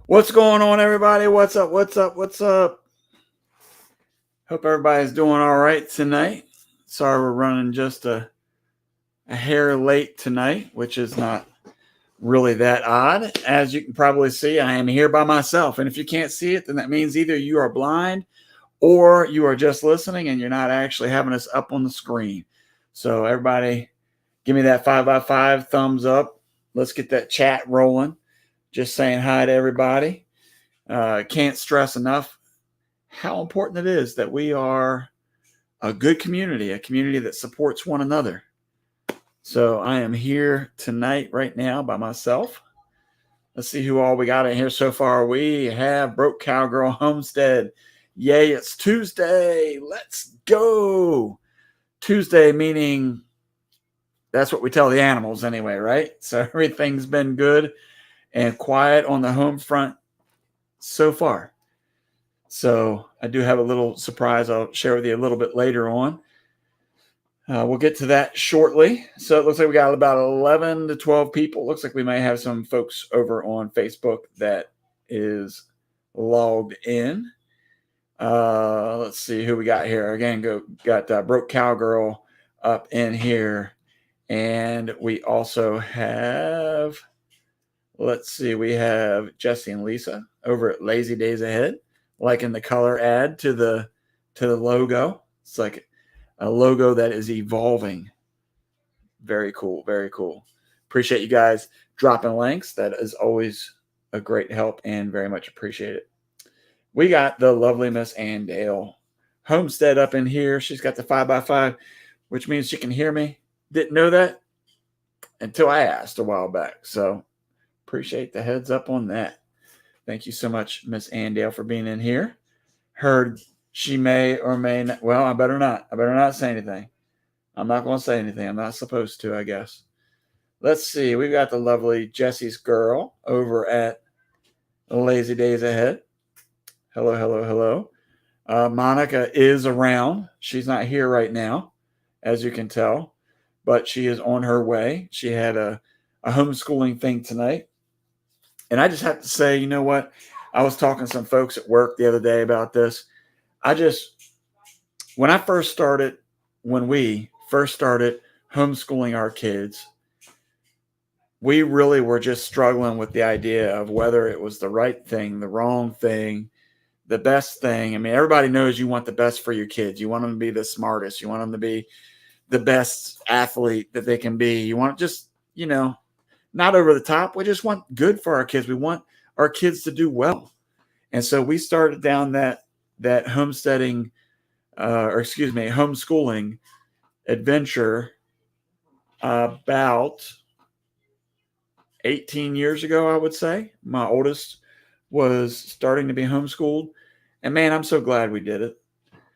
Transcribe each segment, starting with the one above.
What's going on, everybody? What's up? What's up? What's up? Hope everybody's doing all right tonight. Sorry we're running just a hair late tonight, which is not really that odd. As you can probably see, I am here by myself. And if you can't see it, then that means either you are blind or you are just listening and you're not actually having us up on the screen. So, everybody, give me that 5x5 thumbs up. Let's get that chat rolling. Just saying hi to everybody. Can't stress enough how important it is that we are a good community, a community that supports one another. So I am here tonight, right now, by myself. Let's see who all we got in here so far. We have Broke Cowgirl Homestead. Yay, it's Tuesday. Let's go. Tuesday meaning that's what we tell the animals anyway, right? So everything's been good and quiet on the home front so far. So I do have a little surprise I'll share with you a little bit later on. We'll get to that shortly. So it looks like we got about 11 to 12 people. Looks like we may have some folks over on Facebook that is logged in. Let's see who we got here. Again, got Broke Cowgirl up in here. And we also have, let's see, we have Jesse and Lisa over at Lazy Days Ahead, liking the color add to the logo. It's like a logo that is evolving. Very cool. Very cool. Appreciate you guys dropping links. That is always a great help and very much appreciate it. We got the lovely Miss Ann Dale Homestead up in here. She's got the 5x5, which means she can hear me. Didn't know that until I asked a while back. So appreciate the heads up on that. Thank you so much, Miss Ann Dale, for being in here. Heard she may or may not. Well, I better not. I better not say anything. I'm not going to say anything. I'm not supposed to, I guess. Let's see. We've got the lovely Jesse's girl over at Lazy Days Ahead. Hello, hello, hello. Monica is around. She's not here right now, as you can tell, but she is on her way. She had a homeschooling thing tonight. And I just have to say, you know what? I was talking to some folks at work the other day about this. When we first started homeschooling our kids, we really were just struggling with the idea of whether it was the right thing, the wrong thing, the best thing. I mean, everybody knows you want the best for your kids. You want them to be the smartest. You want them to be the best athlete that they can be. You want just, not over the top. We just want good for our kids. We want our kids to do well. And so we started down that homeschooling adventure about 18 years ago, I would say. My oldest was starting to be homeschooled. And man, I'm so glad we did it.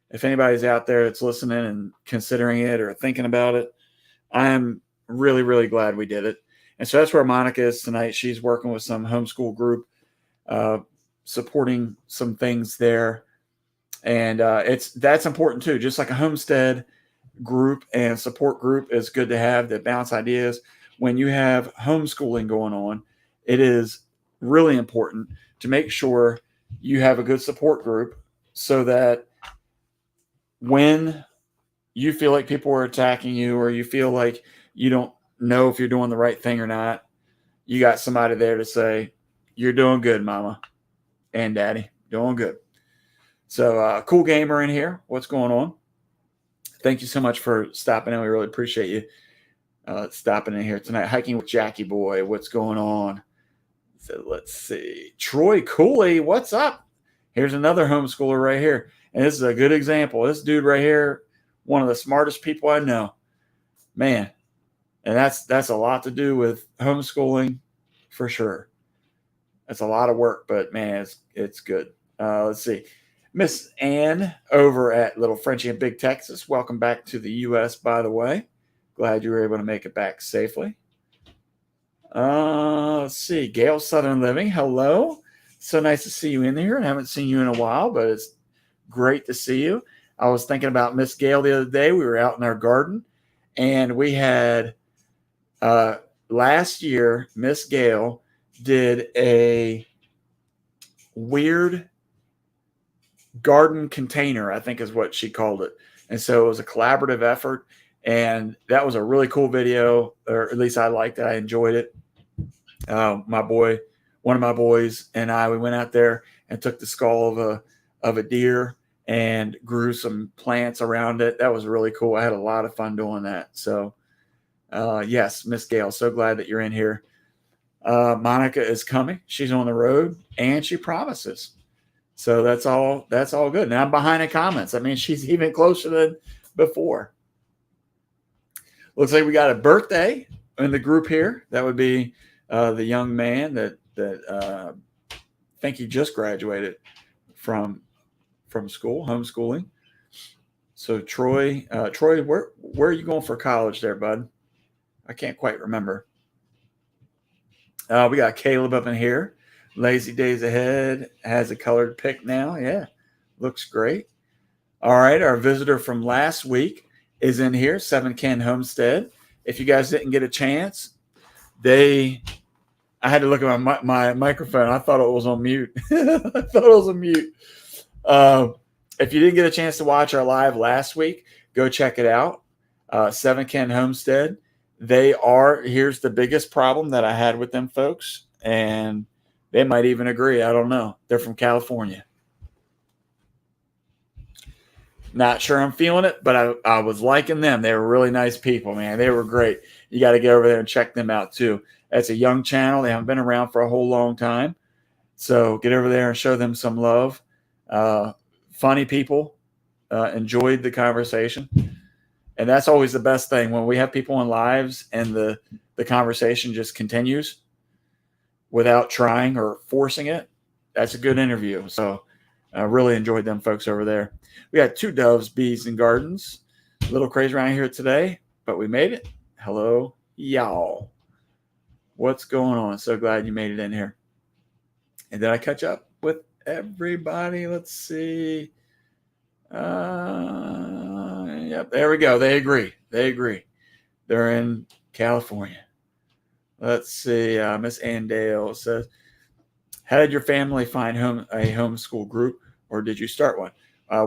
If anybody's out there that's listening and considering it or thinking about it, I'm really, really glad we did it. And so that's where Monica is tonight. She's working with some homeschool group, supporting some things there. And that's important too. Just like a homestead group and support group is good to have that bounce ideas. When you have homeschooling going on, it is really important to make sure you have a good support group so that when you feel like people are attacking you or you feel like you don't know if you're doing the right thing or not, you got somebody there to say, you're doing good, mama and daddy, doing good. So cool gamer in here. What's going on? Thank you so much for stopping in. We really appreciate you stopping in here tonight. Hiking with Jackie Boy. What's going on? So let's see. Troy Cooley, what's up? Here's another homeschooler right here. And this is a good example. This dude right here, one of the smartest people I know. Man, and that's a lot to do with homeschooling for sure. That's a lot of work, but man, it's good. Let's see. Miss Ann over at Little Frenchie in Big Texas. Welcome back to the U.S., by the way. Glad you were able to make it back safely. Let's see. Gail Southern Living. Hello. So nice to see you in here. I haven't seen you in a while, but it's great to see you. I was thinking about Miss Gail the other day. We were out in our garden, And we had last year, Miss Gail did a weird garden container, I think is what she called it. And so it was a collaborative effort. And that was a really cool video, or at least I liked it. I enjoyed it. One of my boys and I, we went out there and took the skull of a deer and grew some plants around it. That was really cool. I had a lot of fun doing that. So yes, Miss Gail, so glad that you're in here. Monica is coming. She's on the road and she promises. So that's all good. Now I'm behind the comments. I mean, she's even closer than before. Looks like we got a birthday in the group here. That would be the young man that I think he just graduated from school, homeschooling. So Troy, where are you going for college there, bud? I can't quite remember. We got Caleb up in here. Lazy Days Ahead has a colored pic now. Yeah, looks great. All right, our visitor from last week is in here, 7 Ken Homestead. If you guys didn't get a chance, I had to look at my microphone. I thought it was on mute. If you didn't get a chance to watch our live last week, go check it out. 7 Ken Homestead. Here's the biggest problem that I had with them folks, and they might even agree. I don't know. They're from California. Not sure I'm feeling it, but I was liking them. They were really nice people, man. They were great. You got to get over there and check them out too. That's a young channel. They haven't been around for a whole long time. So get over there and show them some love. Funny people. Enjoyed the conversation. And that's always the best thing when we have people in lives and the conversation just continues without trying or forcing it. That's a good interview. So I really enjoyed them folks over there. We got 2 doves, bees, and gardens. A little crazy around here today, but we made it. Hello, y'all. What's going on? So glad you made it in here. And did I catch up with everybody? Let's see. Yep, there we go. They agree. They're in California. Let's see. Miss Andale says, how did your family find a homeschool group, or did you start one?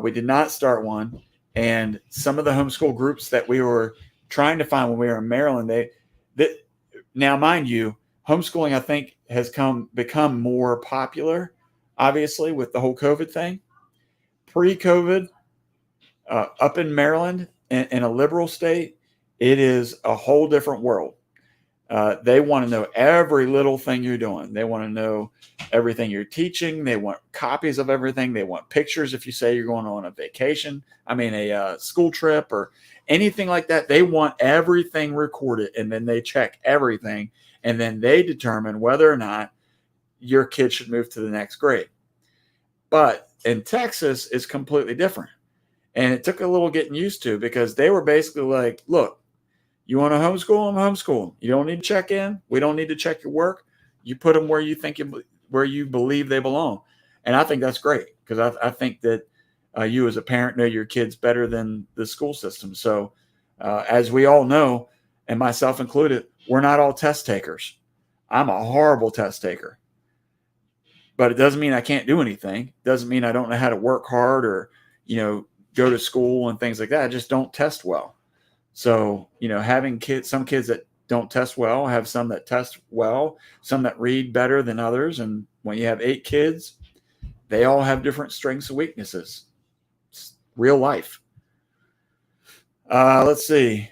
We did not start one. And some of the homeschool groups that we were trying to find when we were in Maryland, now, mind you, homeschooling, I think, has become more popular, obviously, with the whole COVID thing. Pre-COVID, up in Maryland, in a liberal state, it is a whole different world. They want to know every little thing you're doing. They want to know everything you're teaching. They want copies of everything. They want pictures if you say you're going on a vacation. A school trip or anything like that. They want everything recorded, and then they check everything, and then they determine whether or not your kid should move to the next grade. But in Texas, it's completely different. And it took a little getting used to, because they were basically like, look, you want to homeschool them? Homeschool them. You don't need to check in. We don't need to check your work. You put them where you believe they belong. And I think that's great, because I think that you as a parent know your kids better than the school system. So as we all know, and myself included, we're not all test takers. I'm a horrible test taker. But it doesn't mean I can't do anything. It doesn't mean I don't know how to work hard or, go to school and things like that. I just don't test well. So, having some kids that don't test well, have some that test well, some that read better than others. And when you have 8 kids, they all have different strengths and weaknesses. It's real life. Let's see.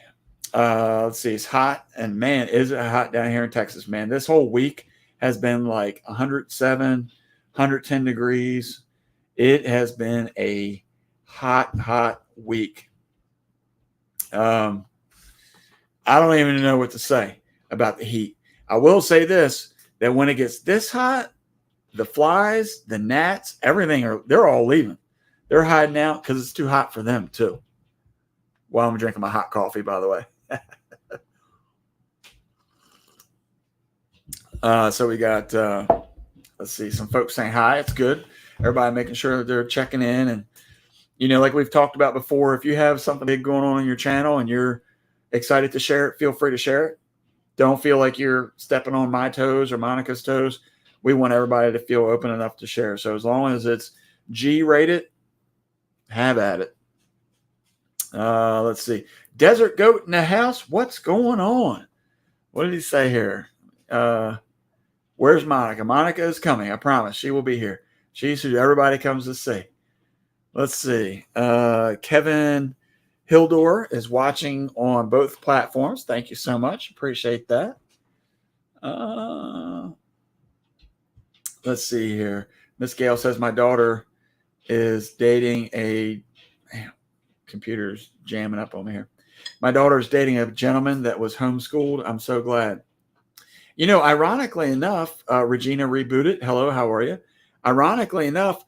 It's hot, and man, is it hot down here in Texas, man. This whole week has been like 107, 110 degrees. It has been a hot week. I don't even know what to say about the heat. I will say this, that when it gets this hot, the flies, the gnats, they're all leaving. They're hiding out because it's too hot for them too. While I'm drinking my hot coffee, by the way. So we got, let's see, some folks saying hi. It's good. Everybody making sure that they're checking in. And, like we've talked about before, if you have something big going on your channel and you're excited to share it, feel free to share it. Don't feel like you're stepping on my toes or Monica's toes. We want everybody to feel open enough to share. So as long as it's G-rated, have at it. Let's see. Desert Goat in the house. What's going on? What did he say here? Where's Monica? Monica is coming. I promise. She will be here. She's who everybody comes to see. Let's see. Kevin Hildor is watching on both platforms. Thank you so much. Appreciate that. Let's see here. Miss Gail says my daughter is dating a computer's jamming up on me here. My daughter is dating a gentleman that was homeschooled. I'm so glad. You know, ironically enough, Regina Rebooted. Hello, how are you? Ironically enough,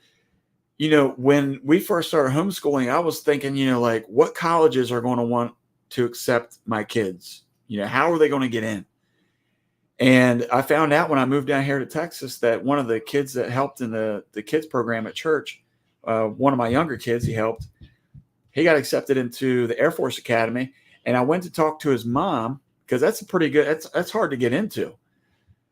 you know, when we first started homeschooling, I was thinking, you know, like what colleges are going to want to accept my kids? You know, how are they going to get in? And I found out when I moved down here to Texas that one of the kids that helped in the kids program at church, one of my younger kids, he got accepted into the Air Force Academy. And I went to talk to his mom because that's a pretty good, that's hard to get into.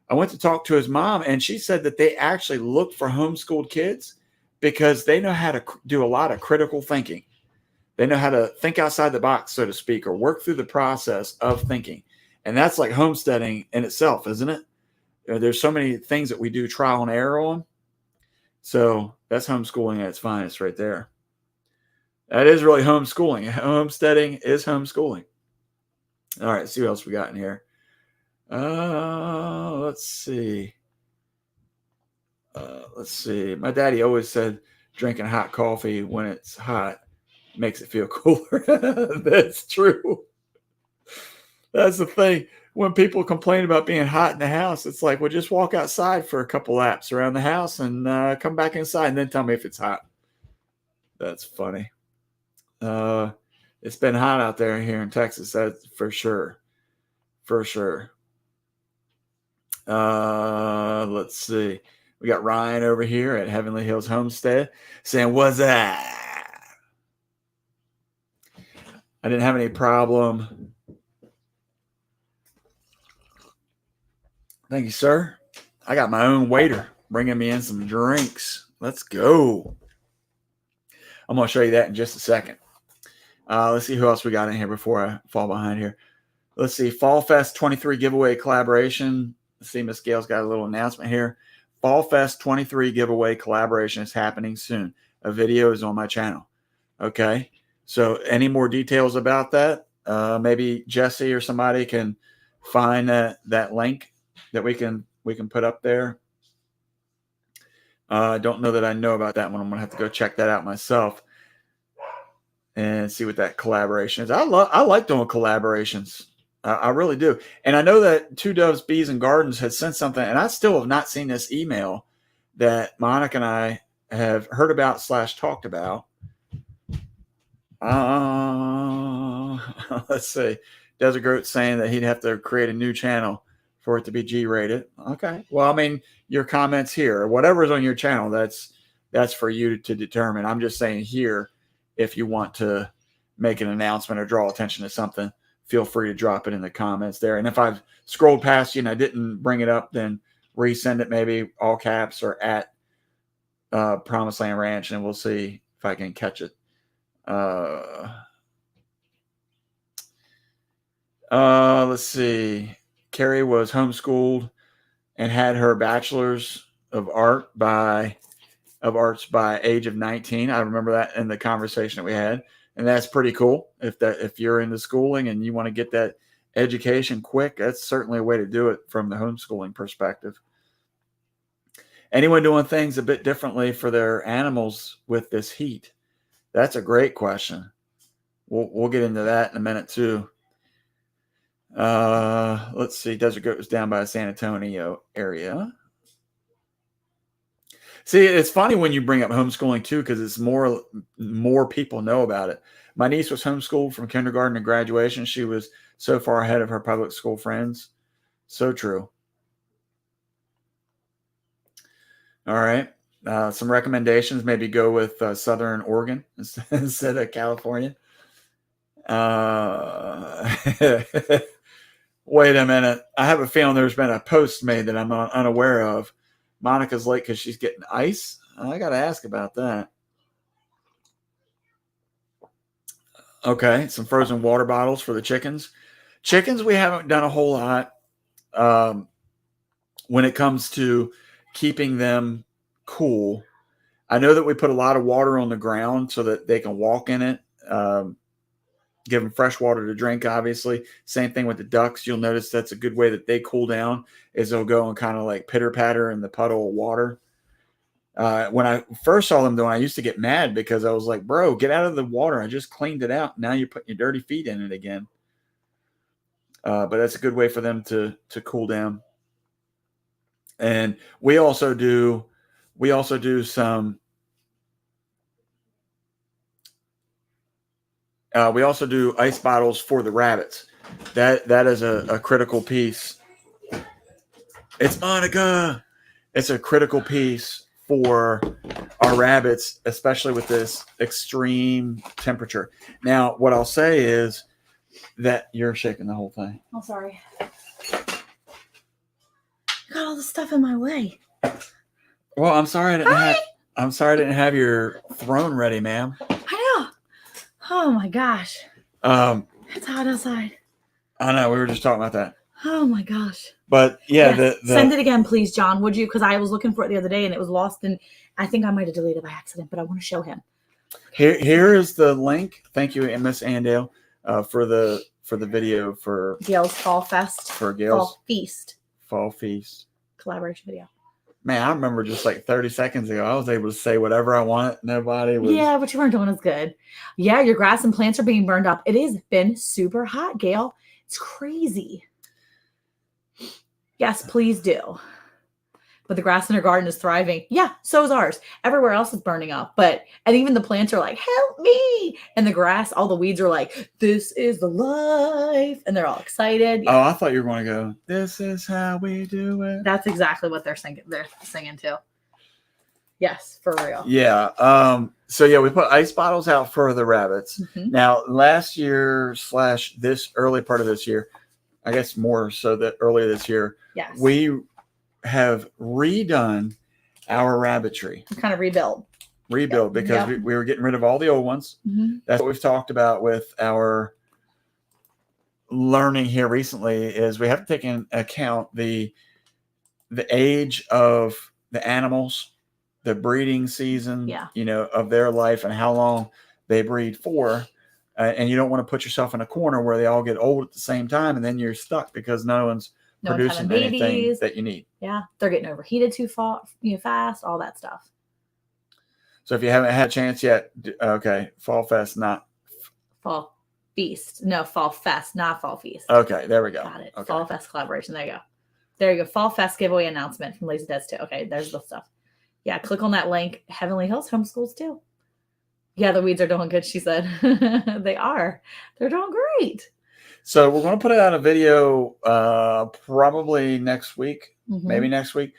I went to talk to his mom and she said that they actually look for homeschooled kids because they know how to do a lot of critical thinking. They know how to think outside the box, so to speak, or work through the process of thinking. And that's like homesteading in itself, isn't it? There's so many things that we do trial and error on. So that's homeschooling at its finest right there. That is really homeschooling. Homesteading is homeschooling. All right, let's see what else we got in here. Let's see. My daddy always said drinking hot coffee when it's hot makes it feel cooler. That's true. That's the thing. When people complain about being hot in the house, it's like, well, just walk outside for a couple laps around the house and come back inside and then tell me if it's hot. That's funny. It's been hot out there here in Texas, that's for sure. For sure. Let's see. We got Ryan over here at Heavenly Hills Homestead saying, what's that? I didn't have any problem. Thank you, sir. I got my own waiter bringing me in some drinks. Let's go. I'm going to show you that in just a second. Let's see who else we got in here before I fall behind here. Let's see. Fall Fest 23 giveaway collaboration. Let's see. Miss Gail's got a little announcement here. Fall Fest 23 giveaway collaboration is happening soon. A video is on my channel. Okay. So any more details about that? Maybe Jesse or somebody can find that link that we can put up there. I don't know that I know about that one. I'm going to have to go check that out myself and see what that collaboration is. I like doing collaborations. I really do. And I know that Two Doves, Bees, and Gardens had sent something, and I still have not seen this email that Monica and I have heard about / talked about. Let's see. Desert Goat saying that he'd have to create a new channel for it to be G-rated. Okay. Well, I mean, your comments here, whatever's on your channel, that's for you to determine. I'm just saying here, if you want to make an announcement or draw attention to something, feel free to drop it in the comments there. And if I've scrolled past you and I didn't bring it up, then resend it, maybe all caps or at Promised Land Ranch, and we'll see if I can catch it. Let's see. Carrie was homeschooled and had her bachelor's of arts by age of 19. I remember that in the conversation that we had, and that's pretty cool. If you're into schooling and you want to get that education quick, that's certainly a way to do it from the homeschooling perspective. Anyone doing things a bit differently for their animals with this heat? That's a great question. We'll get into that in a minute too. Let's see. Desert Goat was down by the San Antonio area. See, it's funny when you bring up homeschooling too, because it's more people know about it. My niece was homeschooled from kindergarten to graduation. She was so far ahead of her public school friends. So true. All right. Some recommendations, maybe go with Southern Oregon instead of California. Wait a minute. I have a feeling there's been a post made that I'm unaware of. Monica's late because she's getting ice. I got to ask about that. Okay, some frozen water bottles for the chickens. Chickens, we haven't done a whole lot when it comes to keeping them cool. I know that we put a lot of water on the ground so that they can walk in it. Give them fresh water to drink, obviously. Same thing with the ducks. You'll notice that's a good way that they cool down is they'll go and kind of like pitter patter in the puddle of water. When I first saw them doing, I used to get mad because I was like, bro, get out of the water. I just cleaned it out. Now you're putting your dirty feet in it again. But that's a good way for them to cool down. And we also do some we also do ice bottles for the rabbits. That is a critical piece. It's Monica. It's a critical piece for our rabbits, especially with this extreme temperature. Now, what I'll say is that you're shaking the whole thing. Oh, sorry. Got all the stuff in my way. Well, I'm sorry I didn't have your throne ready, ma'am. I know. Oh my gosh. It's hot outside. I know, we were just talking about that. Oh my gosh. But yeah, yes. Send it again, please, John. Would you? Because I was looking for it the other day and it was lost, and I think I might have deleted it by accident, but I want to show him. Here is the link. Thank you, Miss Andale, for the video for Gail's Fall Fest. For Gail's Fall Feast collaboration video. Man, I remember just like 30 seconds ago, I was able to say whatever I wanted. Nobody was. Yeah, but you weren't doing as good. Yeah, your grass and plants are being burned up. It has been super hot, Gail. It's crazy. Yes, please do. But the grass in her garden is thriving. Yeah, so is ours. Everywhere else is burning up. And even the plants are like, help me. And the grass, all the weeds are like, this is the life. And they're all excited. Yeah. Oh, I thought you were going to go, this is how we do it. That's exactly what they're singing. They're singing too. Yes, for real. Yeah. So yeah, we put ice bottles out for the rabbits. Mm-hmm. Now, last year / this early part of this year, I guess more so that earlier this year, yes, we have redone our rabbitry. We kind of rebuild because we were getting rid of all the old ones. Mm-hmm. That's what we've talked about with our learning here recently is we have to take into account the age of the animals, the breeding season, of their life and how long they breed for. And you don't want to put yourself in a corner where they all get old at the same time and then you're stuck because no one's producing anything that you need. Yeah, they're getting overheated too fast, all that stuff. So if you haven't had a chance yet, okay, Fall Fest, not Fall Feast. No, Fall Fest, not Fall Feast. Okay, there we go. Got it. Okay. Fall Fest collaboration. There you go. There you go. Fall Fest giveaway announcement from Lazy Des too. Okay, there's the stuff. Yeah, click on that link. Heavenly Hills homeschools too. Yeah, the weeds are doing good, she said. They are. They're doing great. So we're going to put out a video probably next week, maybe next week.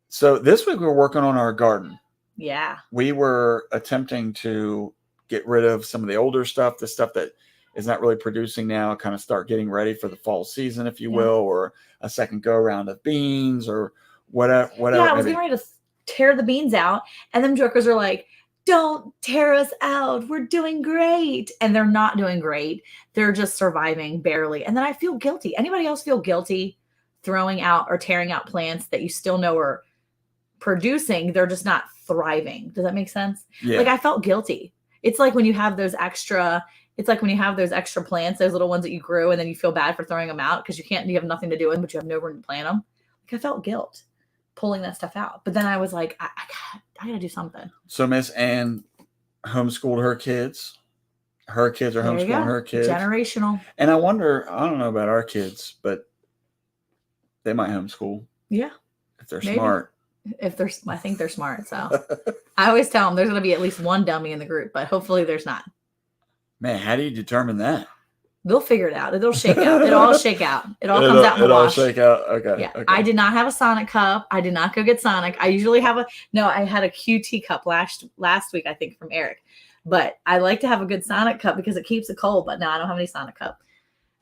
So this week we're working on our garden. Yeah. We were attempting to get rid of some of the older stuff, the stuff that is not really producing now, kind of start getting ready for the fall season, if you will, or a second go around of beans or whatever. Yeah, I was getting ready to tear the beans out, and them jokers are like, don't tear us out. We're doing great. And they're not doing great. They're just surviving barely. And then I feel guilty. Anybody else feel guilty throwing out or tearing out plants that you still know are producing? They're just not thriving. Does that make sense? Yeah. Like I felt guilty. It's like when you have those extra plants, those little ones that you grew, and then you feel bad for throwing them out because you have nothing to do with them, but you have no room to plant them. Like I felt guilt pulling that stuff out. But then I was like, I gotta do something. So Miss Ann homeschooled her kids. Her kids are homeschooling her kids. Generational. And I wonder, I don't know about our kids, but they might homeschool. Yeah. If they're smart. I think they're smart. So I always tell them there's going to be at least one dummy in the group, but hopefully there's not. Man, how do you determine that? They'll figure it out. It'll shake out. It'll all shake out. It all comes out in the wash. It'll all shake out. Okay. Yeah. Okay. I did not have a Sonic cup. I did not go get Sonic. I usually have I had a QT cup last week, I think, from Eric. But I like to have a good Sonic cup because it keeps it cold. But no, I don't have any Sonic cup.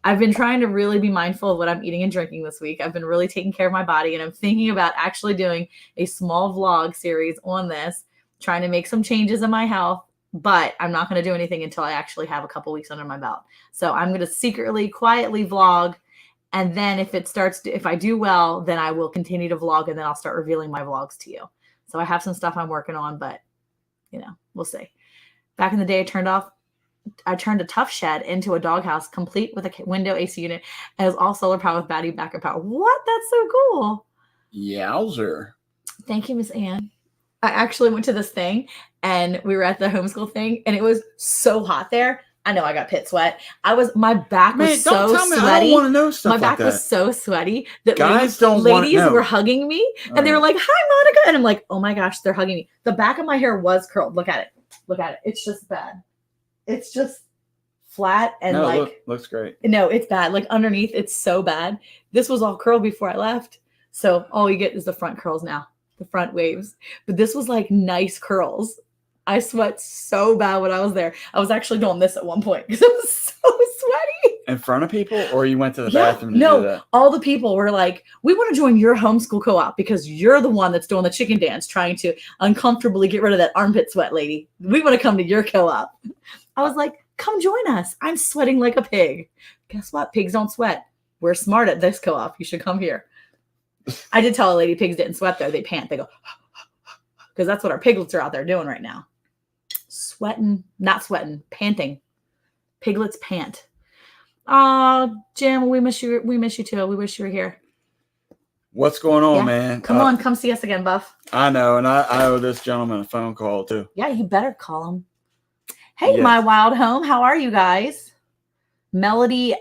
I've been trying to really be mindful of what I'm eating and drinking this week. I've been really taking care of my body, and I'm thinking about actually doing a small vlog series on this, trying to make some changes in my health, but I'm not going to do anything until I actually have a couple weeks under my belt. So I'm going to secretly, quietly vlog. And then if I do well, then I will continue to vlog, and then I'll start revealing my vlogs to you. So I have some stuff I'm working on, but we'll see. Back in the day, I turned a tough shed into a doghouse, complete with a window AC unit, and it was all solar power with battery backup power. What? That's so cool. Yowzer. Thank you, Miss Ann. I actually went to this thing, and we were at the homeschool thing, and it was so hot there. I know I got pit sweat. My back was so sweaty. I don't want to know stuff My like back that. was so sweaty that Guys don't want ladies to know. were hugging me, and they were like, "Hi, Monica," and I'm like, "Oh my gosh, they're hugging me." The back of my hair was curled. Look at it. Look at it. It's just bad. It's just flat and looks great. No, it's bad. Like underneath, it's so bad. This was all curled before I left, so all you get is the front curls now, the front waves. But this was like nice curls. I sweat so bad when I was there. I was actually doing this at one point because it was so sweaty. In front of people, or you went to the bathroom to do that? All the people were like, "We want to join your homeschool co-op because you're the one that's doing the chicken dance, trying to uncomfortably get rid of that armpit sweat, lady. We want to come to your co-op." I was like, "Come join us. I'm sweating like a pig." Guess what? Pigs don't sweat. We're smart at this co-op. You should come here. I did tell a lady pigs didn't sweat though. They pant. They go, because that's what our piglets are out there doing right now. Not sweating, panting. Piglets pant. Jim, we miss you. We miss you too. We wish you were here. What's going on, man? Come on, come see us again, Buff. I know, and I owe this gentleman a phone call too. Yeah, you better call him. Hey, Yes. my wild home. How are you guys? Melody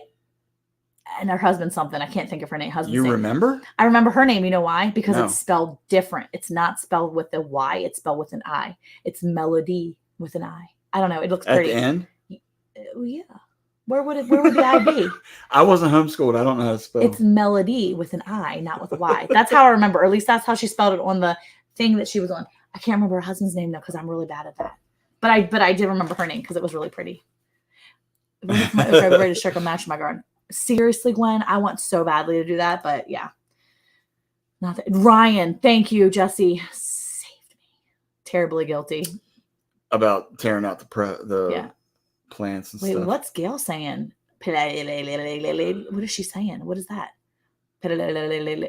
and her husband something. I can't think of her name. Husband's You name. remember? I remember her name. You know why? Because No. it's spelled different. It's not spelled with a Y. It's spelled with an I. It's Melody with an I. I don't know. It looks At pretty. the end? Oh, yeah. Where would the I be? I wasn't homeschooled. I don't know how to spell. It's Melody with an I, not with a Y. That's how I remember. Or at least that's how she spelled it on the thing that she was on. I can't remember her husband's name though, because I'm really bad at that. But I did remember her name because it was really pretty. If I'm ready to strike a match in my garden. Seriously, Gwen, I want so badly to do that, but yeah. Not that. Ryan, thank you, Jesse. Saved me. Terribly guilty. About tearing out the plants and Wait, stuff. what's Gail saying? What is she saying? What is that?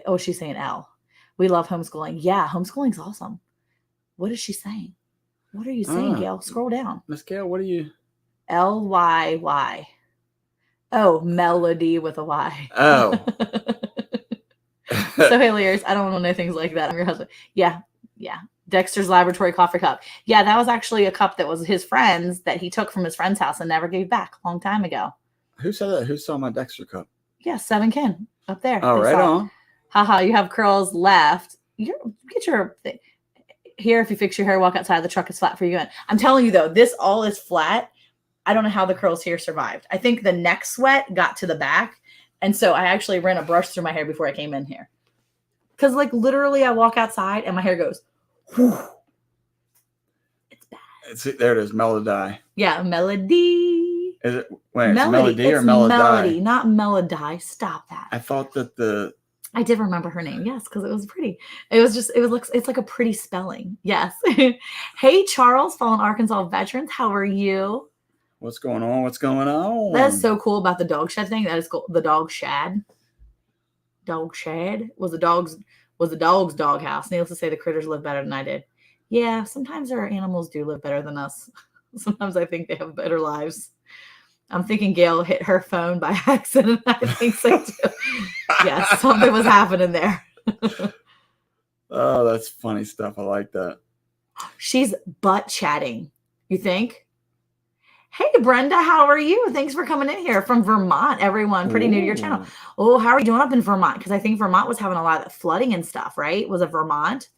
Oh, she's saying L. We love homeschooling. Yeah, homeschooling's awesome. What is she saying? What are you saying, Gail? Scroll down. Miss Gail, what are you? Lyy. Oh, Melody with a Y. Oh. So hilarious. I don't want to know things like that. I'm your husband. Yeah. Dexter's Laboratory coffee cup. Yeah, that was actually a cup that was his friend's that he took from his friend's house and never gave back a long time ago. Who said that? Who saw my Dexter cup? Yeah, 7 Ken up there. Oh, right on. Haha, you have curls left. Get your thing. Here, if you fix your hair, walk outside. The truck is flat for you. I'm telling you, though, this all is flat. I don't know how the curls here survived. I think the neck sweat got to the back. And so I actually ran a brush through my hair before I came in here. Because, like, literally, I walk outside and my hair goes, whew. It's bad. There it is. Melody. Yeah, Melody. Is it? Wait, it's Melody or Melody? Melody, not Melody. Stop that. I thought that I did remember her name. Yes, because it was pretty. It's like a pretty spelling. Yes. Hey, Charles, fallen Arkansas veterans. How are you? What's going on? What's going on? That's so cool about the dog shed thing. That is cool. The dog shed. Dog shed was the dog's doghouse. Needless to say, the critters live better than I did. Yeah, sometimes our animals do live better than us. Sometimes I think they have better lives. I'm thinking Gail hit her phone by accident. I think so too. Yes, something was happening there. Oh, that's funny stuff. I like that. She's butt chatting. You think? Hey, Brenda, how are you? Thanks for coming in here from Vermont, everyone. Pretty new to your channel. Oh, how are you doing up in Vermont? Because I think Vermont was having a lot of flooding and stuff, right? Was it Vermont?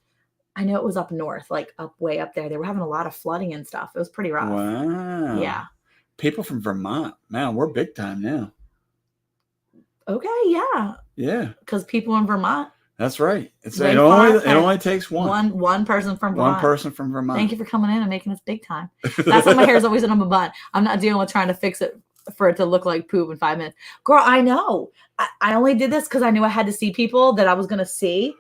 I know it was up north, like way up there. They were having a lot of flooding and stuff. It was pretty rough. Wow. Yeah. People from Vermont. Man, we're big time now. Okay, yeah. Yeah. Because people in Vermont. That's right. It Wait, only takes one. One person from Vermont. One person from Vermont. Thank you for coming in and making us big time. That's why my hair is always in a bun. I'm not dealing with trying to fix it for it to look like poop in 5 minutes. Girl, I know. I only did this because I knew I had to see people that I was going to see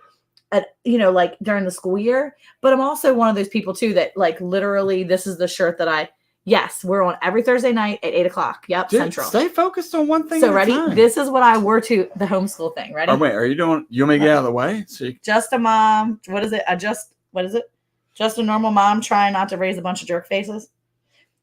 at, like during the school year. But I'm also one of those people too that like literally this is the shirt that yes, we're on every Thursday night at 8:00. Yep, Dude, Central. Stay focused on one thing. So at ready? a time. This is what I wore to the homeschool thing. Ready? Oh, wait, are you doing? You want me to get out of the way? So just a mom. What is it? What is it? Just a normal mom trying not to raise a bunch of jerk faces.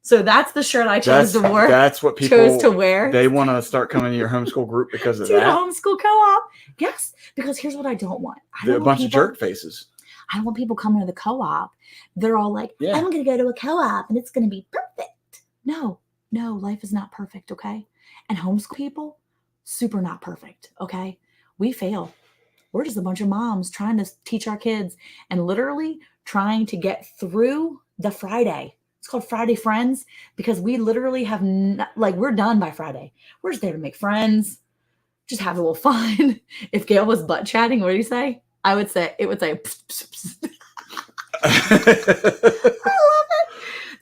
So that's the shirt I chose to wear. That's what people chose to wear. They want to start coming to your homeschool group because of to that. the homeschool co-op. Yes, because here's what I don't want. A bunch of jerk faces. I don't want people coming to the co-op. They're all like, I'm going to go to a co-op and it's going to be perfect. No, life is not perfect, okay? And homeschool people, super not perfect, okay? We fail. We're just a bunch of moms trying to teach our kids and literally trying to get through the Friday. It's called Friday Friends because we literally have, we're done by Friday. We're just there to make friends, just have a little fun. If Gail was butt chatting, what do you say? It would say, pss, pss, pss. I love it.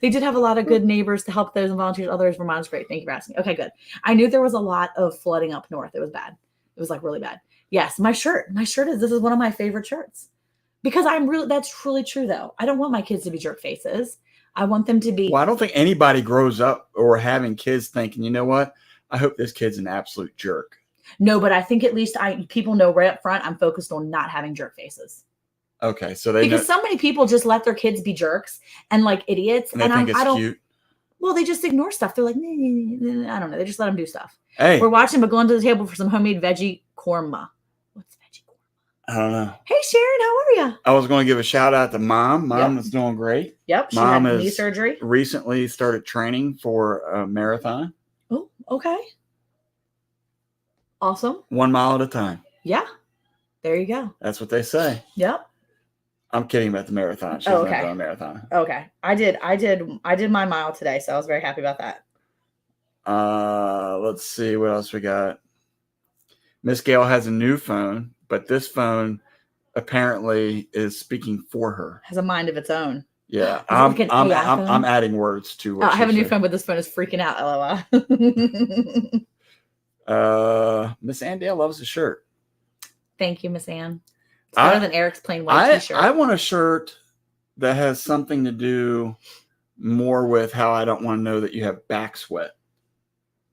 They did have a lot of good neighbors to help those and volunteers. Others, Vermont's great. Thank you for asking. Okay, good. I knew there was a lot of flooding up north. It was bad. It was like really bad. Yes, my shirt this is one of my favorite shirts because that's truly true though. I don't want my kids to be jerk faces. I want them to be. Well, I don't think anybody grows up or having kids thinking, you know what? I hope this kid's an absolute jerk. No, but I think at least people know right up front I'm focused on not having jerk faces. Okay, so because so many people just let their kids be jerks and like idiots, and I don't. Cute. Well, they just ignore stuff. They're like, I don't know. They just let them do stuff. Hey, we're watching, but going to the table for some homemade veggie korma. What's veggie korma? I don't know. Hey, Sharon, how are you? I was going to give a shout out to Mom. Mom is doing great. Yep, Mom had knee surgery. Recently started training for a marathon. Oh, okay. Awesome. 1 mile at a time. Yeah. There you go. That's what they say. Yep. I'm kidding about the marathon. She's not doing a marathon. Okay. I did my mile today, so I was very happy about that. Let's see what else we got. Miss Gail has a new phone, but this phone apparently is speaking for her. Has a mind of its own. Yeah. I'm adding words to what I have a new phone, but this phone is freaking out, LOL. Miss Andale loves the shirt. Thank you, Miss Ann. It's better than Eric's plain white t-shirt. I want a shirt that has something to do more with how I don't want to know that you have back sweat.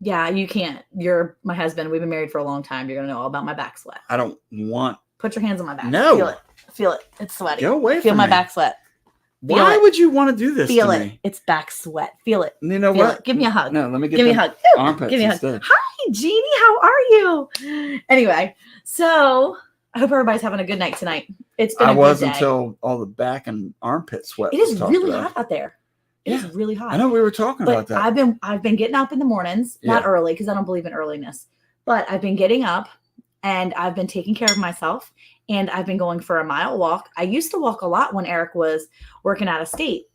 Yeah, you can't. You're my husband. We've been married for a long time. You're going to know all about my back sweat. I don't want. Put your hands on my back. No. Feel it. It's sweaty. Go away Feel from my me. back sweat. Why would you want to do this Feel to it. me? It's back sweat. Feel it. You know Feel what? It. Give me a hug. No, let me give me a hug. Armpits give me a hug. instead. Hi, Jeannie. How are you? Anyway, so I hope everybody's having a good night tonight. It's been a good day. Until all the back and armpit sweat. It is really hot out there. It is really hot. I know we were talking about that. I've been getting up in the mornings, not early because I don't believe in earliness, but I've been getting up and I've been taking care of myself and I've been going for a mile walk. I used to walk a lot when Eric was working out of state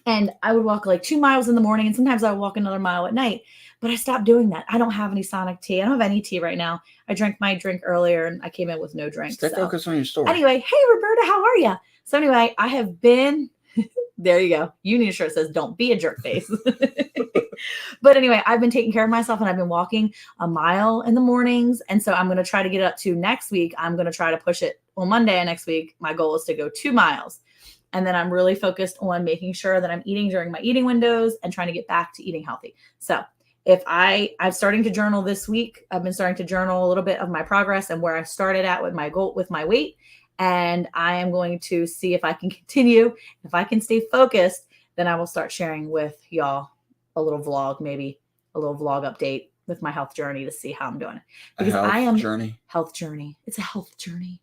and I would walk like 2 miles in the morning and sometimes I would walk another mile at night, but I stopped doing that. I don't have any Sonic tea. I don't have any tea right now. I drank my drink earlier and I came in with no drink. Stay focused on your story. Anyway, hey, Roberta, how are you? So anyway, I have been... There you go. You need a shirt that says, don't be a jerk face. But anyway, I've been taking care of myself and I've been walking a mile in the mornings. And so I'm going to try to get it up to next week. I'm going to try to push it on Monday and next week. My goal is to go 2 miles. And then I'm really focused on making sure that I'm eating during my eating windows and trying to get back to eating healthy. So if I'm starting to journal this week, I've been starting to journal a little bit of my progress and where I started at with my goal, with my weight. And I am going to see if I can continue. If I can stay focused, then I will start sharing with y'all a little vlog, maybe a little vlog update with my health journey to see how I'm doing. Because I am health journey. It's a health journey.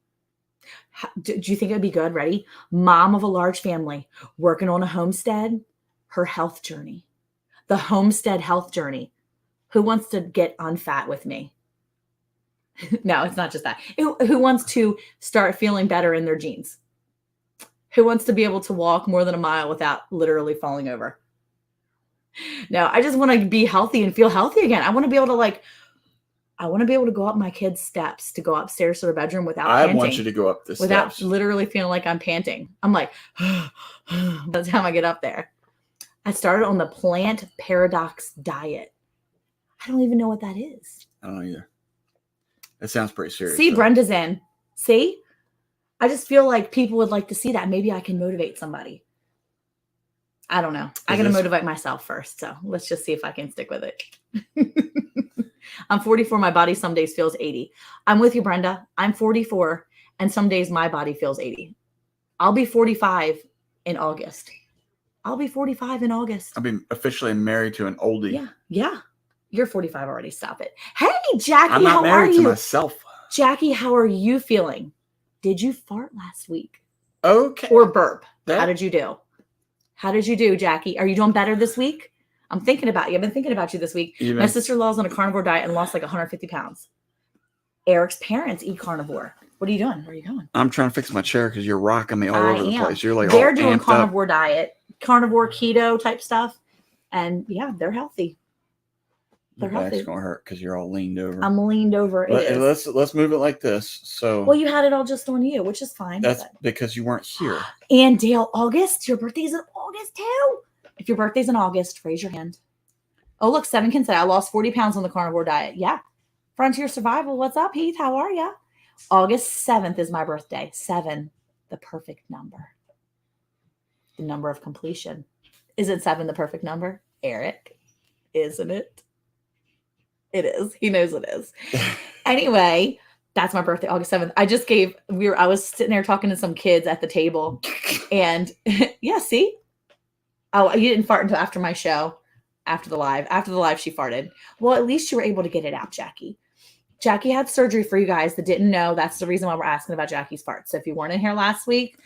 Do you think it would be good? Ready? Mom of a large family working on a homestead, her health journey, the homestead health journey. Who wants to get unfat with me? No, it's not just that. Who wants to start feeling better in their jeans? Who wants to be able to walk more than a mile without literally falling over? No, I just want to be healthy and feel healthy again. I want to be able to I want to be able to go up my kids' steps to go upstairs to their bedroom without I panting. want you to go up the without steps. literally feeling like I'm panting. I'm like, by the time I get up there. I started on the plant paradox diet. I don't even know what that is. I don't know either. It sounds pretty serious. See, though. Brenda's in. See? I just feel like people would like to see that. Maybe I can motivate somebody. I don't know. I got to motivate myself first. So let's just see if I can stick with it. I'm 44. My body some days feels 80. I'm with you, Brenda. I'm 44. And some days my body feels 80. I'll be 45 in August. I'll be 45 in August. I'll be officially married to an oldie. Yeah. Yeah. You're 45 already. Stop it. Hey, Jackie, I'm not how are married to you? myself. Jackie, how are you feeling? Did you fart last week? Okay. Or burp? That- How did you do? How did you do, Jackie? Are you doing better this week? I'm thinking about you. I've been thinking about you this week. My sister-in-law's on a carnivore diet and lost like 150 pounds. Eric's parents eat carnivore. What are you doing? Where are you going? I'm trying to fix my chair because you're rocking me all over the place. You're like, they're all doing amped carnivore diet, carnivore keto type stuff. And yeah, they're healthy. Your back's gonna hurt because you're all leaned over. I'm leaned over. Let's move it like this. So well, you had it all just on you, which is fine. That's because you weren't here. And Dale, August, your birthday's in August too. If your birthday's in August, raise your hand. Oh, look, 7 can say I lost 40 pounds on the carnivore diet. Yeah. Frontier Survival. What's up, Heath? How are you? August 7th is my birthday. 7, the perfect number. The number of completion. Isn't 7 the perfect number? Eric, isn't it? It is. He knows it is. Anyway, that's my birthday, August 7th. I was sitting there talking to some kids at the table. And yeah, see? Oh, you didn't fart until after my show. After the live. After the live, she farted. Well, at least you were able to get it out, Jackie. Jackie had surgery for you guys that didn't know. That's the reason why we're asking about Jackie's farts. So if you weren't in here last week,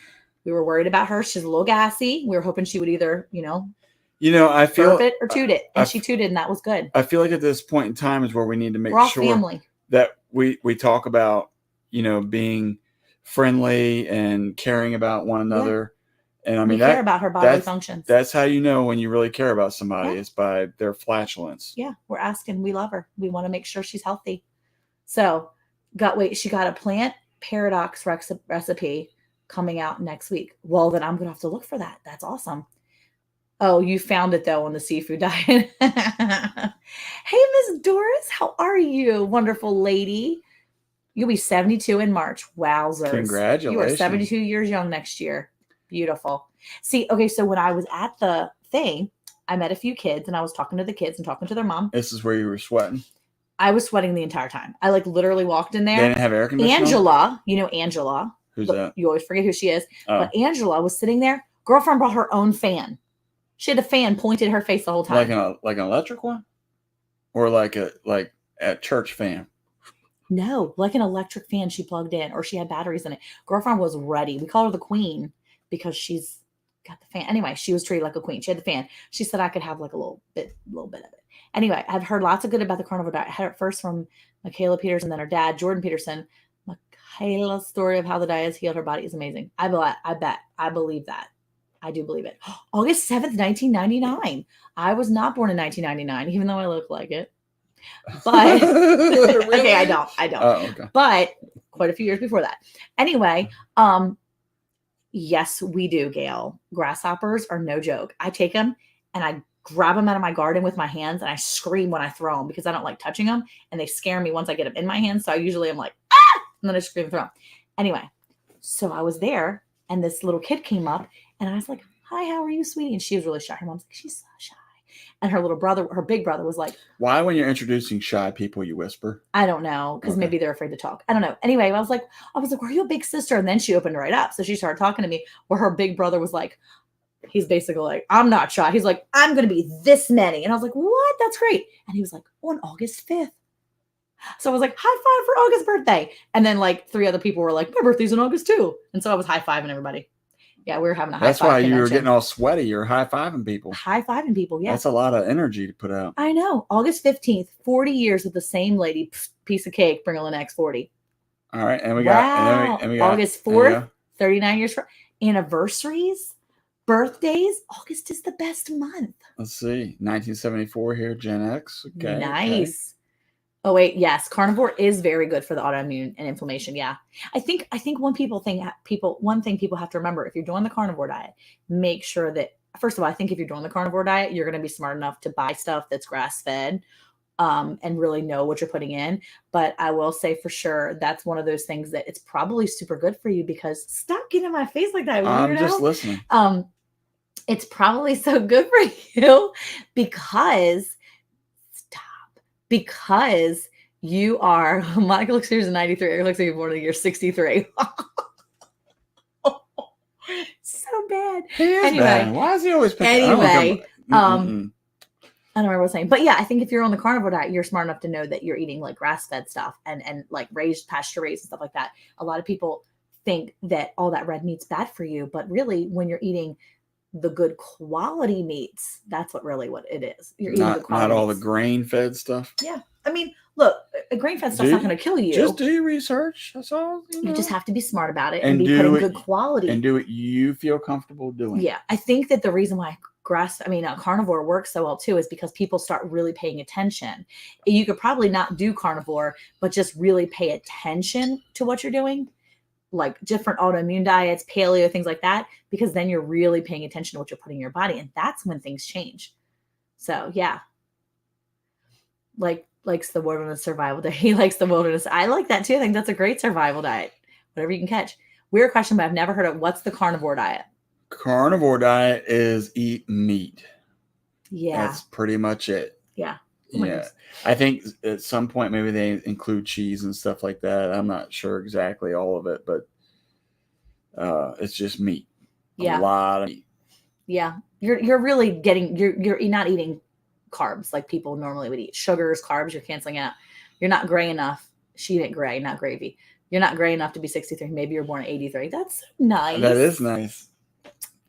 we were worried about her. She's a little gassy. We were hoping she would either, I feel burp it or toot it. And she tooted, and that was good. I feel like at this point in time is where we need to make sure family. That we talk about, being friendly and caring about one another. And I mean, care about her bodily functions. That's how you know when you really care about somebody is by their flatulence. Yeah, we're asking. We love her. We want to make sure she's healthy. So, she got a plant paradox recipe coming out next week. Well, then I'm going to have to look for that. That's awesome. Oh, you found it though on the seafood diet. Hey, Miss Doris, how are you? Wonderful lady. You'll be 72 in March. Wowzers. Congratulations. You are 72 years young next year. Beautiful. See, okay, so when I was at the thing, I met a few kids and I was talking to the kids and talking to their mom. This is where you were sweating. I was sweating the entire time. I literally walked in there. They didn't have air conditioning? Angela, Angela. Who's that? You always forget who she is. Oh. But Angela was sitting there. Girlfriend brought her own fan. She had a fan pointed at her face the whole time. Like an electric one? Or like a church fan? No, like an electric fan she plugged in, or she had batteries in it. Girlfriend was ready. We call her the queen because she's got the fan. Anyway, she was treated like a queen. She had the fan. She said I could have like a little bit of it. Anyway, I've heard lots of good about the carnivore diet. I heard it first from Michaela Peterson, then her dad, Jordan Peterson. Michaela's story of how the diet has healed her body is amazing. I bet. I believe that. I do believe it. August 7th, 1999. I was not born in 1999, even though I look like it. But Really? okay, I don't. Oh, okay. But quite a few years before that. Anyway, yes, we do, Gail. Grasshoppers are no joke. I take them and I grab them out of my garden with my hands and I scream when I throw them because I don't like touching them and they scare me once I get them in my hands. So I usually am like, ah, and then I scream and throw them. Anyway, so I was there and this little kid came up and I was like, hi, how are you, sweetie? And she was really shy. Her mom's like, she's so shy. And her little brother, her big brother was like, why when you're introducing shy people, you whisper? I don't know. Because maybe they're afraid to talk. I don't know. Anyway, I was like, were you a big sister? And then she opened right up. So she started talking to me where her big brother was like, he's basically like, I'm not shy. He's like, I'm going to be this many. And I was like, what? That's great. And he was like, on August 5th. So I was like, high five for August birthday. And then 3 other people were like, my birthday's in August too. And so I was high fiving everybody. Yeah, we were having a high five. That's why you convention. were getting all sweaty. You were high fiving people. High fiving people, yeah. That's a lot of energy to put out. I know. August 15th, 40 years with the same lady. Piece of cake, bring on the next 40. All right. And we got, August 4th, 39 years for anniversaries, birthdays. August is the best month. Let's see. 1974 here, Gen X. Okay. Nice. Oh wait, yes, carnivore is very good for the autoimmune and inflammation. Yeah, I think one thing people have to remember if you're doing the carnivore diet, make sure that first of all, I think if you're doing the carnivore diet, you're going to be smart enough to buy stuff that's grass fed, and really know what you're putting in. But I will say for sure that's one of those things that it's probably super good for you because stop getting in my face like that, I'm just weirdo. listening. It's probably so good for you because because you are Monica looks years 93. It looks like you're born in the year 63. So bad. He is Anyway. bad. Why is he always picking? Anyway, I don't know I don't remember what I was saying. But yeah, I think if you're on the carnivore diet, you're smart enough to know that you're eating like grass-fed stuff and like raised pasture raised and stuff like that. A lot of people think that all that red meat's bad for you, but really when you're eating the good quality meats, that's what it is. You're eating good quality not all the meats. grain fed stuff. Yeah. I mean, look, a grain fed stuff's not going to kill you. Just do your research. That's all. You just have to be smart about it And be do putting it- good quality. And do what you feel comfortable doing. Yeah. I think that the reason why carnivore works so well too is because people start really paying attention. You could probably not do carnivore, but just really pay attention to what you're doing, like different autoimmune diets, paleo, things like that, because then you're really paying attention to what you're putting in your body. And that's when things change. So yeah. Likes the wilderness survival diet. He likes the wilderness. I like that too. I think that's a great survival diet. Whatever you can catch. Weird question, but I've never heard of what's the carnivore diet? Carnivore diet is eat meat. Yeah. That's pretty much it. Yeah. Yeah. I think at some point maybe they include cheese and stuff like that. I'm not sure exactly all of it, but it's just meat. Yeah. A lot of meat. Yeah. You're really getting you're not eating carbs like people normally would eat. Sugars, carbs, you're canceling out. You're not gray enough. She ain't gray, not gravy. You're not gray enough to be 63. Maybe you're born at 83. That's nice. That is nice.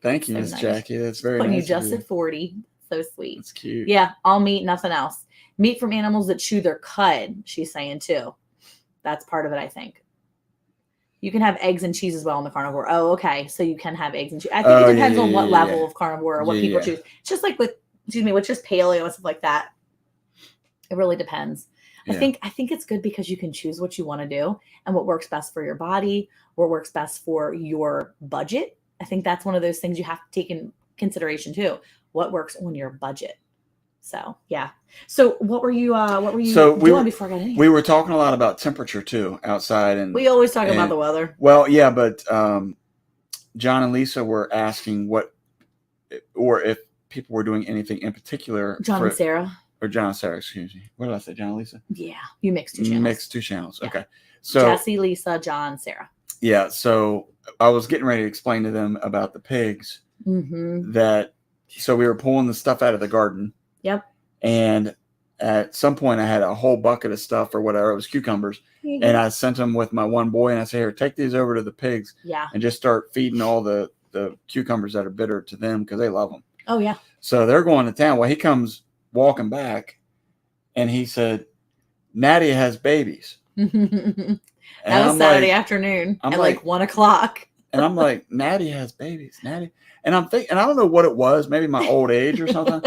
Thank you, So Miss nice. Jackie. That's very Putting nice. you just of you. at 40. So sweet. That's cute. Yeah, all meat, nothing else. Meat from animals that chew their cud, she's saying too. That's part of it, I think. You can have eggs and cheese as well in the carnivore. Oh, okay. So you can have eggs and cheese. I think it depends on what level of carnivore or what people choose. It's just like with just paleo and stuff like that. It really depends. Yeah. I think it's good because you can choose what you want to do and what works best for your body, what works best for your budget. I think that's one of those things you have to take in consideration too. What works on your budget. So yeah. So what were you doing before I got in here? We were talking a lot about temperature too outside, and we always talk about the weather. Well, yeah, but John and Lisa were asking if people were doing anything in particular. John and Sarah. Or John and Sarah, excuse me. What did I say, John and Lisa? Yeah, you mixed two channels. Mixed two channels. Yeah. Okay. So Jesse, Lisa, John, Sarah. Yeah. So I was getting ready to explain to them about the pigs. Mm-hmm. So we were pulling the stuff out of the garden. Yep. And at some point I had a whole bucket of stuff or whatever. It was cucumbers. Mm-hmm. And I sent them with my one boy and I said, here, take these over to the pigs. Yeah. And just start feeding all the cucumbers that are bitter to them because they love them. Oh, yeah. So they're going to town. Well, he comes walking back and he said, Natty has babies. That was Saturday afternoon at like 1:00. And I'm like, Natty has babies, Natty. And I'm thinking, and I don't know what it was, maybe my old age or something,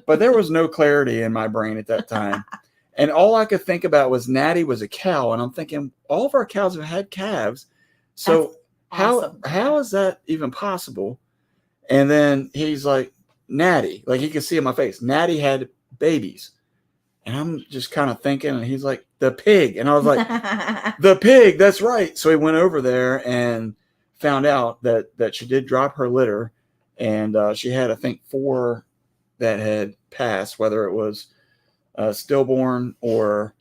but there was no clarity in my brain at that time. And all I could think about was Natty was a cow. And I'm thinking, all of our cows have had calves. So awesome. how is that even possible? And then he's like, Natty, like he could see in my face, Natty had babies. And I'm just kind of thinking, and he's like, the pig. And I was like, the pig, that's right. So he went over there and found out that she did drop her litter. And she had, I think, 4 that had passed, whether it was stillborn or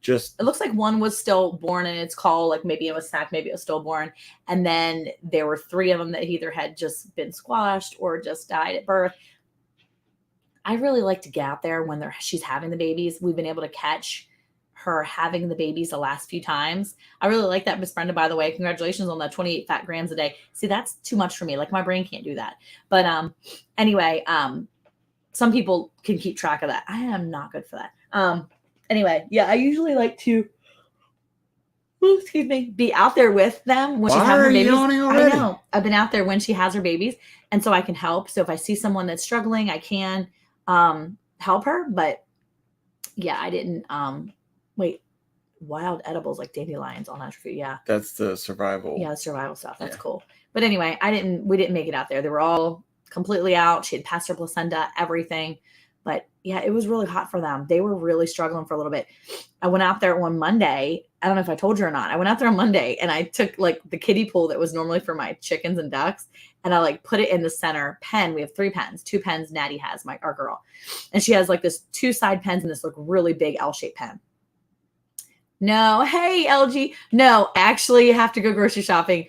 just. It looks like 1 was stillborn and it's called, like maybe it was sacked, maybe it was stillborn. And then there were 3 of them that either had just been squashed or just died at birth. I really like to get out there when she's having the babies. We've been able to catch her having the babies the last few times. I really like that, Miss Brenda, by the way. Congratulations on that 28 fat grams a day. See, that's too much for me. Like my brain can't do that. But anyway, some people can keep track of that. I am not good for that. Anyway, yeah, I usually like to be out there with them when she's having her babies. I know. I've been out there when she has her babies, and so I can help. So if I see someone that's struggling, I can help her. But yeah, I didn't Wait, wild edibles like dandelions, all natural food. Yeah. That's the survival. Yeah, the survival stuff. That's Yeah. cool. But anyway, we didn't make it out there. They were all completely out. She had passed her placenta, everything. But yeah, it was really hot for them. They were really struggling for a little bit. I went out there one Monday. I don't know if I told you or not. I went out there on Monday and I took like the kiddie pool that was normally for my chickens and ducks. And I like put it in the center pen. We have 3 pens, 2 pens Natty has, our girl. And she has like this 2 side pens and this like really big L-shaped pen. No, hey, LG. No, actually, you have to go grocery shopping.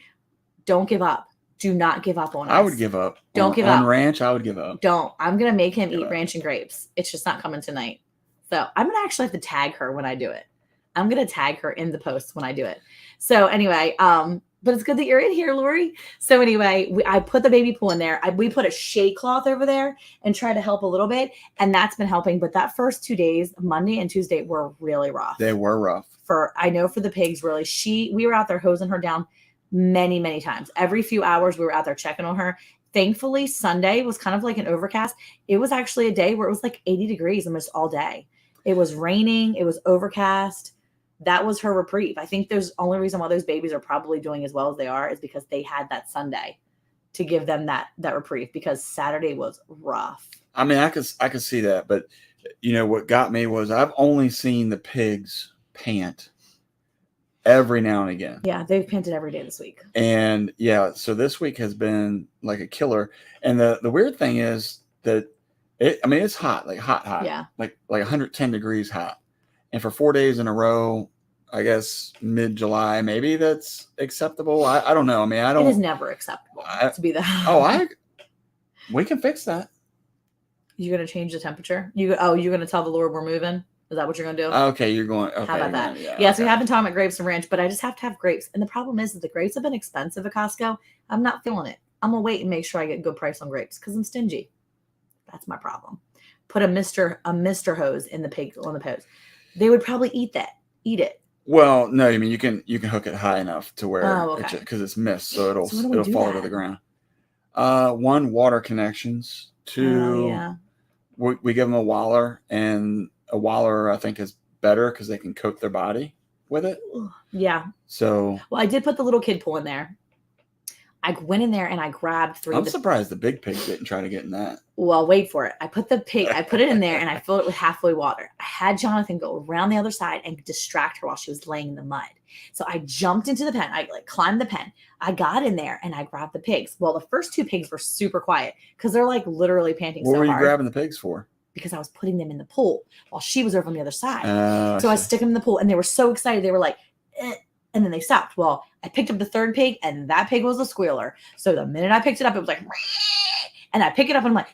Don't give up. Do not give up on us. I would give up. Don't give on up. ranch, I would give up. Don't. I'm going to make him Give eat up. ranch and grapes. It's just not coming tonight. So I'm going to actually have to tag her when I do it. I'm going to tag her in the post when I do it. So anyway, but it's good that you're in here, Lori. So anyway, I put the baby pool in there. We put a shade cloth over there and try to help a little bit. And that's been helping. But that first 2 days, Monday and Tuesday, were really rough. They were rough. I know for the pigs, really, we were out there hosing her down many, many times. Every few hours, we were out there checking on her. Thankfully, Sunday was kind of like an overcast. It was actually a day where it was like 80 degrees almost all day. It was raining. It was overcast. That was her reprieve. I think there's only reason why those babies are probably doing as well as they are is because they had that Sunday to give them that reprieve, because Saturday was rough. I mean, I could see that, but you know what got me was I've only seen the pigs pant every now and again. Yeah, they've panted every day this week. And yeah, so this week has been like a killer. And the weird thing is that it's hot, like hot. Yeah. Like 110 degrees hot. And for 4 days in a row, I guess mid-July, maybe that's acceptable. I don't know. I mean, It is never acceptable to be that. We can fix that. You're going to change the temperature? You're going to tell the Lord we're moving? Is that what you're going to do? Okay, you're going. Okay, How about that? Yeah, Yes, we have been talking about grapes and ranch, but I just have to have grapes. And the problem is that the grapes have been expensive at Costco. I'm not feeling it. I'm going to wait and make sure I get a good price on grapes because I'm stingy. That's my problem. Put a Mr. hose in the pig on the post. They would probably eat it. Well, no, I mean you can hook it high enough to where because it's mist, so it'll fall to the ground. 1, water connections. 2, we give them a Waller, and a Waller I think is better because they can coat their body with it. Yeah. So well, I did put the little kid pool in there. I went in there and I grabbed 3. I'm surprised the big pig didn't try to get in that. Well, wait for it. I put it in there and I filled it with halfway water. I had Jonathan go around the other side and distract her while she was laying in the mud. So I jumped into the pen. I climbed the pen. I got in there and I grabbed the pigs. Well, the first 2 pigs were super quiet because they're like literally panting so hard. What were you grabbing the pigs for? Because I was putting them in the pool while she was over on the other side. So I stick them in the pool and they were so excited. They were like, and then they stopped. Well, I picked up the 3rd pig and that pig was a squealer. So the minute I picked it up, it was like, and I pick it up and I'm like,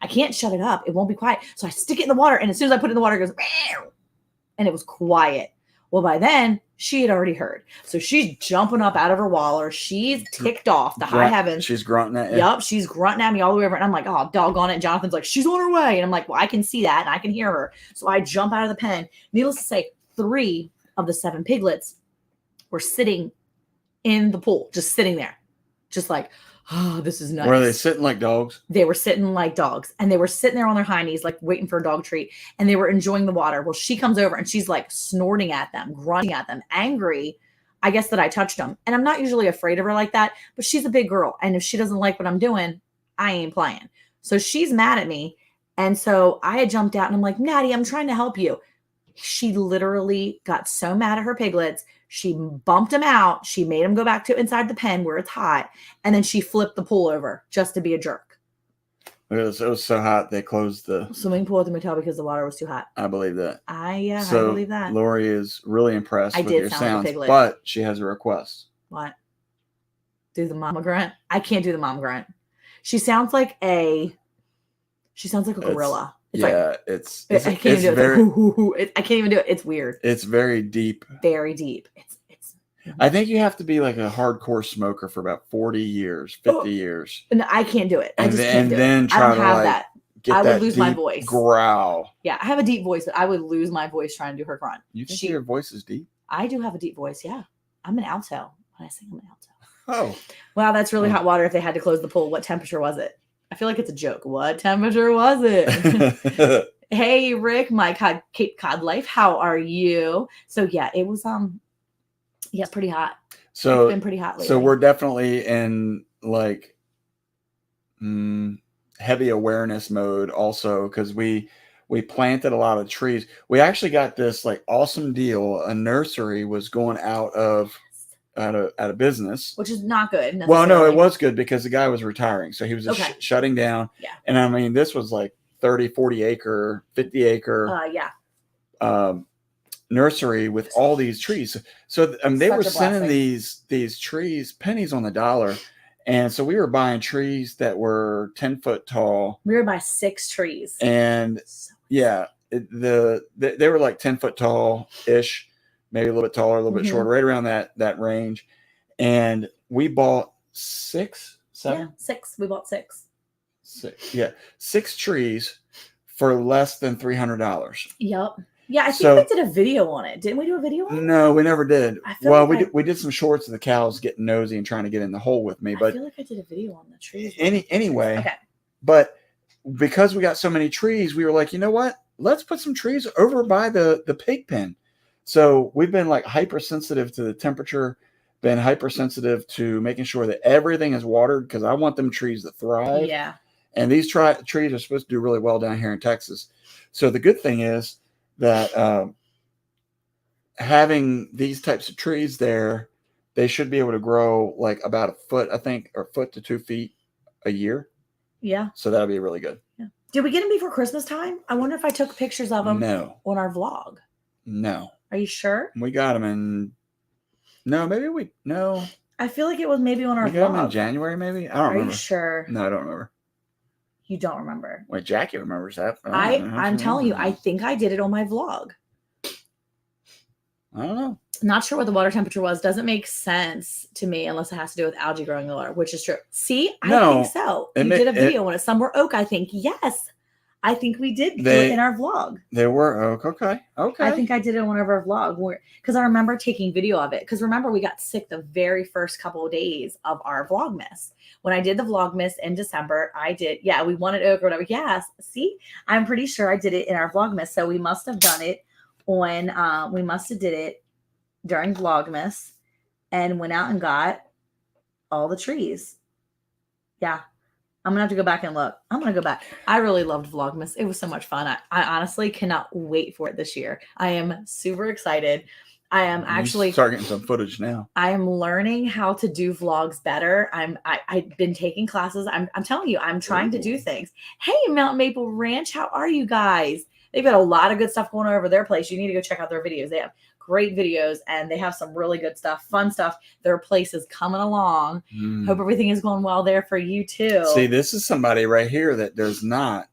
I can't shut it up. It won't be quiet. So I stick it in the water. And as soon as I put it in the water, it goes, and it was quiet. Well, by then she had already heard. So she's jumping up out of her Waller. She's ticked off the high heavens. She's grunting at you. Yep. She's grunting at me all the way over. And I'm like, oh, doggone it. Jonathan's like, she's on her way. And I'm like, well, I can see that and I can hear her. So I jump out of the pen. Needless to say, 3 of the 7 piglets were sitting in the pool, just sitting there, just like, oh, this is nice. Were they sitting like dogs? They were sitting like dogs, and they were sitting there on their hind knees, like waiting for a dog treat, and they were enjoying the water. Well, she comes over and she's like snorting at them, grunting at them, angry, I guess, that I touched them. And I'm not usually afraid of her like that, but she's a big girl. And if she doesn't like what I'm doing, I ain't playing. So she's mad at me. And so I had jumped out and I'm like, Natty, I'm trying to help you. She literally got so mad at her piglets. She bumped them out. She made them go back to inside the pen where it's hot. And then she flipped the pool over just to be a jerk. It was so hot they closed the swimming pool at the motel because the water was too hot. I believe that. I believe that. Lori is really impressed with your sounds, but she has a request. What? Do the mama grunt? I can't do the mom grunt. She sounds like a gorilla. I can't even do it. It's weird. It's very deep. Very deep. It's I think you have to be like a hardcore smoker for about 40 years, 50 years. No, I can't do it. I would lose my voice. Growl. Yeah, I have a deep voice, but I would lose my voice trying to do her grunt. You think your voice is deep? I do have a deep voice, yeah. I'm an alto. When I sing, I'm an alto. Oh. Wow, that's really hot water if they had to close the pool. What temperature was it? I feel like it's a joke. What temperature was it? Hey, Rick, my Cape Cod life. How are you? So yeah, it was yeah, pretty hot. It's So been pretty hot lately. so we're definitely in like heavy awareness mode also because we planted a lot of trees. We actually got this like awesome deal. A nursery was going out of business, which is not good. Well, no, it necessarily. was good because the guy was retiring, so he was just Okay. shutting down. Yeah. And I mean, this was like 30, 40 acre, 50 acre Yeah. Nursery with all these trees. So they Such were a sending blessing. these trees pennies on the dollar. And so we were buying trees that were 10 foot tall. We were buying 6 trees. And yeah, they were like 10 foot tall ish, maybe a little bit taller, a little bit shorter, right around that range. And we bought 6, 7? Yeah, 6. We bought 6. 6. Yeah, 6 trees for less than $300. Yep. Yeah, I think we did a video on it. Didn't we do a video on it? No, we never did. I feel Well, like we did some shorts of the cows getting nosy and trying to get in the hole with me. I But feel like I did a video on the trees. Anyway, Okay. But because we got so many trees, we were like, you know what? Let's put some trees over by the pig pen. So we've been like hypersensitive to the temperature, been hypersensitive to making sure that everything is watered because I want them trees to thrive. Yeah. And these trees are supposed to do really well down here in Texas. So the good thing is that having these types of trees there, they should be able to grow like about a foot, I think, or a foot to 2 feet a year. Yeah. So that'll be really good. Yeah. Did we get them before Christmas time? I wonder if I took pictures of them No. on our vlog. No. Are you sure? We got them in. No, maybe we. No. I feel like it was maybe on our vlog. We got them in January, maybe? I don't remember. Are you sure? No, I don't remember. You don't remember. Wait, Jackie remembers that. I'm telling you, I think I did it on my vlog. I don't know. Not sure what the water temperature was. Doesn't make sense to me unless it has to do with algae growing in the water, which is true. See, I think so. You did a video on it. Some were oak, I think. Yes. I think we did do it in our vlog. They were oak. Okay. I think I did it on one of our vlogs because I remember taking video of it. Because remember, we got sick the very first couple of days of our Vlogmas. When I did the Vlogmas in December, we wanted oak or whatever. Yes. See, I'm pretty sure I did it in our Vlogmas. So we must have done it we must have did it during Vlogmas and went out and got all the trees. Yeah. I'm gonna have to go back and look. I'm gonna go back. I really loved Vlogmas. It was so much fun. I honestly cannot wait for it this year. I am super excited. I am actually start getting some footage now. I am learning how to do vlogs better. I've been taking classes. I'm telling you, I'm trying to do things. Hey, Mountain Maple Ranch, how are you guys? They've got a lot of good stuff going on over their place. You need to go check out their videos. They have great videos and they have some really good stuff, fun stuff. Their place is coming along. Hope everything is going well there for you too. See, this is somebody right here that does not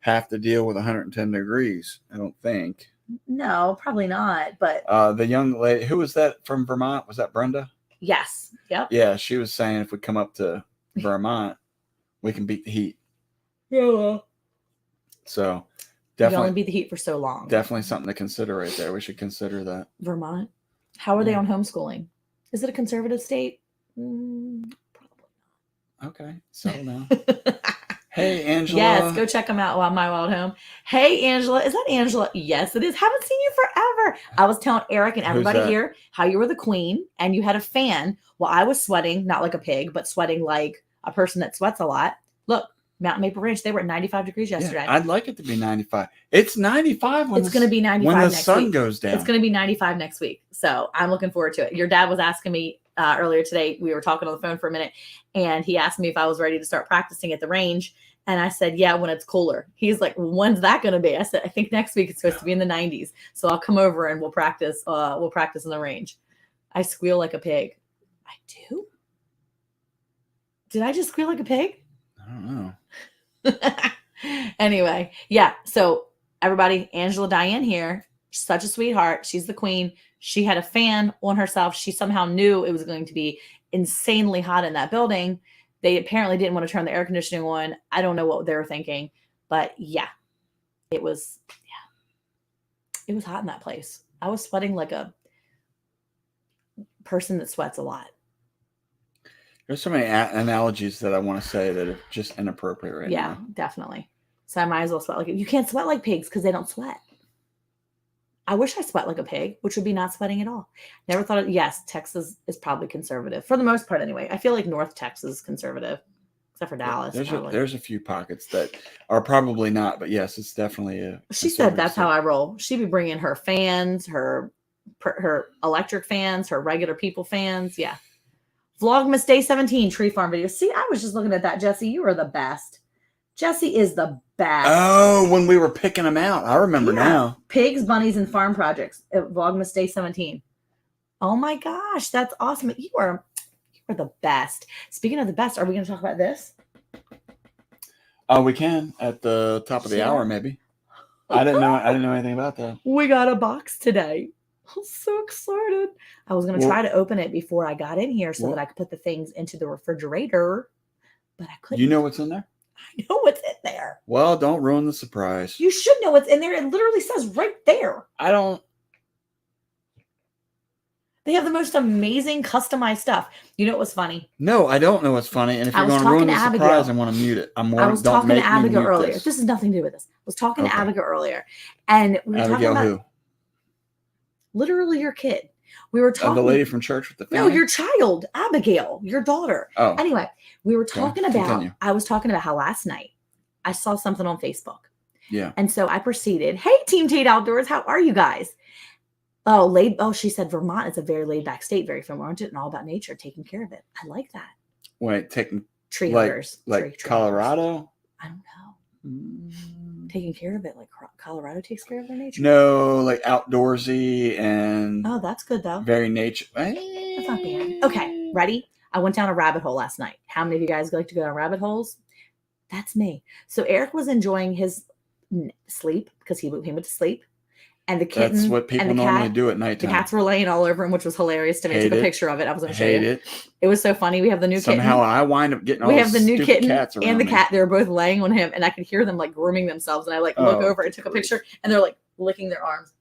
have to deal with 110 degrees, I don't think. No, probably not. But the young lady, who was that from Vermont? Was that Brenda? Yes. Yep. Yeah, she was saying if we come up to Vermont, we can beat the heat. Yeah. So you can only beat the heat for so long. Definitely something to consider right there. We should consider that. Vermont. How are they on homeschooling? Is it a conservative state? Probably not. Okay. Settle down. Hey, Angela. Yes, go check them out while My Wild Home. Hey, Angela. Is that Angela? Yes, it is. Haven't seen you forever. I was telling Eric and everybody here how you were the queen and you had a fan while I was sweating, not like a pig, but sweating like a person that sweats a lot. Look, Mountain Maple Ranch, they were at 95 degrees yesterday. Yeah, I'd like it to be 95. It's 95 when it's going to be 95 when the next sun week. Goes down. It's going to be 95 next week. So I'm looking forward to it. Your dad was asking me earlier today. We were talking on the phone for a minute and he asked me if I was ready to start practicing at the range. And I said, yeah, when it's cooler. He's like, when's that going to be? I said, I think next week it's supposed to be in the 90s. So I'll come over and we'll practice. We'll practice in the range. I squeal like a pig. I do? Did I just squeal like a pig? I don't know. Anyway, yeah. So everybody, Angela Diane here, such a sweetheart. She's the queen. She had a fan on herself. She somehow knew it was going to be insanely hot in that building. They apparently didn't want to turn the air conditioning on. I don't know what they were thinking, but yeah, it was hot in that place. I was sweating like a person that sweats a lot. There's so many analogies that I want to say that are just inappropriate right now. Yeah, definitely. So I might as well sweat like you can't sweat like pigs because they don't sweat. I wish I sweat like a pig, which would be not sweating at all. Never thought of, yes, Texas is probably conservative for the most part anyway. I feel like North Texas is conservative, except for Dallas. There's a few pockets that are probably not, but yes, it's definitely a. She said that's how I roll. She'd be bringing her fans, her electric fans, her regular people fans. Yeah. Vlogmas Day 17 tree farm video. See, I was just looking at that, Jesse. You are the best. Jesse is the best. Oh, when we were picking them out. I remember now. Pigs, bunnies, and farm projects at Vlogmas Day 17. Oh my gosh, that's awesome. You are the best. Speaking of the best, are we going to talk about this? Oh, we can at the top of the hour, maybe. I didn't know anything about that. We got a box today. I'm so excited. I was going to try to open it before I got in here so that I could put the things into the refrigerator, but I couldn't. You know what's in there? I know what's in there. Well, don't ruin the surprise. You should know what's in there. It literally says right there. I don't. They have the most amazing customized stuff. You know what was funny? No, I don't know what's funny. And if you're going to ruin the surprise, I want to mute it. I was talking to Abigail earlier. This has nothing to do with this. I was talking to Abigail earlier. And we were talking about who? Literally your kid. We were talking. The lady from church with the family? No, your child, Abigail, your daughter. Oh. Anyway, we were talking about, I was talking about how last night I saw something on Facebook. Yeah. And so I proceeded, hey, Team Tate Outdoors, how are you guys? She said Vermont is a very laid back state, very familiar and all about nature, taking care of it. I like that. Wait, taking tree huggers. Like Colorado? I don't know. Taking care of it like Colorado takes care of their nature. No, like outdoorsy and that's good though. Very nature. That's not bad. Okay, ready? I went down a rabbit hole last night. How many of you guys like to go down rabbit holes? That's me. So Eric was enjoying his sleep because he went to sleep. And the kitten, that's what people normally do at nighttime. The cats were laying all over him, which was hilarious to me. I took a picture of it. I was going to show you. It was so funny. We have the new kitten. Somehow I wind up getting all the new kitten and the cat. They were both laying on him, and I could hear them like grooming themselves. And I look over and took a picture, and they're like licking their arms.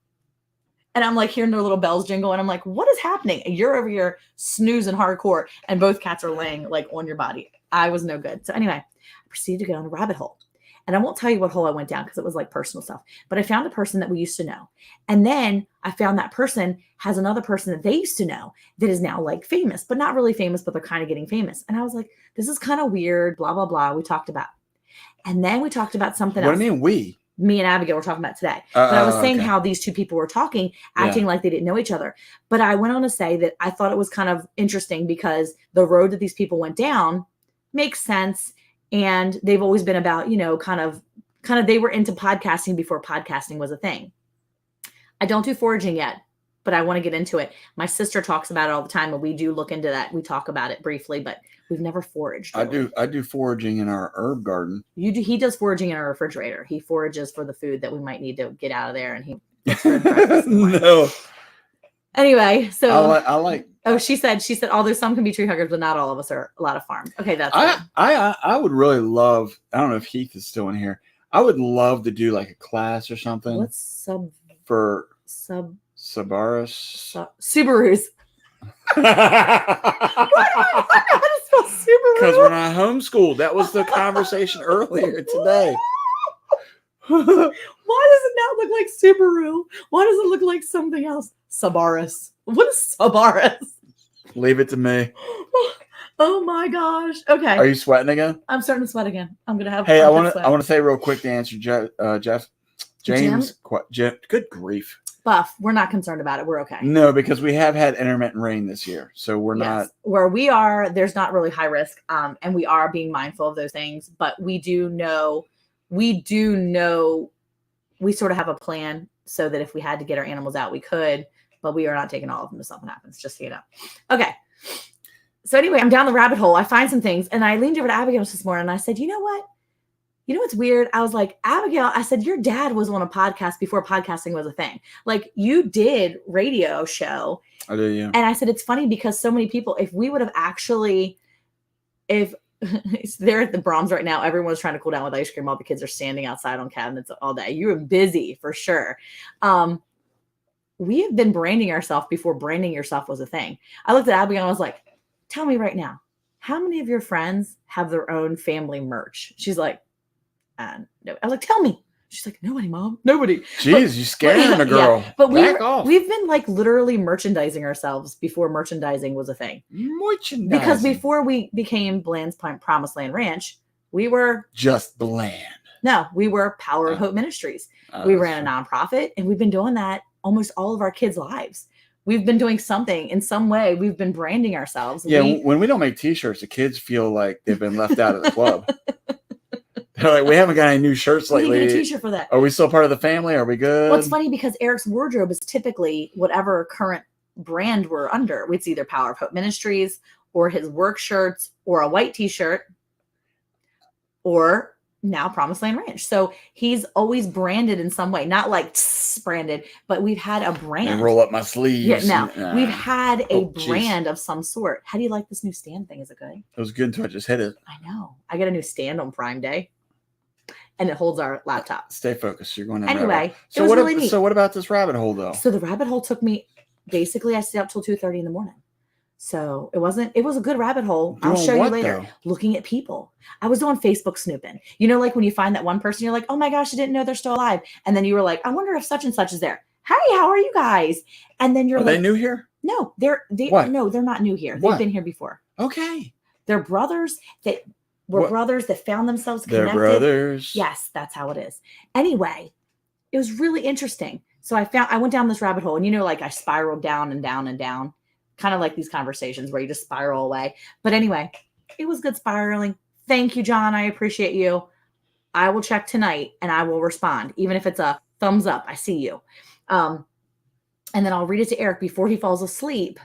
And I'm like hearing their little bells jingle, and I'm like, "What is happening?" And you're over here snoozing hardcore, and both cats are laying like on your body. I was no good. So anyway, I proceeded to go down a rabbit hole. And I won't tell you what hole I went down because it was like personal stuff. But I found a person that we used to know. And then I found that person has another person that they used to know that is now like famous, but not really famous, but they're kind of getting famous. And I was like, this is kind of weird, blah, blah, blah. We talked about. And then we talked about something else. What do you mean we? Me and Abigail were talking about today. But I was saying how these two people were talking, acting like they didn't know each other. But I went on to say that I thought it was kind of interesting because the road that these people went down makes sense. And they've always been about, kind of they were into podcasting before podcasting was a thing. I don't do foraging yet, but I want to get into it. My sister talks about it all the time, and we do look into that. We talk about it briefly, but we've never foraged. Really. I do foraging in our herb garden. He does foraging in our refrigerator. He forages for the food that we might need to get out of there, and he gets for breakfast. No. Anyway, so I like. Oh, she said, although some can be tree huggers, but not all of us are a lot of farms. Okay, that's I would really love. I don't know if Heath is still in here. I would love to do like a class or something. What's Subarus? Subarus. Because when I homeschooled, that was the conversation earlier today. Why does it not look like Subaru? Why does it look like something else? Subarus. What is Subarus? Leave it to me. Oh my gosh. Okay. Are you sweating again? I'm starting to sweat again. I'm gonna have. Hey, I want to say real quick to answer James. Good grief. Buff. We're not concerned about it. We're okay. No, because we have had intermittent rain this year, so we're not. Where we are, there's not really high risk, and we are being mindful of those things. But we do know. We sort of have a plan so that if we had to get our animals out, we could. But we are not taking all of them if something happens. Just so you know. Okay. So anyway, I'm down the rabbit hole. I find some things, and I leaned over to Abigail this morning, and I said, "You know what? You know what's weird?" I was like, "Abigail," I said, "Your dad was on a podcast before podcasting was a thing. Like you did radio show." I did, yeah. And I said, "It's funny because so many people, if we would have actually, if they're at the Brahms right now, everyone's trying to cool down with ice cream. All the kids are standing outside on cabinets all day. You were busy for sure." We have been branding ourselves before branding yourself was a thing. I looked at Abigail and I was like, "Tell me right now, how many of your friends have their own family merch?" She's like, And no, I was like, tell me. She's like, nobody, Mom. Nobody. Jeez, you scaring a girl. But Back off. we've been like literally merchandising ourselves before merchandising was a thing. Merchandising. Because before we became Bland's Promised Land Ranch, we were just Bland. No, we were Power of Hope Ministries. We ran a nonprofit, and we've been doing that almost all of our kids' lives. We've been doing something in some way. We've been branding ourselves. Yeah, when we don't make T-shirts, the kids feel like they've been left out of the club. They're like, we haven't got any new shirts lately. We need a T-shirt for that. Are we still part of the family? Are we good? Well, it's funny because Eric's wardrobe is typically whatever current brand we're under. It's either Power of Hope Ministries or his work shirts or a white T-shirt or now Promised Land Ranch. So he's always branded in some way, not like branded, but we've had a brand. And roll up my sleeves. Yeah, no, we've had a brand of some sort. How do you like this new stand thing? Is it good? It was good until I just hit it. I know. I got a new stand on Prime Day, and it holds our laptop. Stay focused. You're going to anyway. So what? Really neat. So what about this rabbit hole though? So the rabbit hole took me. Basically, I stayed up till 2:30 in the morning. So it was a good rabbit hole. I'll show you later. Though? Looking at people. I was doing Facebook snooping. You know, like when you find that one person, you're like, oh my gosh, I didn't know they're still alive. And then you were like, I wonder if such and such is there. Hey, how are you guys? And then you're like, they new here? No, they're not new here. They've been here before. Okay. They're brothers that were brothers that found themselves connected. They're brothers. Yes, that's how it is. Anyway, it was really interesting. So I went down this rabbit hole, and like I spiraled down and down and down. Kind of like these conversations where you just spiral away. But anyway, it was good spiraling. Thank you, John. I appreciate you. I will check tonight and I will respond. Even if it's a thumbs up, I see you. And then I'll read it to Eric before he falls asleep.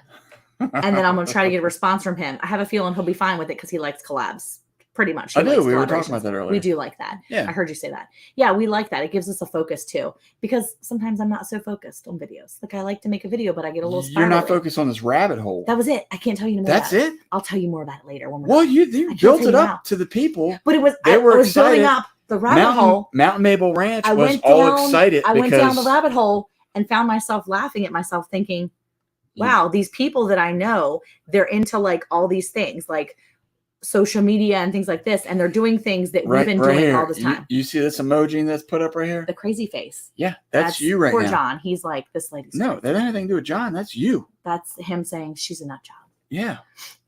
And then I'm going to try to get a response from him. I have a feeling he'll be fine with it because he likes collabs. Pretty much. I do. We were talking about that earlier. We do like that. Yeah. I heard you say that. Yeah, we like that. It gives us a focus too. Because sometimes I'm not so focused on videos. Like I like to make a video, but I get a little spirally. You're not focused on this rabbit hole. That was it. I can't tell you more. That's about it? I'll tell you more about it later. You built it up to the people. But it was they were was excited. Building up the rabbit hole. Mountain Mabel Ranch was all excited. I went down the rabbit hole and found myself laughing at myself thinking, wow, these people that I know, they're into like all these things, like social media and things like this, and they're doing things that we've been doing here. all this time. You see this emoji that's put up right here? The crazy face. Yeah, that's you right now. Poor John. He's like, this lady's No, that had anything to do with John. That's you. That's him saying she's a nut job. Yeah.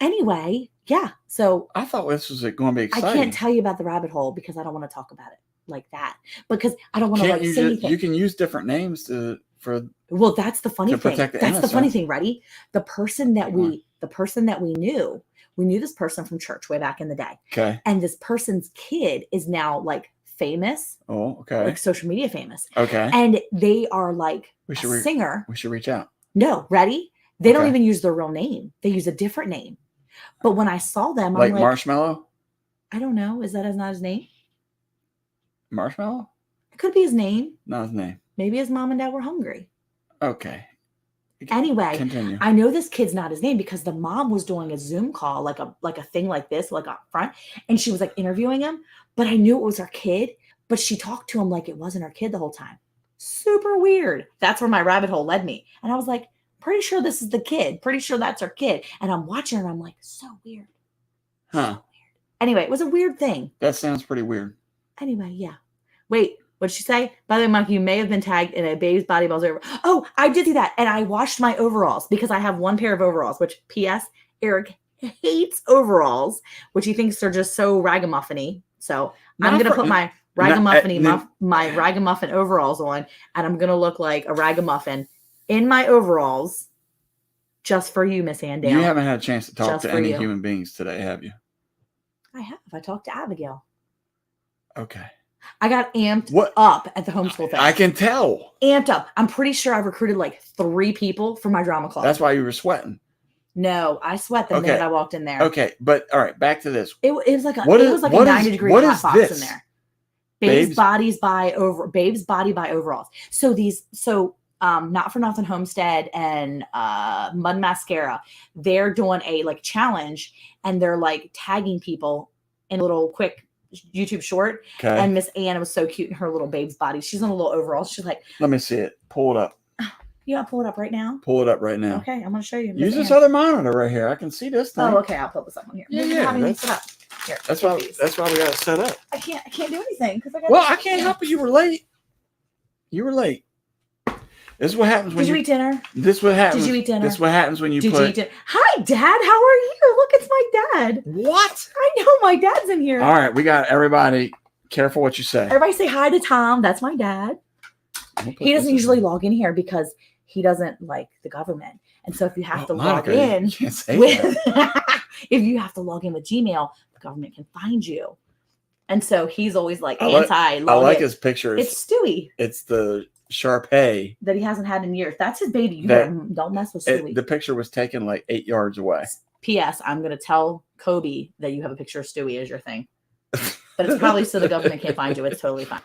Anyway, yeah. So I thought this was going to be exciting. I can't tell you about the rabbit hole because I don't want to talk about it like that. Because I don't want to say anything. You can use different names Well, that's the funny thing. That's the funny thing. Ready? The person that we knew. We knew this person from church way back in the day. Okay. And this person's kid is now like famous. Oh, okay. Like social media famous. Okay. And they are like a singer. We should reach out. No, ready? They don't even use their real name. They use a different name. But when I saw them, I'm like Marshmallow? I don't know. Is that not his name? Marshmallow? It could be his name. Not his name. Maybe his mom and dad were hungry. Okay. Anyway, continue. I know this kid's not his name because the mom was doing a Zoom call, like a thing like this, like up front, and she was like interviewing him. But I knew it was her kid, but she talked to him like it wasn't her kid the whole time. Super weird. That's where my rabbit hole led me, and I was like, pretty sure this is the kid. Pretty sure that's her kid. And I'm watching her, and I'm like, so weird. Huh? So weird. Anyway, it was a weird thing. That sounds pretty weird. Anyway, yeah. Wait. What'd she say? By the way, Monkey, you may have been tagged in a baby's body balls over. Oh, I did do that. And I washed my overalls because I have one pair of overalls, which P.S. Eric hates overalls, which he thinks are just so ragamuffin-y. So I'm going to put my ragamuffin overalls on, and I'm going to look like a ragamuffin in my overalls just for you, Miss Andale. You haven't had a chance to talk to any human beings today, have you? I have. I talked to Abigail. Okay. I got amped up at the homeschool thing. I can tell. Amped up. I'm pretty sure I recruited like 3 people for my drama club. That's why you were sweating. No, I sweat the minute I walked in there. Okay, but all right, back to this. It was like a 90-degree hot box in there. Babes Body by Overalls. So Not for Nothing Homestead and Mud Mascara, they're doing a like challenge, and they're like tagging people in a little quick YouTube short. Okay. And Miss Anna was so cute in her little babe's body. She's in a little overall. She's like, let me see it. Pull it up. You want to pull it up right now? Pull it up right now. Okay, I'm going to show you. Use this other monitor right here. I can see this thing. Oh, okay. I'll pull this up on here. Yeah. Here, That's take why. these. That's why we got it set up. I can't do anything because I got. Well, I can't help it. You were late. You were late. This is what happens when Did you eat dinner? This is what happens. Did you eat dinner? This is what happens when you Did put. you eat dinner? Hi, Dad. How are you? Look, it's my dad. What? I know my dad's in here. All right, we got everybody. Careful what you say. Everybody say hi to Tom. That's my dad. He doesn't usually log in here because he doesn't like the government. And so if you have to Monica, log in you can't say with that. if you have to log in with Gmail, the government can find you. And so he's always like I anti-log like in. his picture. It's Stewie It's the Shar-Pei. that he hasn't had in years. That's his baby. You That- don't mess with Stewie. The picture was taken like 8 yards away. P.S. I'm going to tell Kobe that you have a picture of Stewie as your thing. But it's probably so the government can't find you. It's totally fine.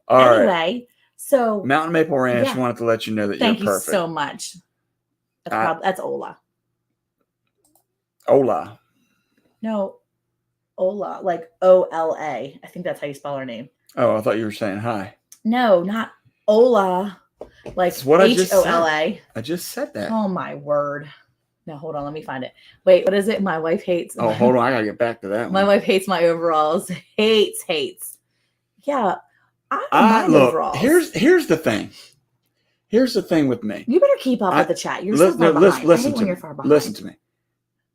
All right. Anyway, so Mountain Maple Ranch Yeah. wanted to let you know that thank you're you perfect. so much. That's Ola. Hola. No, Ola, like O-L-A. I think that's how you spell her name. Oh, I thought you were saying hi. No, not Ola, like That's what I just said. H-O-L-A. I just said that. Oh my word. No, hold on, let me find it. Wait, what is it? My wife hates. Oh, hold on. I got to get back to that My one. wife hates my overalls. Hates. Yeah, I don't mind Look, overalls. here's the thing. Here's the thing with me. You better keep up with the chat. You're so far behind. I Listen hate to when me. you're far behind. Listen to me.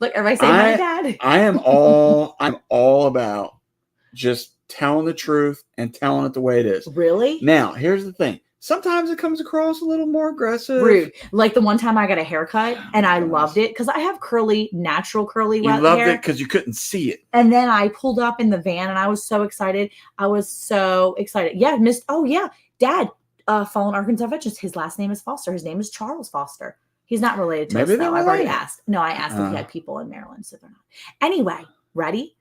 Look, everybody say hi, Dad. I'm all about just telling the truth and telling it the way it is. Really? Now, here's the thing. Sometimes it comes across a little more aggressive. Rude. Like the one time I got a haircut and I goodness. loved it because I have natural curly You hair. loved it because you couldn't see it. And then I pulled up in the van and I was so excited. Yeah, Dad, Fallen Arkansas Veterans. His last name is Foster. His name is Charles Foster. He's not related to Maybe us, they're though. I've already related. asked. No, I asked if he had people in Maryland, so they're not. Anyway, ready?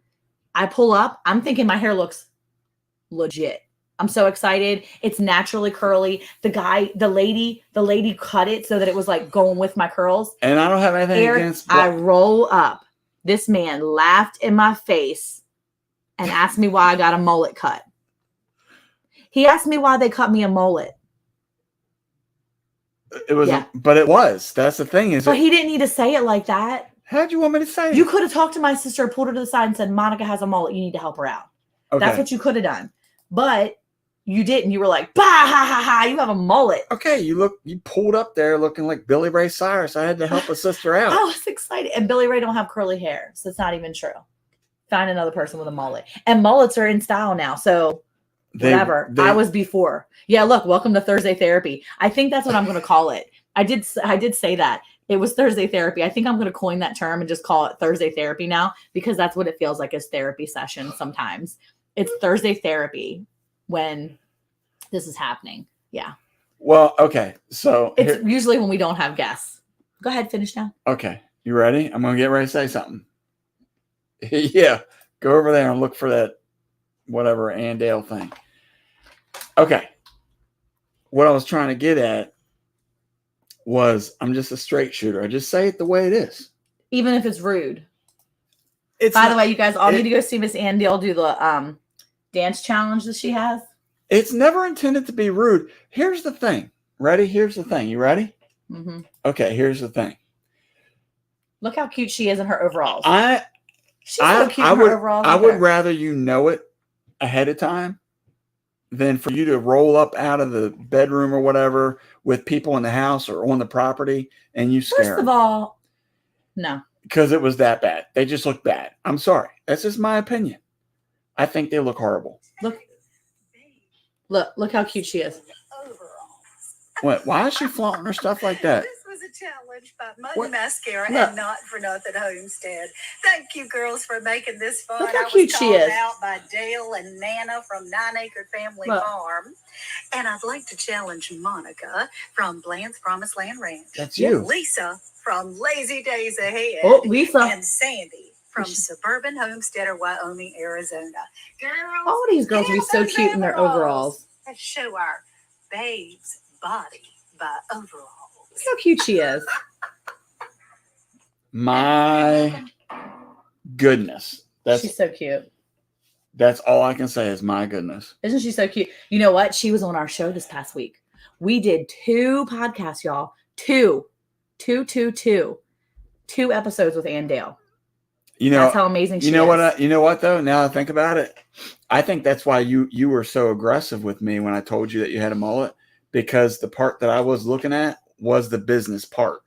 I pull up. I'm thinking my hair looks legit. I'm so excited. It's naturally curly. The lady cut it so that it was like going with my curls. And I don't have anything Eric, against. I roll up. This man laughed in my face and asked me why I got a mullet cut. He asked me why they cut me a mullet. It was, Yeah. But it was. That's the thing. But he didn't need to say it like that. How'd you want me to say it? You could have talked to my sister, pulled her to the side, and said, "Monica has a mullet. You need to help her out." Okay. That's what you could have done. But you didn't. You were like, "Bah, ha, ha, ha! You have a mullet." Okay, you pulled up there looking like Billy Ray Cyrus. I had to help a sister out. I was excited. And Billy Ray don't have curly hair, so it's not even true. Find another person with a mullet. And mullets are in style now, so whatever. I was before. Yeah, look, welcome to Thursday therapy. I think that's what I'm going to call it. I did say that. It was Thursday therapy. I think I'm going to coin that term and just call it Thursday therapy now because that's what it feels like as therapy sessions sometimes. It's Thursday therapy when this is happening. Yeah. Well, okay. So It's usually when we don't have guests. Go ahead, finish now. okay. You ready? I'm going to get ready to say something. Yeah. Go over there and look for that whatever Andale thing. Okay. What I was trying to get at was I'm just a straight shooter. I just say it the way it is. Even if it's rude. It's By the way, you guys all need to go see Miss Andale do the dance challenge that she has. It's never intended to be rude. Here's the thing. Ready? Here's the thing. You ready? Mm-hmm. Okay, here's the thing. Look how cute she is in her overalls. She's so I cute in her overalls. would rather you know it ahead of time than for you to roll up out of the bedroom or whatever with people in the house or on the property and you scare First of them. all, no. Because it was that bad. They just look bad. I'm sorry. That's just my opinion. I think they look horrible. Look how cute she is. What? Why is she flaunting her stuff like that? This was a challenge by Mud What? Mascara Look. and Not for Nothing Homestead. Thank you, girls, for making this fun. Look how I was cute she called is. out by Dale and Nana from 9 Acre Family Look. Farm. And I'd like to challenge Monica from Bland's Promised Land Ranch. That's you. Lisa from Lazy Days Ahead. Oh, Lisa. And Sandy from Suburban Homesteader, Wyoming, Arizona. Girls, All these girls would be so those cute in their overalls. Let's show our babe's body by overalls. Look how cute she is. My goodness. She's so cute. That's all I can say is my goodness. Isn't she so cute? You know what? She was on our show this past week. We did 2 podcasts, y'all. Two episodes with Andale. You know, That's how amazing she you know is. what? You know what though? Now I think about it, I think that's why you were so aggressive with me when I told you that you had a mullet, because the part that I was looking at was the business part.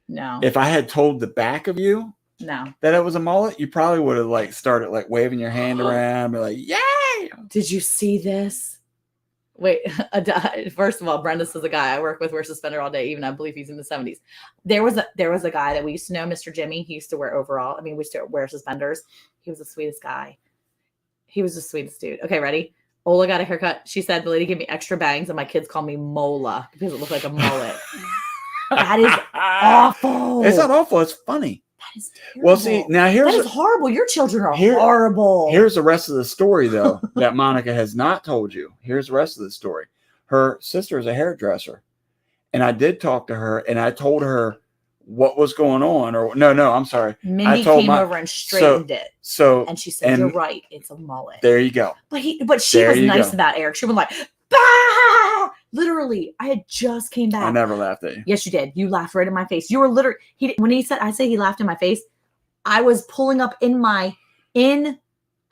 No. If I had told the back of you No. that it was a mullet, you probably would have like started like waving your hand around, be like, "Yay!" Did you see this? Wait, first of all, Brenda's is a guy I work with wears suspender all day, even I believe he's in the 70s. There was a guy that we used to know, Mr. Jimmy. He used to wear overall. I mean, we used to wear suspenders. He was the sweetest guy. He was the sweetest dude. Okay, ready? Ola got a haircut. She said the lady gave me extra bangs, and my kids call me Mola because it looked like a mullet. That is awful. It's not awful. It's funny. That is terrible. Well, see, now that is horrible. Your children are horrible. Here's the rest of the story, though, that Monica has not told you. Here's the rest of the story. Her sister is a hairdresser, and I did talk to her, and I told her what was going on. Or no, I'm sorry. Mindy came over and straightened it. So, and she said, "You're right. It's a mullet." There you go. But she was nice about Eric. She was like, bah! Literally, I had just came back. I never laughed at you. Yes, you did. You laughed right in my face. You were literally, when he said, I say he laughed in my face, I was pulling up I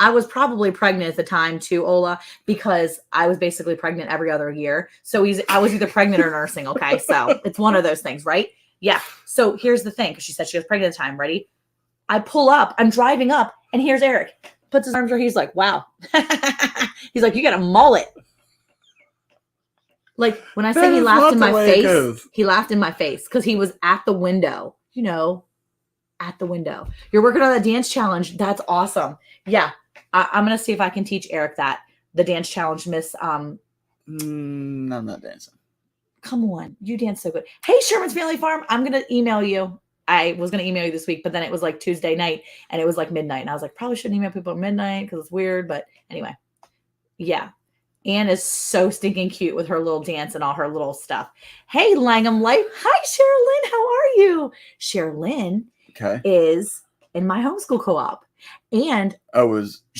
was probably pregnant at the time too, Ola, because I was basically pregnant every other year. So I was either pregnant or nursing. Okay. So it's one of those things, right? Yeah. So here's the thing. Cause she said she was pregnant at the time. Ready? I pull up, I'm driving up, and here's Eric. Puts his arms where he's like, wow. He's like, you got a mullet. Like when I say he laughed in my face, he laughed in my face because he was at the window, at the window. You're working on that dance challenge. That's awesome. Yeah. I'm going to see if I can teach Eric the dance challenge, Miss. I'm not dancing. Come on. You dance so good. Hey, Sherman's Family Farm. I'm going to email you. I was going to email you this week, but then it was like Tuesday night and it was like midnight. And I was like, probably shouldn't email people at midnight because it's weird. But anyway, yeah. Anne is so stinking cute with her little dance and all her little stuff. Hey, Langham Life. Hi, Sherilyn. How are you? Sherilyn is in my homeschool co-op. And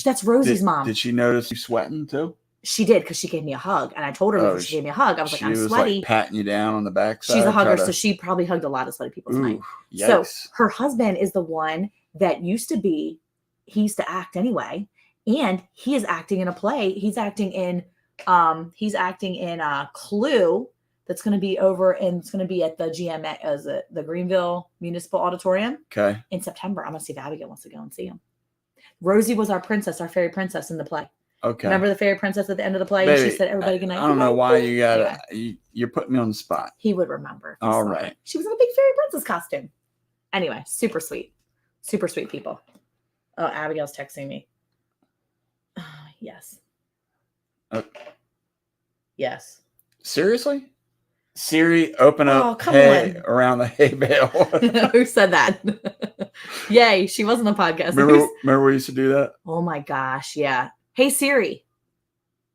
that's Rosie's mom. Did she notice you sweating too? She did because she gave me a hug. And I told her before she gave me a hug, I was like, I'm sweaty. Like patting you down on the backside. She's a hugger, so she probably hugged a lot of sweaty people tonight. Yikes. So her husband is the one that he used to act anyway. And he is acting in a play. He's acting in Clue that's going to be over and it's going to be at the the Greenville Municipal Auditorium in September. I'm going to see if Abigail wants to go and see him. Rosie was our fairy princess in the play. Okay. Remember the fairy princess at the end of the play? Baby, and she said, everybody good night. I don't know why you got it. You're putting me on the spot. He would remember. All right. She was in a big fairy princess costume. Anyway, super sweet. Super sweet people. Oh, Abigail's texting me. Yes. Yes. Seriously? Siri, open up around the hay bale. Who said that? Yay, she wasn't a podcast. Remember we used to do that? Oh my gosh, yeah. Hey Siri,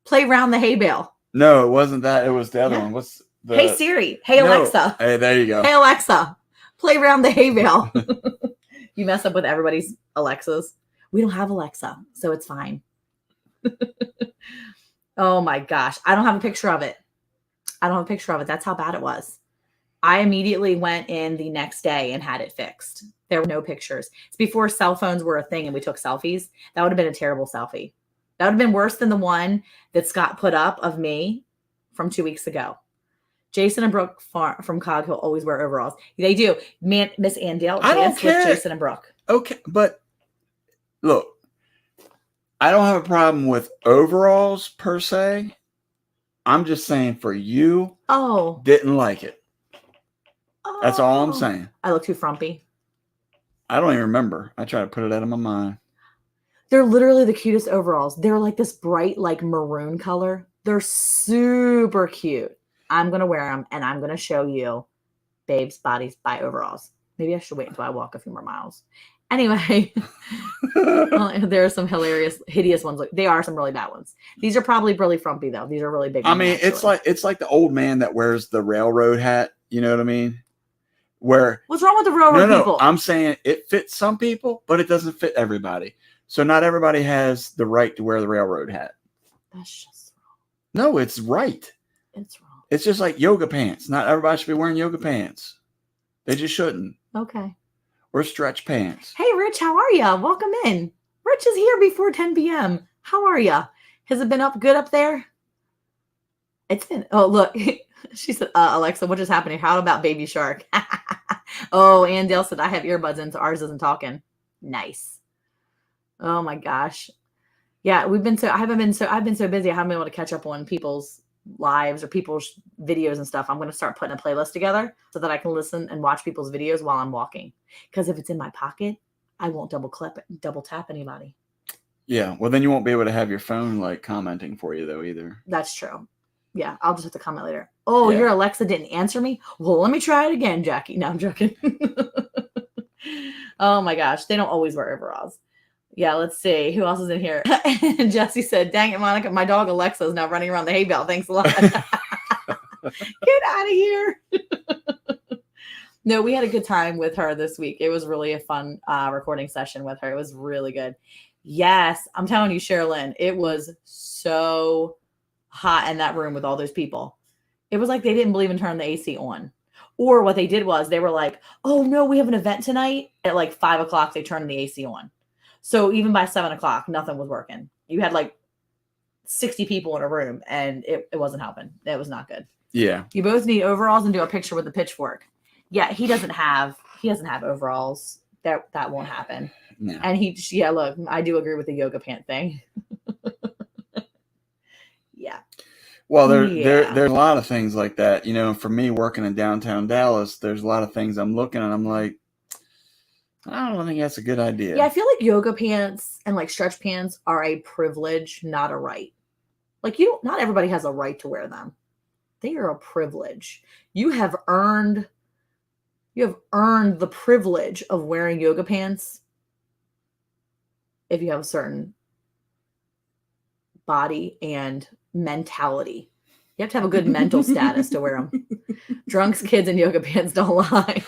play round the hay bale. No, it wasn't that. It was the other one. What's the Hey Siri. Hey Alexa. Hey, there you go. Hey Alexa, play round the hay bale. You mess up with everybody's Alexas. We don't have Alexa, so it's fine. Oh my gosh. I don't have a picture of it. That's how bad it was. I immediately went in the next day and had it fixed. There were no pictures. It's before cell phones were a thing and we took selfies. That would have been a terrible selfie. That would have been worse than the one that Scott put up of me from 2 weeks ago. Jason and Brooke from Cog Hill always wear overalls. They do. Miss Andale danced with Jason and Brooke. Okay, but look, I don't have a problem with overalls per se. I'm just saying for you, didn't like it. That's all I'm saying. I look too frumpy. I don't even remember. I try to put it out of my mind. They're literally the cutest overalls. They're like this bright, like maroon color. They're super cute. I'm going to wear them and I'm going to show you Babe's Bodies by Overalls. Maybe I should wait until I walk a few more miles. Anyway, there are some hilarious, hideous ones. They are some really bad ones. These are probably really frumpy though. These are really big. I mean, it's like the old man that wears the railroad hat. You know what I mean? What's wrong with the railroad people? I'm saying it fits some people, but it doesn't fit everybody. So not everybody has the right to wear the railroad hat. That's just wrong. No, it's right. It's wrong. It's just like yoga pants. Not everybody should be wearing yoga pants. They just shouldn't. Okay. We're Stretch Pants. Hey, Rich, how are ya? Welcome in. Rich is here before 10 p.m. How are ya? Has it been good up there? It's been, oh, look. She said, Alexa, what is happening? How about Baby Shark? Oh, and Dale said, I have earbuds in, so ours isn't talking. Nice. Oh my gosh. Yeah, I've been so busy. I haven't been able to catch up on people's lives or people's videos and stuff. I'm going to start putting a playlist together so that I can listen and watch people's videos while I'm walking. Because if it's in my pocket, I won't double tap anybody. Yeah, well, then you won't be able to have your phone like commenting for you though either. That's true. Yeah, I'll just have to comment later. Oh, Yeah. Your Alexa didn't answer me? Well, let me try it again, Jackie. No, I'm joking. Oh my gosh, they don't always wear overalls. Yeah, let's see. Who else is in here? Jesse said, dang it, Monica, my dog Alexa is now running around the hay bale. Thanks a lot. Get out of here. No, we had a good time with her this week. It was really a fun recording session with her. It was really good. Yes, I'm telling you, Sherilyn, it was so hot in that room with all those people. It was like they didn't believe in turning the AC on. Or what they did was they were like, oh no, we have an event tonight. At like 5 o'clock, they turned the AC on. So even by 7 o'clock, nothing was working. You had like 60 people in a room and it wasn't helping. It was not good. Yeah. You both need overalls and do a picture with a pitchfork. Yeah, he doesn't have overalls. That won't happen. No. And look, I do agree with the yoga pant thing. Yeah. Well, there's a lot of things like that. You know, for me working in downtown Dallas, there's a lot of things I'm looking at. I'm like, I don't think that's a good idea. Yeah, I feel like yoga pants and like stretch pants are a privilege, not a right. Like not everybody has a right to wear them. They are a privilege. You have earned the privilege of wearing yoga pants if you have a certain body and mentality. You have to have a good mental status to wear them. Drunks, kids, and yoga pants don't lie.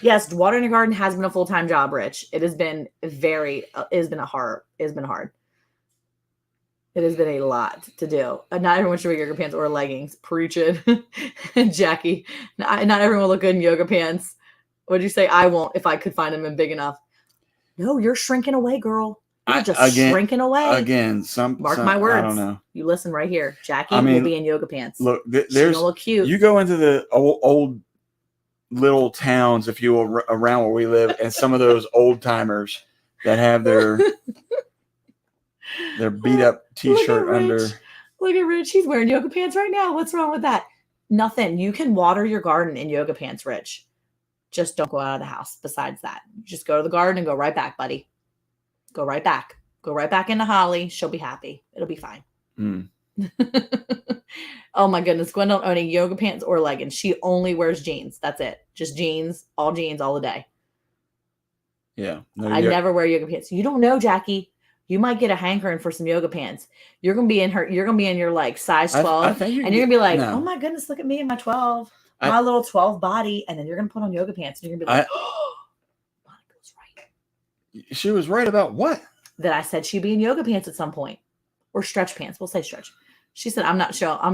Yes, watering a garden has been a full-time job, Rich. It has been hard. It has been a lot to do. Not everyone should wear yoga pants or leggings. Preach it. Jackie, not everyone will look good in yoga pants. What'd you say? I won't if I could find them in big enough. No, you're shrinking away, girl. You're just shrinking away. Again, Mark my words. I don't know. You listen right here. Jackie will be in yoga pants. Look, She's gonna look cute. You go into the old little towns, if you will, around where we live, and some of those old timers that have their beat up t-shirt under. Look at Rich. He's wearing yoga pants right now. What's wrong with that? Nothing. You can water your garden in yoga pants, Rich. Just don't go out of the house. Besides that, just go to the garden and go right back, buddy. Go right back. Go right back into Holly. She'll be happy. It'll be fine. Mm. Oh my goodness. Gwen don't own any yoga pants or leggings. She only wears jeans. That's it. Just jeans all the day. Yeah. I never wear yoga pants. You don't know, Jackie. You might get a hankering for some yoga pants. You're gonna be in your like size 12. And you're gonna be like, oh my goodness, look at me in my 12. My little 12 body. And then you're gonna put on yoga pants and you're gonna be like, oh, Monica was right. She was right about what? That I said she'd be in yoga pants at some point. Or stretch pants. We'll say stretch. She said, I'm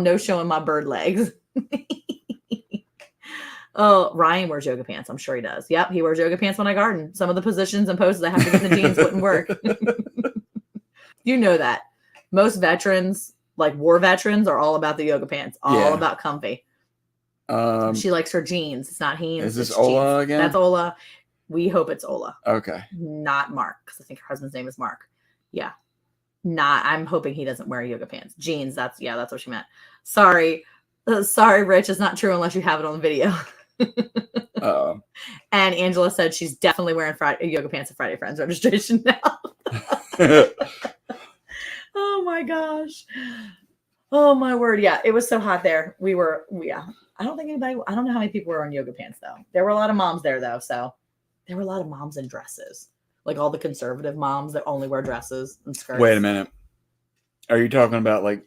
no showing my bird legs. Oh, Ryan wears yoga pants. I'm sure he does. Yep, he wears yoga pants when I garden. Some of the positions and poses I have to get in the jeans wouldn't work. You know that. Most veterans, like war veterans, are all about the yoga pants. All about comfy. She likes her jeans. It's not Heens. Is this Ola jeans. again? That's Ola. We hope it's Ola. Okay. Not Mark, because I think her husband's name is Mark. Yeah. I'm hoping he doesn't wear yoga pants. Jeans, that's what she meant. Sorry, Rich, it's not true unless you have it on the video. And Angela said she's definitely wearing yoga pants at Friday Friends registration now. Oh my gosh. Oh my word. Yeah, it was so hot there. I don't know how many people were on yoga pants though. There were a lot of moms there though. So there were a lot of moms in dresses. Like all the conservative moms that only wear dresses and skirts. Wait a minute. Are you talking about like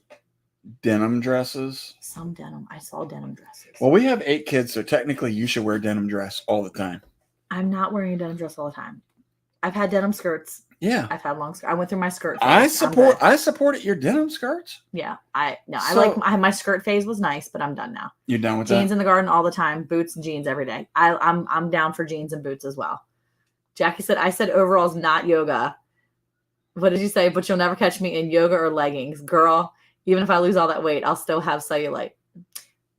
denim dresses? Some denim. I saw denim dresses. Well, we have 8 kids, so technically you should wear denim dress all the time. I'm not wearing a denim dress all the time. I've had denim skirts. Yeah. I've had long skirts. I went through my skirt phase. I I'm good. supported your denim skirts. Yeah. I So- like my skirt phase was nice, but I'm done now. You're done with Jeans that? in the garden all the time, boots and jeans every day. I'm down for jeans and boots as well. Jackie said, I said overalls, not yoga. What did you say? But you'll never catch me in yoga or leggings. Girl, even if I lose all that weight, I'll still have cellulite.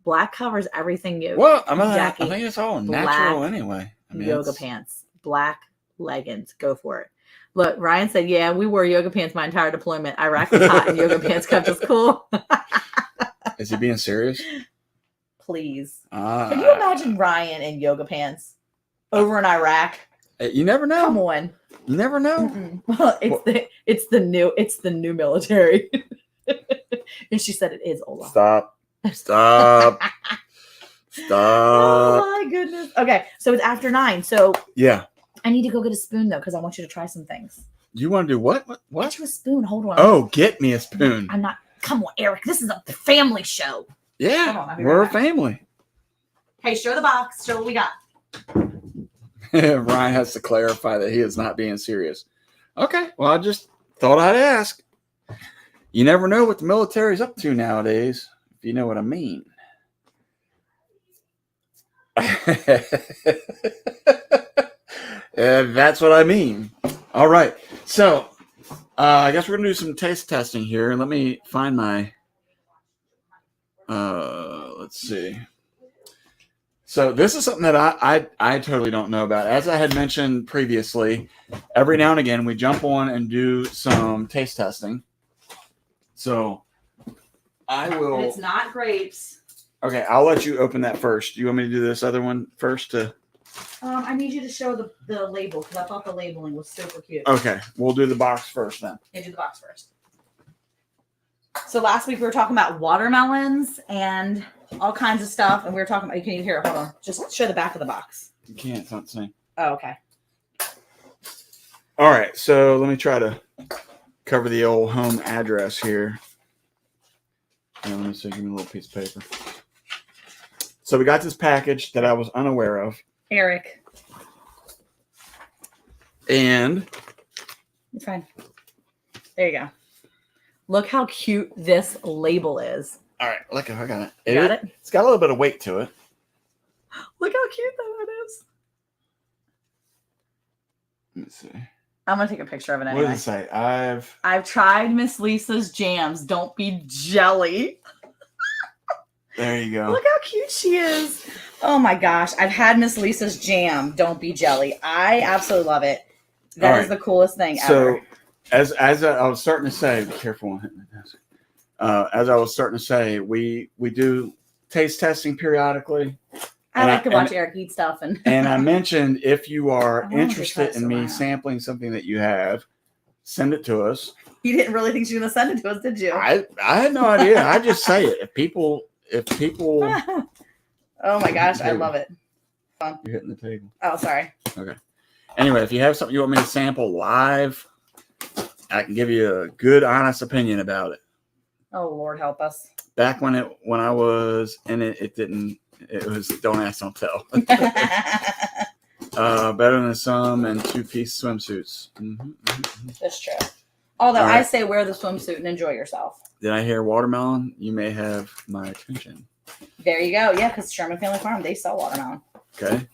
Black covers everything yoga. Well, I Jackie, think it's all black natural anyway. I mean, yoga it's- pants, black leggings. Go for it. Look, Ryan said, yeah, we wore yoga pants my entire deployment. Iraq was hot and yoga pants kept us cool. Is he being serious? Please. Can you imagine Ryan in yoga pants over in Iraq? You never know. Come on. You never know. Well, it's the new military. And she said it is Ola. Stop. Stop. Oh Stop. my goodness. Okay, so it's after 9. So Yeah. I need to go get a spoon though, because I want you to try some things. You want to do what? What? Get you a spoon. Hold on. Oh, get me a spoon. I'm not. Come on, Eric. This is a family show. Hold Yeah. on, I'll be We're a right back. family. Hey, show the box. Show what we got. Ryan has to clarify that he is not being serious. Okay. Well, I just thought I'd ask. You never know what the military's up to nowadays, if you know what I mean. That's what I mean. All right. So I guess we're going to do some taste testing here. Let me find my, let's see. So this is something that I totally don't know about. As I had mentioned previously, every now and again we jump on and do some taste testing. So I will. It's not grapes. Okay, I'll let you open that first. Do you want me to do this other one first? I need you to show the label because I thought the labeling was super cute. Okay, we'll do the box first then. Yeah, do the box first. So last week we were talking about watermelons and all kinds of stuff, and we were talking about. You can even hear it. Hold on, just show the back of the box. You can't. It's not the same. Oh, okay. All right, so let me try to cover the old home address here. And let me see. Give me a little piece of paper. So we got this package that I was unaware of, Eric, and it's fine. There you go. Look how cute this label is. all right, look, I got it. You got it? It's got a little bit of weight to it. Look how cute that is. Let me see. I'm gonna take a picture of it What anyway. does it say? I've tried Miss Lisa's jams. Don't be jelly. There you go. Look how cute she is. Oh my gosh. I've had Miss Lisa's jam. Don't be jelly. I absolutely love it. That All is right. the coolest thing So, ever. as I was starting to say, be careful on hitting the desk. As I was starting to say, we do taste testing periodically, I like to watch Eric eat stuff and and I mentioned if you are I wanted to interested try in me some out. sampling something that you have, send it to us. you didn't really think she was gonna send it to us, did you? I had no idea. I just say it. If people, Oh my gosh, I love it. you're hitting the table. Oh, sorry. Anyway, if you have something you want me to sample live, I can give you a good, honest opinion about it. Oh Lord help us. Back when I was in it, it didn't. It was don't ask, don't tell. Better than some and 2-piece swimsuits. That's true. Although All right. I say wear the swimsuit and enjoy yourself. Did I hear watermelon? You may have my attention. There you go. Yeah, because Sherman Family Farm, they sell watermelon. Okay.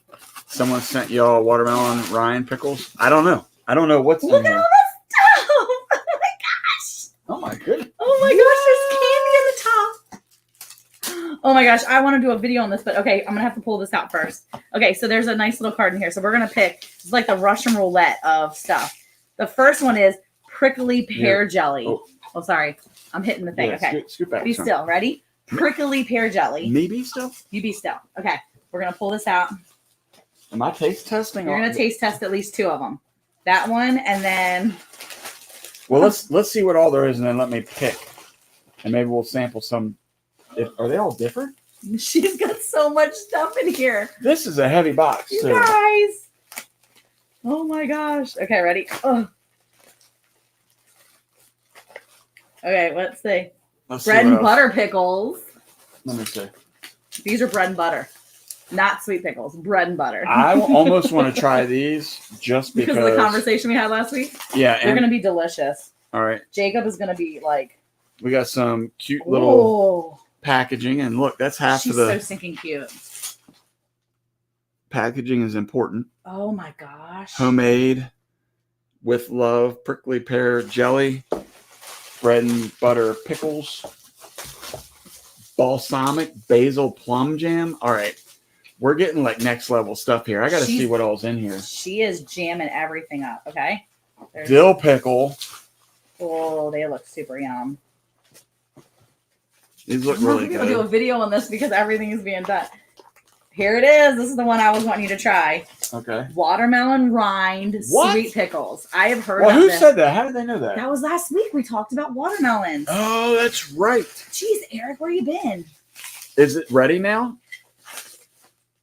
Someone sent y'all watermelon Ryan pickles. I don't know. I don't know what's Look in at here. all this stuff. Oh my gosh. Oh my goodness. Oh my gosh, there's candy in the top. Oh my gosh, I want to do a video on this, but okay, I'm gonna have to pull this out first. Okay, so there's a nice little card in here. So we're gonna pick, it's like the Russian roulette of stuff. The first one is prickly pear jelly. Oh, sorry. I'm hitting the thing. Yeah, Okay. Scoot back. Be son. still. Ready? Prickly pear jelly. Me be still? You be still. Okay. We're gonna pull this out. Am I taste testing? You're gonna taste test at least 2 of them. That one, and then Well, let's see what all there is, and then let me pick, and maybe we'll sample some. Are they all different? she's got so much stuff in here. This is a heavy box You too. guys. Oh my gosh. Okay, ready? Oh. Okay, let's see. Let's see Bread what and else. butter pickles. Let me see. These are bread and butter. not sweet pickles, bread and butter. I almost want to try these just because of the conversation we had last week. Yeah, They're gonna be delicious. All right, Jacob is gonna be like. we got some cute little packaging, and look, that's half She's of the so stinking cute. packaging is important. Oh my gosh. Homemade with love, prickly pear jelly, bread and butter pickles, balsamic basil plum jam. All right, we're getting like next level stuff here. I got to see what all's in here. She is jamming everything up. Okay. Dill pickle. Oh, they look super yum. These look really good. good. We'll do a video on this because everything is being done. Here it is. This is the one I was wanting you to try. Okay. Watermelon rind sweet pickles. I have heard. Well, who this. said that? How did they know that? That was last week. We talked about watermelons. Oh, that's right. Jeez, Eric, where you been? Is it ready now?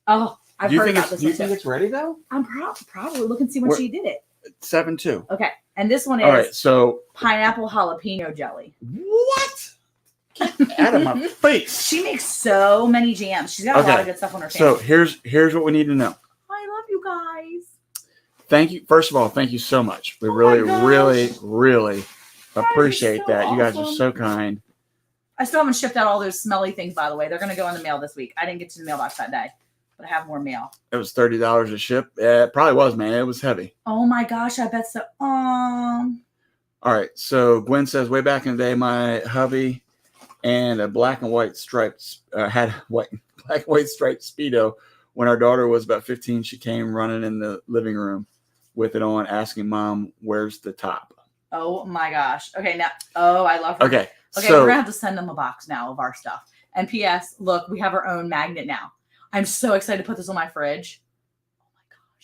Oh, I've heard about this. Do you think it's ready though? I'm probably look and see when she did it. 7-2. Okay, and this one is all right. So pineapple jalapeno jelly. What? Get out of my face. She makes so many jams. She's got a lot of good stuff on her channel. So here's what we need to know. I love you guys. Thank you. First of all, thank you so much. We really appreciate so that. You guys are awesome. so kind. I still haven't shipped out all those smelly things, by the way. They're going to go in the mail this week. I didn't get to the mailbox that day, but I have more mail. It was $30 a ship. Yeah, it probably was, man. It was heavy. Oh my gosh, I bet so. All right. So Gwen says, way back in the day, my hubby and a black and white striped had black and white striped Speedo. When our daughter was about 15, she came running in the living room with it on, asking Mom, "Where's the top?" Oh my gosh. Okay, now. Oh, I love her. Okay. Okay, So we're gonna have to send them a box now of our stuff. And P.S. Look, we have our own magnet now. I'm so excited to put this on my fridge.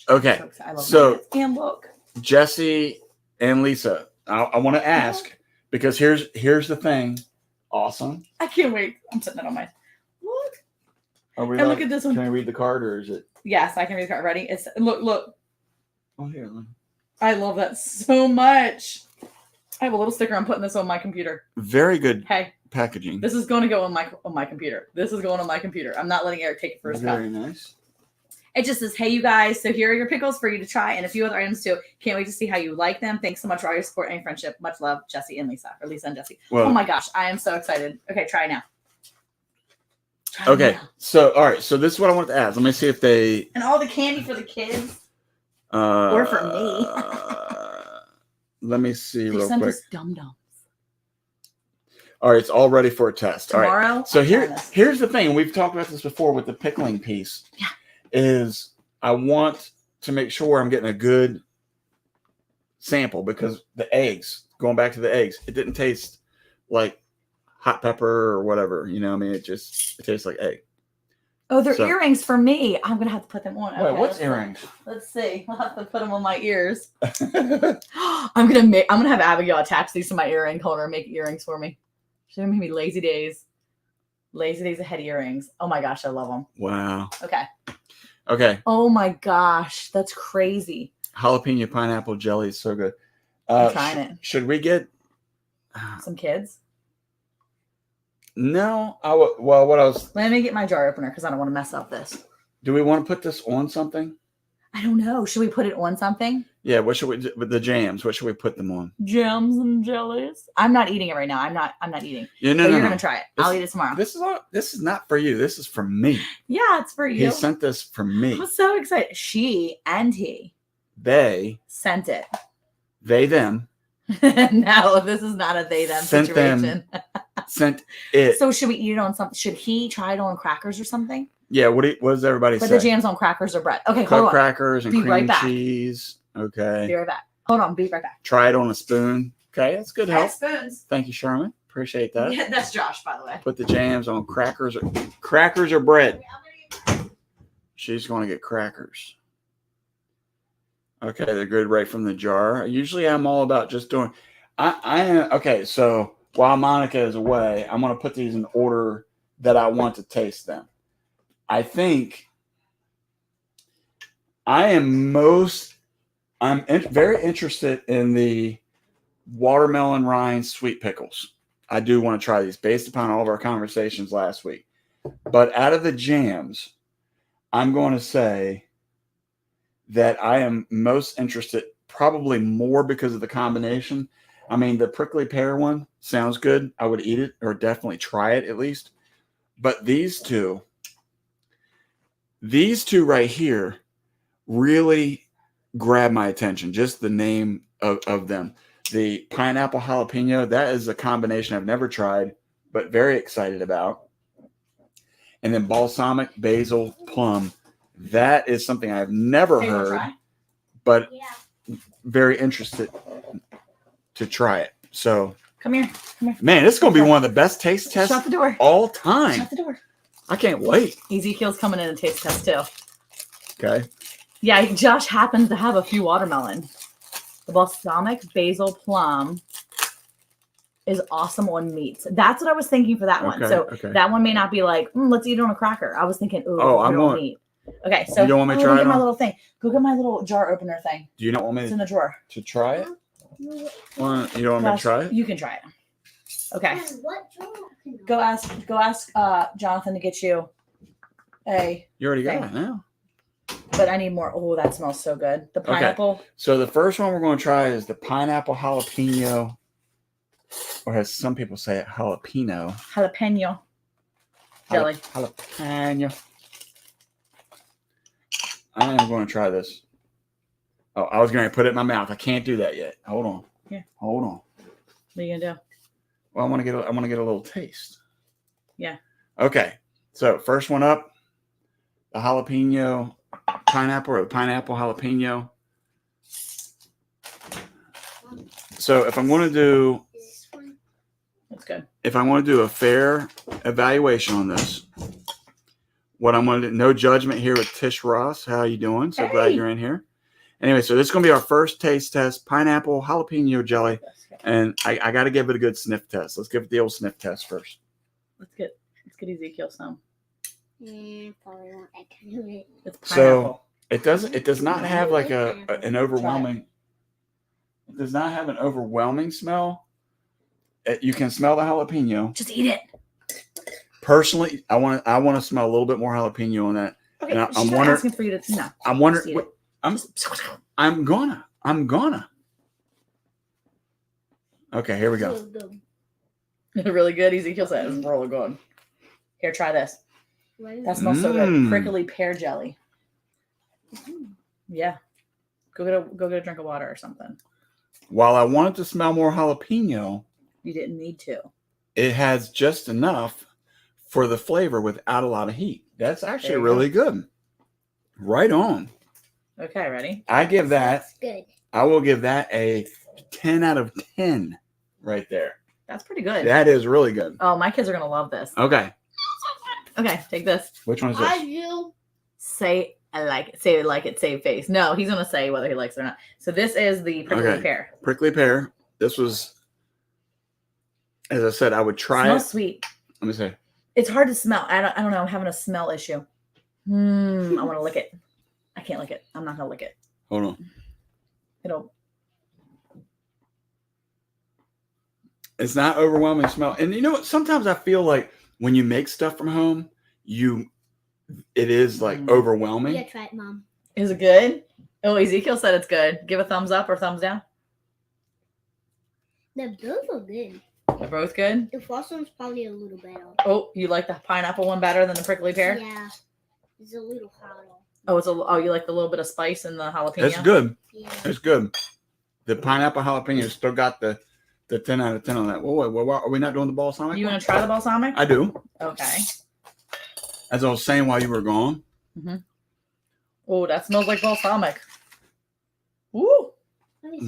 Oh my gosh. Okay, I'm so excited. I love so- magnets. And look. Jesse and Lisa, I want to ask because here's the thing. Awesome. I can't wait. I'm putting that on my look. Are we And look at this one. Can I read the card or is it? Yes, I can read the card. Ready? It's look. Oh, here. I love that so much. I have a little sticker. I'm putting this on my computer. Very good Hey, packaging. this is going to go on my computer. This is going on my computer. I'm not letting Eric take it for his cup. Very nice. It just says, hey, you guys, so here are your pickles for you to try and a few other items too. Can't wait to see how you like them. Thanks so much for all your support and friendship. Much love, Jesse and Lisa, or Lisa and Jesse. Well, Oh my gosh, I am so excited. Okay, try now. Try okay. now. So, all right. So this is what I wanted to ask. Let me see if they. And all the candy for the kids. Or for me. Let me see They real sent quick. us dum-dums. All right. It's all ready for a test. All right. Tomorrow. So I'm trying this. here's the thing. We've talked about this before with the pickling piece. Yeah. Is I want to make sure I'm getting a good sample because the eggs, going back to the eggs, it didn't taste like hot pepper or whatever. You know what I mean? It tastes like egg. Oh, they're So- earrings for me. I'm going to have to put them on. Wait, Okay, what's let's- earrings? Let's see. I'll have to put them on my ears. I'm gonna have Abigail attach these to my earring holder and make earrings for me. She's gonna make me lazy days ahead earrings. Oh my gosh, I love them. Wow. Okay. Okay. Oh my gosh, that's crazy. Jalapeno pineapple jelly is so good. I'm trying it. Should we get? Some kids. No. Well, what else? Let me get my jar opener because I don't want to mess up this. Do we want to put this on something? I don't know. Should we put it on something? Yeah. What should we do with the jams? What should we put them on? Jams and jellies. I'm not eating it right now. I'm not eating. Yeah, But you're gonna try it. I'll eat it tomorrow. This is not for you. This is for me. Yeah, it's for you. He sent this for me. I'm so excited. She and he They, sent it. them No, this is not a they them Sent them situation. sent it. So should we eat it on something? Should he try it on crackers or something? Yeah. What does everybody But say? the jam's on crackers or bread. Okay, hold Cooked on. crackers and Be cream right back. cheese. Okay. Be right back. Hold on. Be right back. Try it on a spoon. Okay, that's good help. Spoons. Thank you, Sherman. Appreciate that. Yeah, that's Josh, by the way. Put the jams on crackers or bread. She's going to get crackers. Okay, they're good right from the jar. Usually I'm all about just doing okay, so while Monica is away, I'm going to put these in order that I want to taste them. I think I'm very interested in the watermelon rind sweet pickles. I do want to try these based upon all of our conversations last week. But out of the jams, I'm going to say that I am most interested, probably more because of the combination. I mean, the prickly pear one sounds good. I would eat it or definitely try it at least. But these two right here really grab my attention. Just the name of them. The pineapple jalapeno, that is a combination I've never tried, but very excited about. And then balsamic basil plum. That is something I've never Hey, you wanna heard, try? but very interested to try it. So, Come here. man, this is going to be one of the best taste tests Shut the door. all time. Shut the door. I can't wait. Ezekiel's coming in and taste test too. Okay. Yeah, Josh happens to have a few watermelon. The balsamic basil plum is awesome on meats. That's what I was thinking for that one. Okay, So okay. that one may not be like, let's eat it on a cracker. I was thinking, I'm on going- meat. Okay, so You don't want me to let try get it my on? little thing. Go get my little jar opener thing. Do you not want It's in me the drawer. to try it? Well, you don't want me to Josh, try it? You can try it. Okay. What jar? Go ask Jonathan to get you a, You already got Okay. it now. but I need more. Oh, that smells so good. The pineapple. So the first one we're going to try is the pineapple jalapeno, or as some people say it, jalapeno. Jalapeno jelly. Jalapeno. I am going to try this. Oh, I was going to put it in my mouth. I can't do that yet. Hold on. Here. Hold on. What are you gonna do? Well, I want to get a little taste. Yeah. Okay. So first one up, the jalapeno pineapple or the pineapple jalapeno. So if I'm going to do Is this one? That's good. if I want to do a fair evaluation on this, what I'm going to do, no judgment here with Tish Ross. How you doing? So glad Hey. you're in here. Anyway, so this is going to be our first taste test, pineapple jalapeno jelly. And I got to give it a good sniff test. Let's give it the old sniff test first. Let's get Ezekiel some. Probably won't that kind of it. It's So pineapple. it does not have like an overwhelming, it does not have an overwhelming smell. You can smell the jalapeno. Just eat it. Personally, I want to smell a little bit more jalapeno on that. Okay. And she's I'm not wondering- asking for you to. No. I'm Just wondering. eat it. I'm gonna. Okay, here we go. Really good. Ezekiel said it's really good. Here, try this. That smells so good. Mm. Prickly pear jelly. Yeah. Go get a drink of water or something. While I wanted to smell more jalapeno, You didn't need to. it has just enough for the flavor without a lot of heat. That's actually There you really good. Right on. Okay, ready? I give that. That's good. I will give that a 10 out of 10 right there. That's pretty good. That is really good. Oh, my kids are gonna love this. Okay. Okay, take this. Which one is I this? do. Say I like it. Say it like it. Save face. No, he's gonna say whether he likes it or not. So this is the prickly Okay. pear. Prickly pear. This was, as I said, I would try Smells it. sweet. Let me see. It's hard to smell. I don't know. I'm having a smell issue. I want to lick it. I can't lick it. I'm not gonna lick it. Hold on. It'll. It's not overwhelming smell. And you know what? Sometimes I feel like when you make stuff from home, it is like Mm. overwhelming. Yeah, try it, Mom. Is it good? Oh, Ezekiel said it's good. Give a thumbs up or thumbs down. They're both are good. They're both good. The first one's probably a little better. Oh, you like the pineapple one better than the prickly pear? Yeah. It's a little harder. Oh, you like the little bit of spice in the jalapeno? It's good. Yeah. It's good. The pineapple jalapeno still got the 10 out of 10 on that. Whoa, are we not doing the balsamic? You one? want to try the balsamic? I do. Okay. As I was saying while you were gone. Oh, that smells like balsamic. Ooh,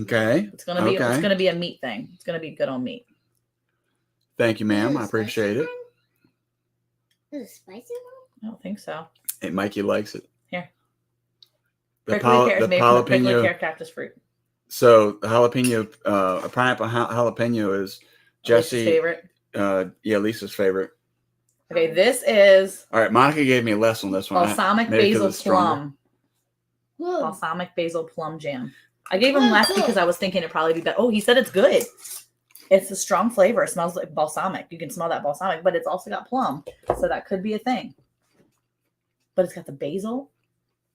Okay. it's gonna be Okay. it's gonna be a meat thing. It's gonna be good on meat. Thank you, ma'am. I appreciate it. Is it spicy? I don't think so. Hey, Mikey likes it. Here. The, Prickly pear is the made from the prickly jalapeno. pear cactus fruit. So the jalapeno, a pineapple jalapeno is Jesse. Lisa's favorite. Lisa's favorite. Okay, this is All right, Monica gave me less on this one. balsamic maybe 'cause basil it's stronger. plum. Good. Balsamic basil plum jam. I gave him Good, less good. because I was thinking it'd probably be better. Oh, he said it's good. It's a strong flavor. It smells like balsamic. You can smell that balsamic, but it's also got plum. So that could be a thing. but it's got the basil.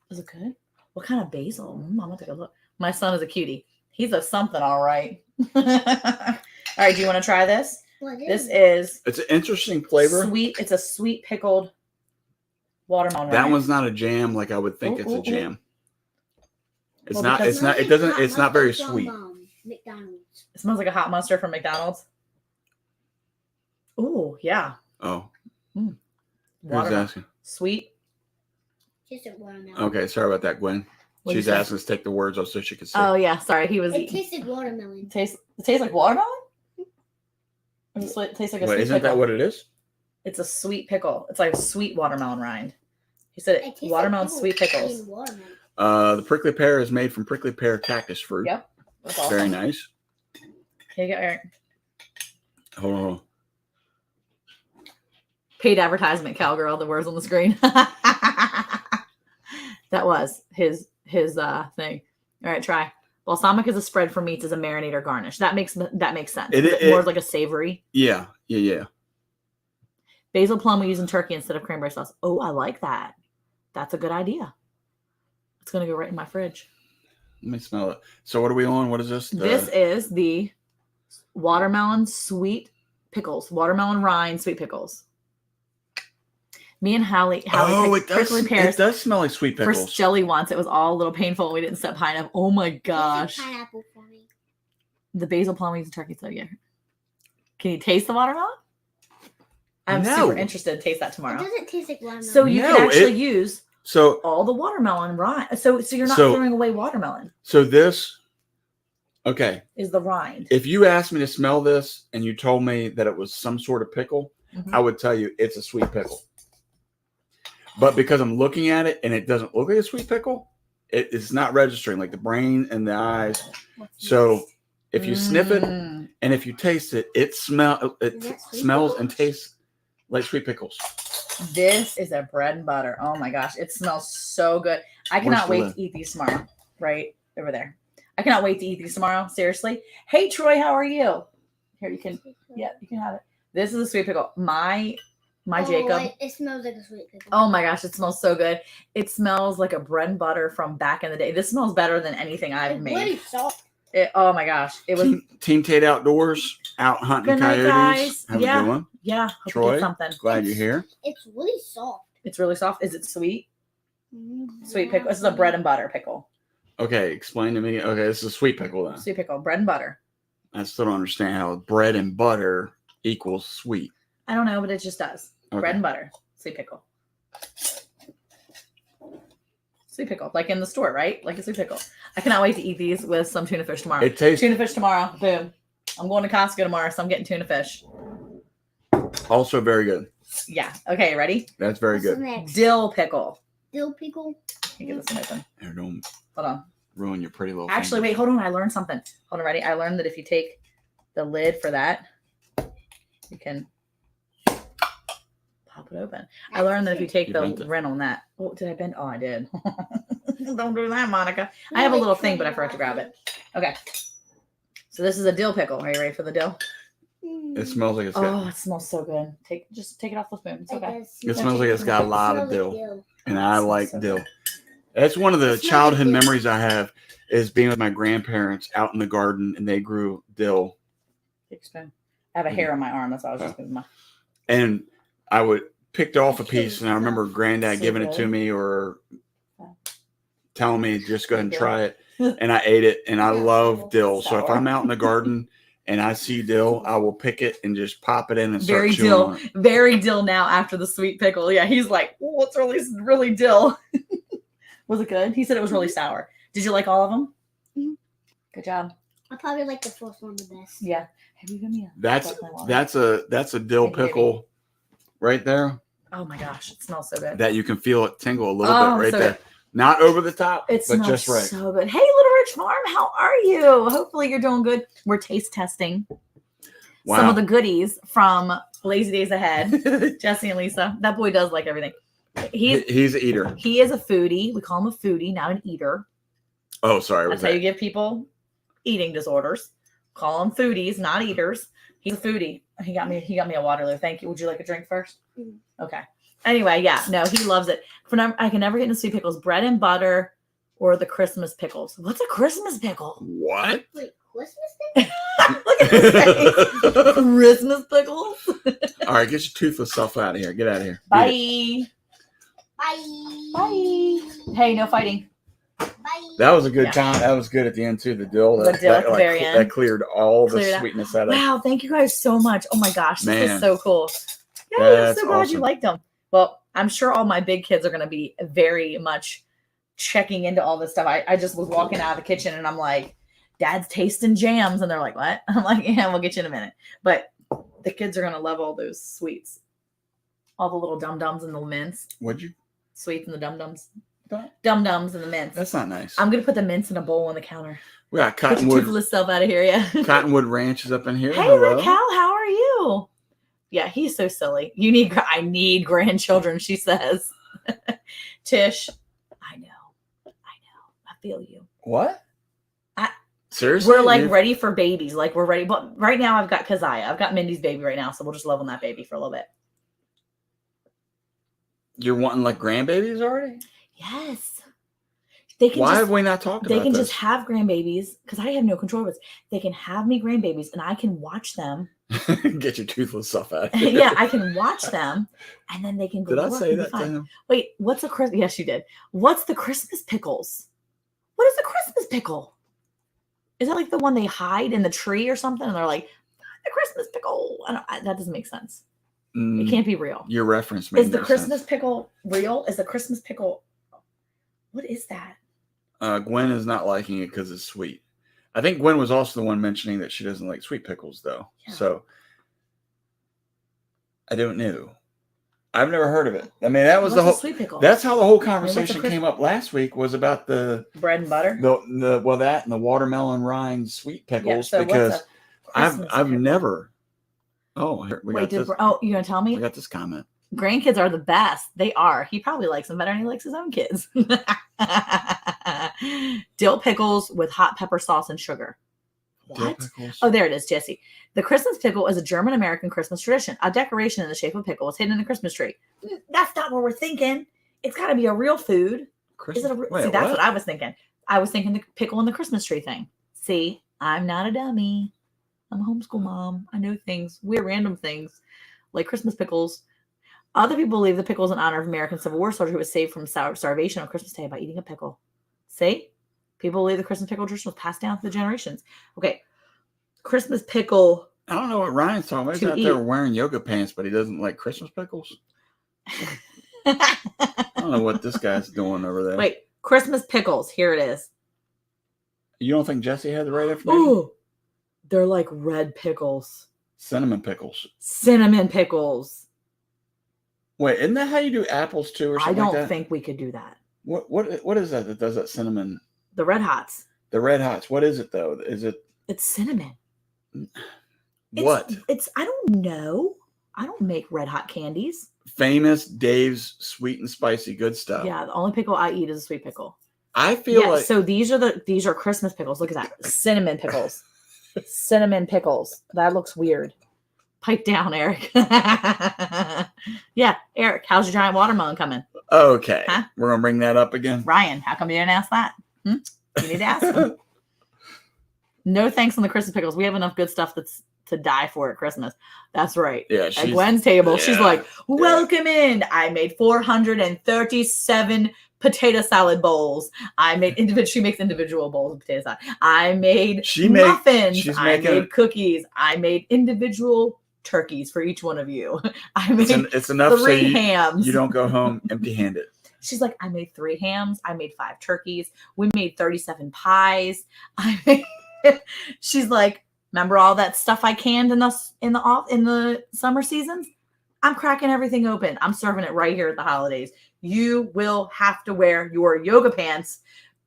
Is it good? What kind of basil? I'm gonna take a look. My son is a cutie. He's a something, all right. All right, do you want to try this? What This is is It's an interesting flavor. sweet. It's a sweet pickled watermelon. That rind. one's not a jam like I would think Ooh, it's ooh, a ooh. jam. It's Well, not. because- It's not. It doesn't. It's not very sweet. McDonald's. It smells like a hot mustard from McDonald's. Oh yeah, Oh, who's watermelon. asking? Sweet. Just a watermelon. Okay, sorry about that, Gwen. What'd you She's say? asking us to take the words off so she could say. Oh yeah, sorry. He was It eating. tasted watermelon. It tastes like watermelon. Or does it taste like a Wait, sweet isn't pickle? that what it is? It's a sweet pickle. It's like a sweet watermelon rind. He said It it, tastes watermelon like sweet pickle pickles. in watermelon. The prickly pear is made from prickly pear cactus fruit. Yep. That's awesome. Very nice. Here you go, Eric. Hold on. Paid advertisement, cowgirl. The words on the screen. That was his thing. All right, try. Balsamic is a spread for meats as a marinade or garnish. That makes sense. More like a savory. Yeah. Basil plum we use in turkey instead of cranberry sauce. Oh, I like that. That's a good idea. It's gonna go right in my fridge. Let me smell it. So what are we on? What is this? This is the watermelon sweet pickles. Watermelon rind sweet pickles. Me and Hallie Oh, picked it does. prickly pears It does smell like sweet for pickles. jelly once. It was all a little painful. We didn't set pineapple. Oh my gosh. Taste a pineapple for me. The basil plum we use in turkey. So yeah. Can you taste the watermelon? I'm No. super interested to taste that It tomorrow. doesn't taste like watermelon. So you No, can actually it- use So all the watermelon rind. So you're not So- throwing away watermelon. this. Okay. Is the rind. If you asked me to smell this and you told me that it was some sort of pickle, Mhm. I would tell you it's a sweet pickle. But because I'm looking at it and it doesn't look like a sweet pickle, it's not registering like the brain and the eyes. So if you sniff it Mm. and if you taste it, it Is that sweet smells pickles? and tastes like sweet pickles. This is a bread and butter. Oh my gosh, it smells so good. I Where's cannot the wait lid? to eat these tomorrow. Right over there. I cannot wait to eat these tomorrow. Seriously. Hey Troy, how are you? Here you can. Yeah, you can have it. This is a sweet pickle. My Jacob. It smells like a sweet pickle. Oh my gosh, it smells so good. It smells like a bread and butter from back in the day. This smells better than anything I've It's made. really soft. Oh my gosh, it was. Team Tate Outdoors out hunting Good night, coyotes. guys. Have Yeah. a good one. Yeah, hope you Troy? get something. Glad you're here. It's really soft. It's really soft. Is it sweet? Sweet pickle. This is a bread and butter pickle. Okay, explain to me. Okay, this is a sweet pickle then. Sweet pickle, bread and butter. I still don't understand how bread and butter equals sweet. I don't know, but it just does. Okay. Bread and butter, sweet pickle. Sweet pickle, like in the store, right? Like a sweet pickle. I cannot wait to eat these with some tuna fish tomorrow. It tastes Tuna fish tomorrow. Boom. I'm going to Costco tomorrow, so I'm getting tuna fish. also very good. Yeah. Okay, ready? That's very What's good. next? Dill pickle. Dill pickle. Let me get this one open. Here, don't Hold on. ruin your pretty little. Actually, wait, fingers. hold on. I learned something. Hold on, ready? I learned that if you take the lid for that, you can pop it open. I learned that if you take You the bent it. rim on that. Oh, did I bend? Oh, I did. Don't do that, Monica. I have a little thing, but I forgot to grab it. Okay. So this is a dill pickle. Are you ready for the dill? It smells like it's Oh, got, it smells so good. Just take it off the spoon. It's okay. it smells like it's got a lot of dill, and I It smells like so dill. good. That's one of the It smells like childhood dill. memories I have is being with my grandparents out in the garden, and they grew dill, Take a spoon. I have a hair on my arm. That's why I was just Oh. moving my. and I would picked off a That's piece, and I remember Granddad So giving it to good. me or telling me just go ahead and Dill. try it, and I ate it, and I Yeah, love sour. dill. So if Sour. I'm out in the garden and I see dill, I will pick it and just pop it in and start Very chewing dill. on it. Very dill now after the sweet pickle. Yeah, he's like, oh, it's really dill. Was it good? He said it was really sour. Did you like all of them? Mhm. Good job. I probably like the first one the best. Yeah. Have you given me a That's chocolate water? that's a dill Thank you, baby. pickle right there Oh my gosh, it smells so good. that you can feel it tingle a little Oh, bit right so there. good. Not over the top, It but smells just right. so good. Hey, Little Rich Farm, how are you? Hopefully you're doing good. We're taste testing some Wow. of the goodies from Lazy Days Ahead. Jesse and Lisa. That boy does like everything. He's an eater. He is a foodie. We call him a foodie, not an eater. Oh, sorry. That's Was how you that? give people eating disorders. Call them foodies, not eaters. He's a foodie. He got me a Waterloo. Thank you. Would you like a drink first? Mhm. Okay. Anyway, yeah, no, he loves it. I can never get into sweet pickles, bread and butter, or the Christmas pickles. What's a Christmas pickle? What? Wait, Christmas thing? Look at his face. Christmas pickles. All right, get your toothless self out of here. Get out of here. Bye. Beat it. Bye. Bye. Hey, no fighting. Bye. That was a good Yeah. time. That was good at the end too. The dill. The dill at the very end. That cleared all Cleared the out. sweetness out of it. Wow, thank you guys so much. Oh my gosh, this Man. was so cool. Yeah, I'm That's so glad you awesome. liked them. Well, I'm sure all my big kids are going to be very much checking into all this stuff. I just was walking out of the kitchen and I'm like, Dad's tasting jams. And they're like, what? I'm like, yeah, we'll get you in a minute. But the kids are going to love all those sweets. All the little dum-dums and the mints. What'd you? Sweets and the dum-dums. That- Dum-dums and the mints. That's not nice. I'm going to put the mints in a bowl on the counter. We got Put your Cottonwood. toothless self out of here, yeah. Cottonwood Ranch is up in here. Hey, Hello. Raquel, how are you? Yeah, he's so silly. I need grandchildren, she says. Tish, I know. I feel you. What? I- Seriously? We're like You're- ready for babies. Like we're ready. But right now I've got Keziah. I've got Mindy's baby right now. So we'll just love on that baby for a little bit. You're wanting like grandbabies already? Yes. They can Why just have we not talked they about can this? just have grandbabies because I have no control over this. They can have me grandbabies and I can watch them. Get your toothless stuff out. Of here. Yeah, I can watch them and then they can go Did to I work say and be that to fine. him? Wait, what's a Christmas? Yes, you did. What's the Christmas pickles? What is a Christmas pickle? Is that like the one they hide in the tree or something? And they're like, the Christmas pickle. That doesn't make sense. It Mm, can't be real. your reference made Is the no Christmas sense. pickle real? Is the Christmas pickle? What is that? Gwen is not liking it because it's sweet. I think Gwen was also the one mentioning that she doesn't like sweet pickles, though. Yeah. So I don't know. I've never heard of it. I mean, that was What's the a whole. sweet pickle? That's how the whole what's a conversation Christ- came up last week. Was about the bread and butter. that and the watermelon rind sweet Yeah. pickles So because what's a I've Christmas I've pickle? never. Oh, here, we Wait, got this. you gonna tell We me? got this comment. Grandkids are the best. They are. He probably likes them better than he likes his own kids. Dill pickles with hot pepper sauce and sugar. Dill What? pickles? Oh, there it is, Jesse. The Christmas pickle is a German-American Christmas tradition. A decoration in the shape of a pickle is hidden in the Christmas tree. That's not what we're thinking. It's got to be a real food. Is it a Wait, see? That's what I was thinking. I was thinking the pickle in the Christmas tree thing. See, I'm not a dummy. I'm a homeschool mom. I know things, weird random things, like Christmas pickles. Other people believe the pickle is in honor of American Civil War soldier who was saved from starvation on Christmas Day by eating a pickle. See, people believe the Christmas pickle tradition was passed down through the generations. Okay, Christmas pickle. I don't know what Ryan's talking about. He's To out there eat. wearing yoga pants, but he doesn't like Christmas pickles. I don't know what this guy's doing over there. Wait, Christmas pickles. Here it is. You don't think Jesse had the right information? Ooh, they're like red pickles, Cinnamon pickles. cinnamon pickles. Wait, isn't that how you do apples too, or I something don't like that? think we could do that. What is that does that cinnamon? The Red Hots. The Red Hots. What is it though? Is it It's cinnamon. what? It's I don't know. I don't make Red Hot candies. Famous Dave's sweet and spicy good stuff. Yeah, the only pickle I eat is a sweet pickle. I feel Yeah, like so these are Christmas pickles. Look at that. Cinnamon pickles. Cinnamon pickles. That looks weird. Pipe down, Eric. Yeah, Eric, how's your giant watermelon coming? okay. Huh? We're gonna bring that up again. Ryan, how come you didn't ask that? You need to ask him. No thanks on the Christmas pickles. We have enough good stuff that's to die for at Christmas. That's right. Yeah, At she's Gwen's table, she's yeah, like, welcome in. I made 437 potato salad bowls. She makes individual bowls of potato salad. I made muffins. she's I making- made cookies. I made individual turkeys for each one of you. I made it's enough so 3 you, hams. you don't go home empty-handed. She's like, I made 3 hams. I made 5 turkeys. We made 37 pies. She's like, remember all that stuff I canned in the summer seasons? I'm cracking everything open. I'm serving it right here at the holidays. You will have to wear your yoga pants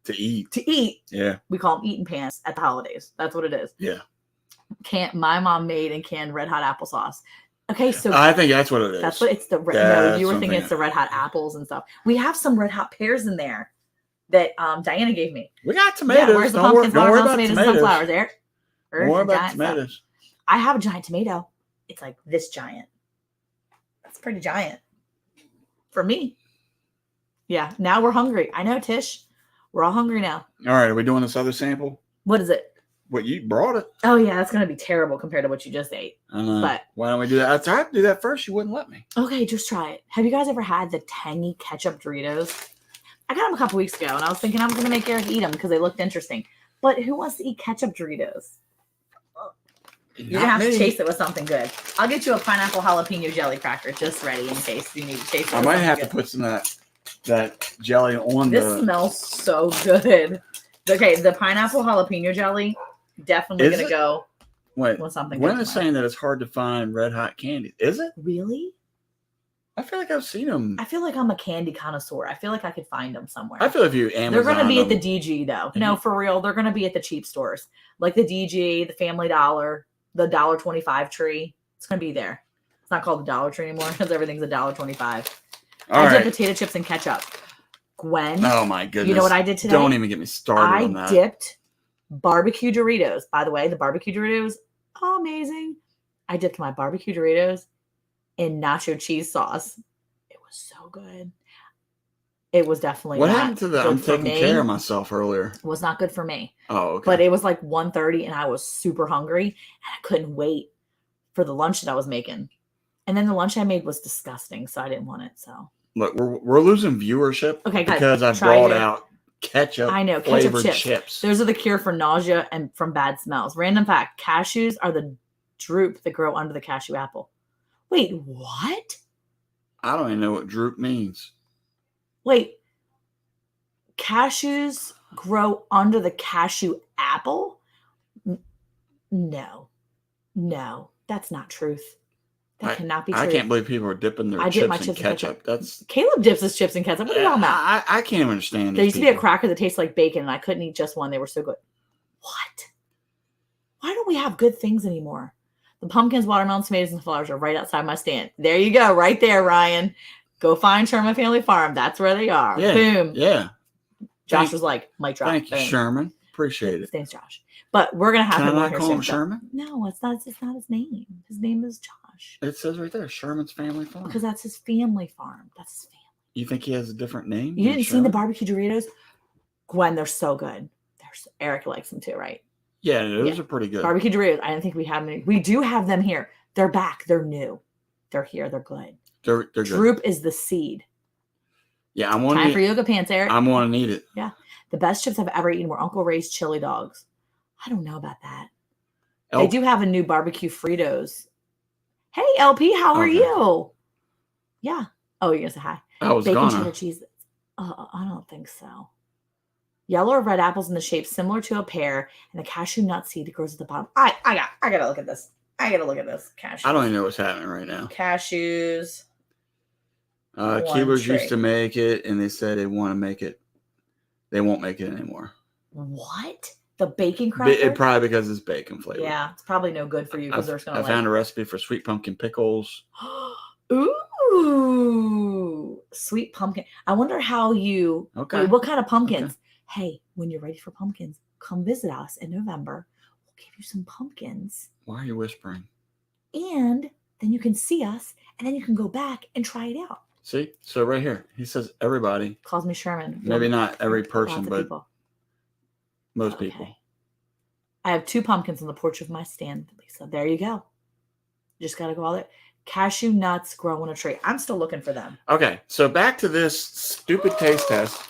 To eat. to eat. Yeah. We call them eating pants at the holidays. That's what it is. Yeah. My mom made and canned red hot applesauce. Okay, so I think that's what it is. that's what it's the no, That's you were thinking something- it's the red hot apples and stuff. We have some red hot pears in there that Diana gave me. We got tomatoes. Yeah, where's the don't worry, pumpkins, don't worry watermelons, about tomatoes, and tomatoes. sunflowers, Eric? Don't worry about Giant stuff. tomatoes. I have a giant tomato. It's like this giant. That's pretty giant. For me. Yeah. Now we're hungry. I know, Tish. We're all hungry now. All right, are we doing this other sample? What is it? What, you brought it? Oh, yeah. That's going to be terrible compared to what you just ate. I know. But Why don't we do that? I tried to do that first. You wouldn't let me. okay, just try it. Have you guys ever had the tangy ketchup Doritos? I got them a couple weeks ago, and I was thinking I was going to make Eric eat them because they looked interesting. But who wants to eat ketchup Doritos? You're going to have to chase it with something good. I'll get you a pineapple jalapeno jelly cracker just ready in case you need to chase it. I might have to put some of that jelly on This the... smells so good. Okay, the pineapple jalapeno jelly, definitely Is going to it? go Wait, with something Gwen good. is saying that it's hard to find red hot candy. Is it? Really? I feel like I've seen them. I feel like I'm a candy connoisseur. I feel like I could find them somewhere. I feel if you Amazon They're going to be at the them- DG though. Mhm. No, for real. They're going to be at the cheap stores like the DG, the Family Dollar, the $1.25 tree. It's going to be there. It's not called the Dollar Tree anymore because everything's $1.25. All I did right. potato chips and ketchup. Gwen, Oh my goodness. you know what I did today? Don't even get me started on I that. dipped barbecue Doritos. By the way, the barbecue Doritos, amazing. I dipped my barbecue Doritos in nacho cheese sauce. It was so good. It was definitely What not happened to the good I'm for taking me. care of myself earlier? It was not good for me. Oh, okay. But it was like 1:30 and I was super hungry and I couldn't wait for the lunch that I was making. And then the lunch I made was disgusting, so I didn't want it. So Look, we're losing viewership okay, guys, because I try brought it. out ketchup. I know, ketchup flavored chips. chips. Those are the cure for nausea and from bad smells. Random fact: cashews are the drupe that grow under the cashew apple. Wait, what? I don't even know what droop means. Wait, cashews grow under the cashew apple? No, that's not truth. That cannot be true. I can't believe people are dipping their I dip chips my in chips in ketchup. That's Caleb dips his chips in ketchup. What are you talking about? I can't even understand. There these used to be a people. cracker that tastes like bacon, and I couldn't eat just one. They were so good. What? Why don't we have good things anymore? The pumpkins, watermelons, tomatoes, and flowers are right outside my stand. There you go, right there, Ryan. Go find Sherman Family Farm. That's where they are. Yeah, Boom. Yeah. Josh Thank- was like, mic drop. Thank you, Boom. Sherman. Appreciate it. Thanks, Josh. But we're gonna have Can I him on not here call him soon. so- Sherman? No, it's not. It's not his name. His name is Josh It says right there, Sherman's Family Farm. because that's his family farm. That's his family. You think he has a different name? You than didn't see the Sherman? barbecue Doritos? Gwen, they're so good. Eric likes them too, right? Yeah, those Yeah. are pretty good. Barbecue Doritos. I didn't think we had them. We do have them here. They're back. They're new. They're here. They're good. They're good. Droop is the seed. Yeah, I want Time for to. yoga pants, Eric. I'm going to need it. The best chips I've ever eaten were Uncle Ray's chili dogs. I don't know about that. They Oh, do have a new barbecue Fritos. Hey, LP, how are Okay. you? Yeah. Oh, you're gonna say hi. I was Bacon cheddar gonna. cheese. I don't think so. Yellow or red apples in the shape similar to a pear, and the cashew nut seed grows at the bottom. I gotta look at this. I gotta look at this. Cashews. I don't even know what's happening right now. Cashews. One Keebler's tray. used to make it, and they said they want to make it. They won't make it anymore. What? The bacon cracker? It probably because it's bacon flavor. Yeah, it's probably no good for you because there's I gonna found a recipe for sweet pumpkin pickles. Ooh, sweet pumpkin. I wonder how you. Okay. Wait, what kind of pumpkins? Hey, when you're ready for pumpkins, come visit us in November. We'll give you some pumpkins, Why are you whispering? and then you can see us, and then you can go back and try it out. See? So right here, he says everybody. Calls me Sherman. Maybe not every Lots person, of but people. most Okay. people. I have 2 pumpkins on the porch of my stand, Lisa. There you go. You just gotta go all there. Cashew nuts grow on a tree. I'm still looking for them. Okay, so back to this stupid taste test.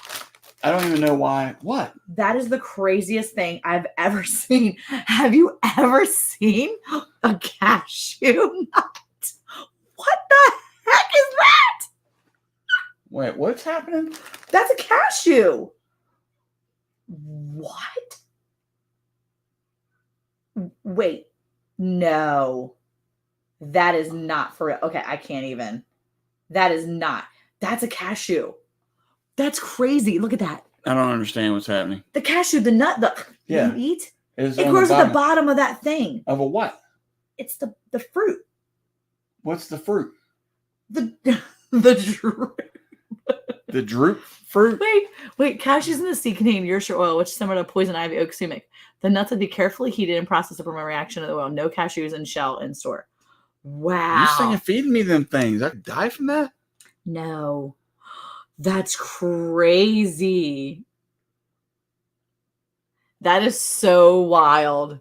I don't even know why. What? That is the craziest thing I've ever seen. Have you ever seen a cashew nut? What the heck is that? Wait, what's happening? That's a cashew. What? Wait, no. That is not for real. Okay, I can't even. That is not. That's a cashew. That's crazy. Look at that. I don't understand what's happening. The cashew, the nut, the Yeah. you eat. It's It on grows at bottom the bottom of that thing. of a what? It's the fruit. What's the fruit? The the drupe. The droop fruit? Wait. Cashews in the seed contain urushiol oil, which is similar to poison ivy oak sumac. The nuts would be carefully heated and processed to permit reaction to the oil. No cashews in shell in store. Wow. You saying feeding me them things? I could die from that? No. That's crazy. That is so wild.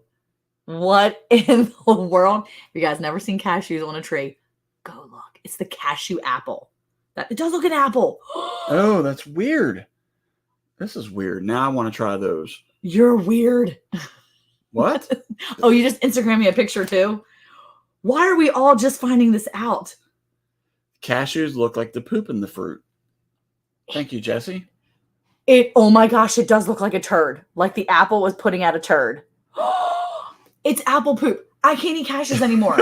What in the world? If you guys never seen cashews on a tree, go look. It's the cashew apple. It does look like an apple. Oh, that's weird. This is weird. Now I want to try those. You're weird. What? Oh, you just Instagram me a picture too? Why are we all just finding this out? Cashews look like the poop in the fruit. Thank you, Jesse. Oh my gosh, it does look like a turd. Like the apple was putting out a turd. It's apple poop. I can't eat cashews anymore.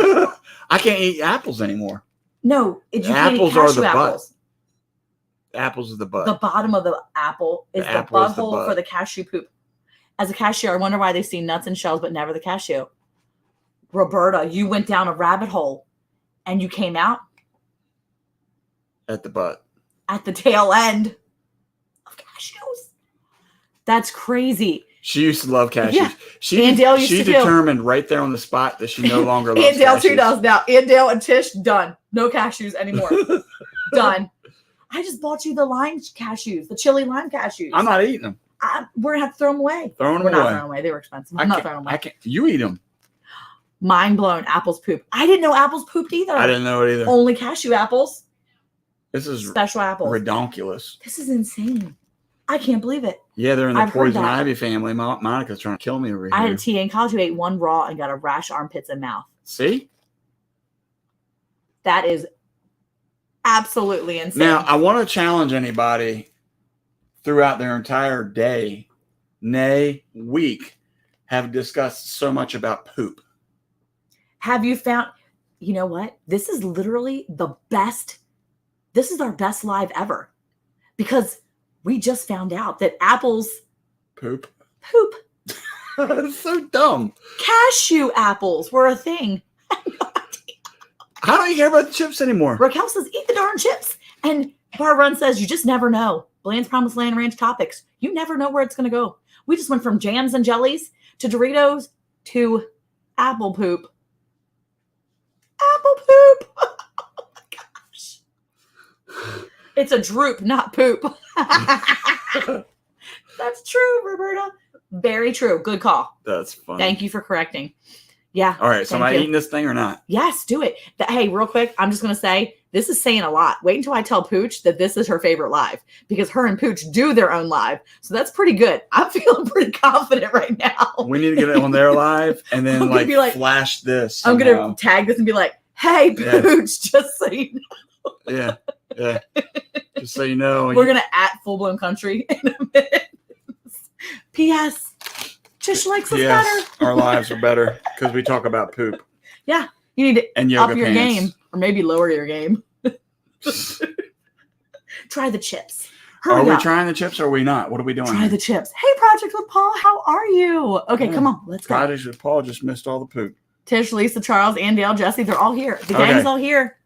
I can't eat apples anymore. No, you can't eat Apples are cashew the butt. apples. Apples is the butt. The bottom of the apple is The the apple is the butthole butt. for the cashew poop. As a cashier, I wonder why they see nuts and shells, but never the cashew. Roberta, you went down a rabbit hole and you came out At the butt. at the tail end of cashews. That's crazy. She used to love cashews. Yeah. She Aunt Dale used she to too. determined right there on the spot that she no longer loves Aunt Dale too cashews. does now. Aunt Dale and Tish, done. No cashews anymore. Done. I just bought you the lime cashews, the chili lime cashews. I'm not eating them. We're going to have to throw them away. Throwing We're them not away. throwing them away. They were expensive. I I'm not can't- throwing them away. I can't. You eat them. Mind blown. Apples poop. I didn't know apples pooped either. I didn't know it either. Only cashew apples. This is Special apples. redonkulous. This is insane. I can't believe it. Yeah, they're in the I've heard poison that. ivy family. Monica's trying to kill me over here. I had a TA in college who ate one raw and got a rash, armpits, and mouth. See? That is absolutely insane. Now, I want to challenge anybody throughout their entire day, nay, week, have discussed so much about poop. Have you found, you know what? This is literally the best. This is our best live ever because we just found out that apples Poop? poop. That's so dumb. Cashew apples were a thing. I don't even care about the chips anymore. Raquel says, eat the darn chips. And Barbara says, you just never know. Bland's Promised Land Ranch topics. You never know where it's going to go. We just went from jams and jellies to Doritos to apple poop. Apple poop. Oh my gosh. It's a droop, not poop. That's true, Roberta. Very true. Good call. That's funny. Thank you for correcting. Yeah. All right, so am thank I you. eating this thing or not? Yes, do it. Hey, real quick, I'm just going to say this is saying a lot. Wait until I tell Pooch that this is her favorite live because her and Pooch do their own live. So that's pretty good. I'm feeling pretty confident right now. We need to get it on there live and then I'm gonna be like- flash this. I'm somehow. going to tag this and be like, hey, Yeah. Pooch, just so you know, Yeah. Just so you know. we're going to at Full Blown Country in a minute. P.S. Tish likes us yes, better. our lives are better because we talk about poop You need to and yoga up your pants. game or maybe lower your game. Try the chips. Hurry Are we up. trying the chips or are we not? What are we doing? Try here? the chips. Hey, Project with Paul, how are you? Okay, Yeah. come on, let's go. Fridays with Paul just missed all the poop. Tish, Lisa, Charles, and Dale, Jesse, they're all here. The Okay. gang's all here.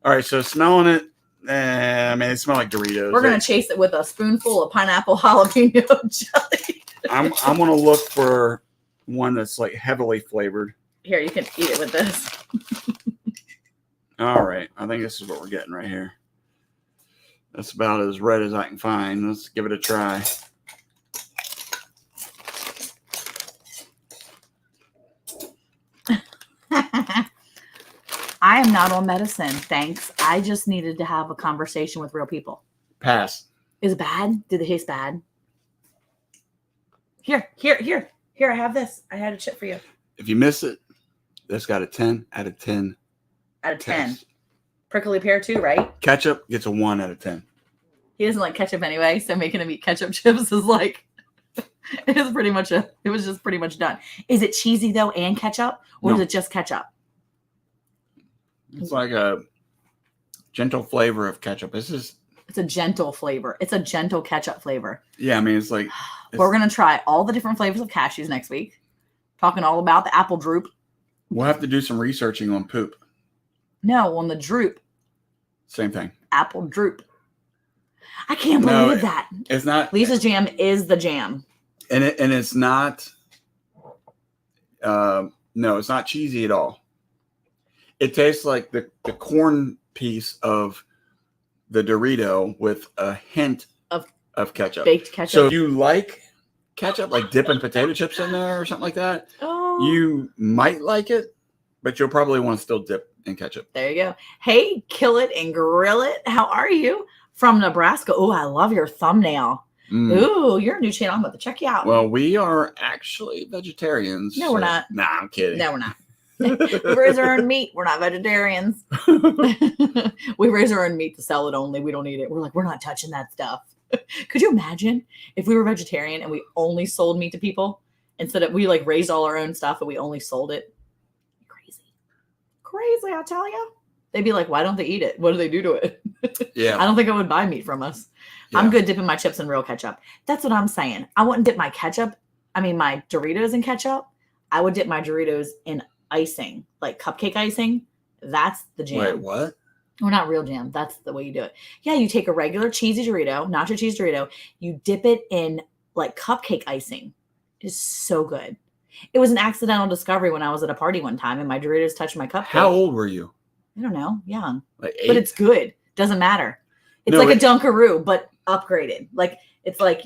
All right, so smelling it, I mean, it smells like Doritos. We're gonna chase it with a spoonful of pineapple jalapeno jelly. I'm gonna look for one that's like heavily flavored. Here, you can eat it with this. All right, I think this is what we're getting right here. That's about as red as I can find. Let's give it a try. I am not on medicine, thanks. I just needed to have a conversation with real people. Pass. Is it bad? Did it taste bad? Here. I have this. I had a chip for you. If you miss it, that's got a 10 out of 10. Out of 10. test. Prickly pear too, right? Ketchup gets a 1 out of 10. He doesn't like ketchup anyway, so making him eat ketchup chips is like it was just pretty much done. Is it cheesy though and ketchup? Or No. is it just ketchup? It's like a gentle flavor of ketchup. This is, It's a gentle flavor. It's a gentle ketchup flavor. yeah, I mean, it's like, But we're gonna try all the different flavors of cashews next week. Talking all about the apple droop. we'll have to do some researching on poop. No, on the droop. Same thing. Apple droop. I can't No, believe that. It's not, Lisa's jam is the jam. and it's not, no, it's not cheesy at all. It tastes like the corn piece of the Dorito with a hint Of of ketchup. Baked ketchup. So if you like ketchup, like dipping potato chips in there or something like that, oh, you might like it, but you'll probably want to still dip in ketchup. there you go. Hey, kill it and grill it. How are you? From Nebraska. Oh, I love your thumbnail. Mm. Ooh, you're a new channel. I'm about to check you out. Well, we are actually vegetarians. No, we're not. Nah, I'm kidding. No, we're not. We raise our own meat. We're not vegetarians. We raise our own meat to sell it only. We don't eat it. We're like, we're not touching that stuff. Could you imagine if we were vegetarian and we only sold meat to people instead of we like raised all our own stuff and we only sold it? Crazy, I'll tell you. They'd be like, why don't they eat it? What do they do to it? Yeah. I don't think I would buy meat from us. Yeah. I'm good dipping my chips in real ketchup. That's what I'm saying. I wouldn't dip my my Doritos in ketchup. I would dip my Doritos in icing, like cupcake icing. That's the jam. Wait, what? Or not real jam. That's the way you do it. Yeah, you take a regular cheesy Dorito, nacho cheese Dorito, you dip it in like cupcake icing. It's so good. It was an accidental discovery when I was at a party one time and my Doritos touched my cupcake. How old were you? I don't know, young. Like 8? But it's good. Doesn't matter. It's No, like a Dunkaroo, but upgraded. Like it's like,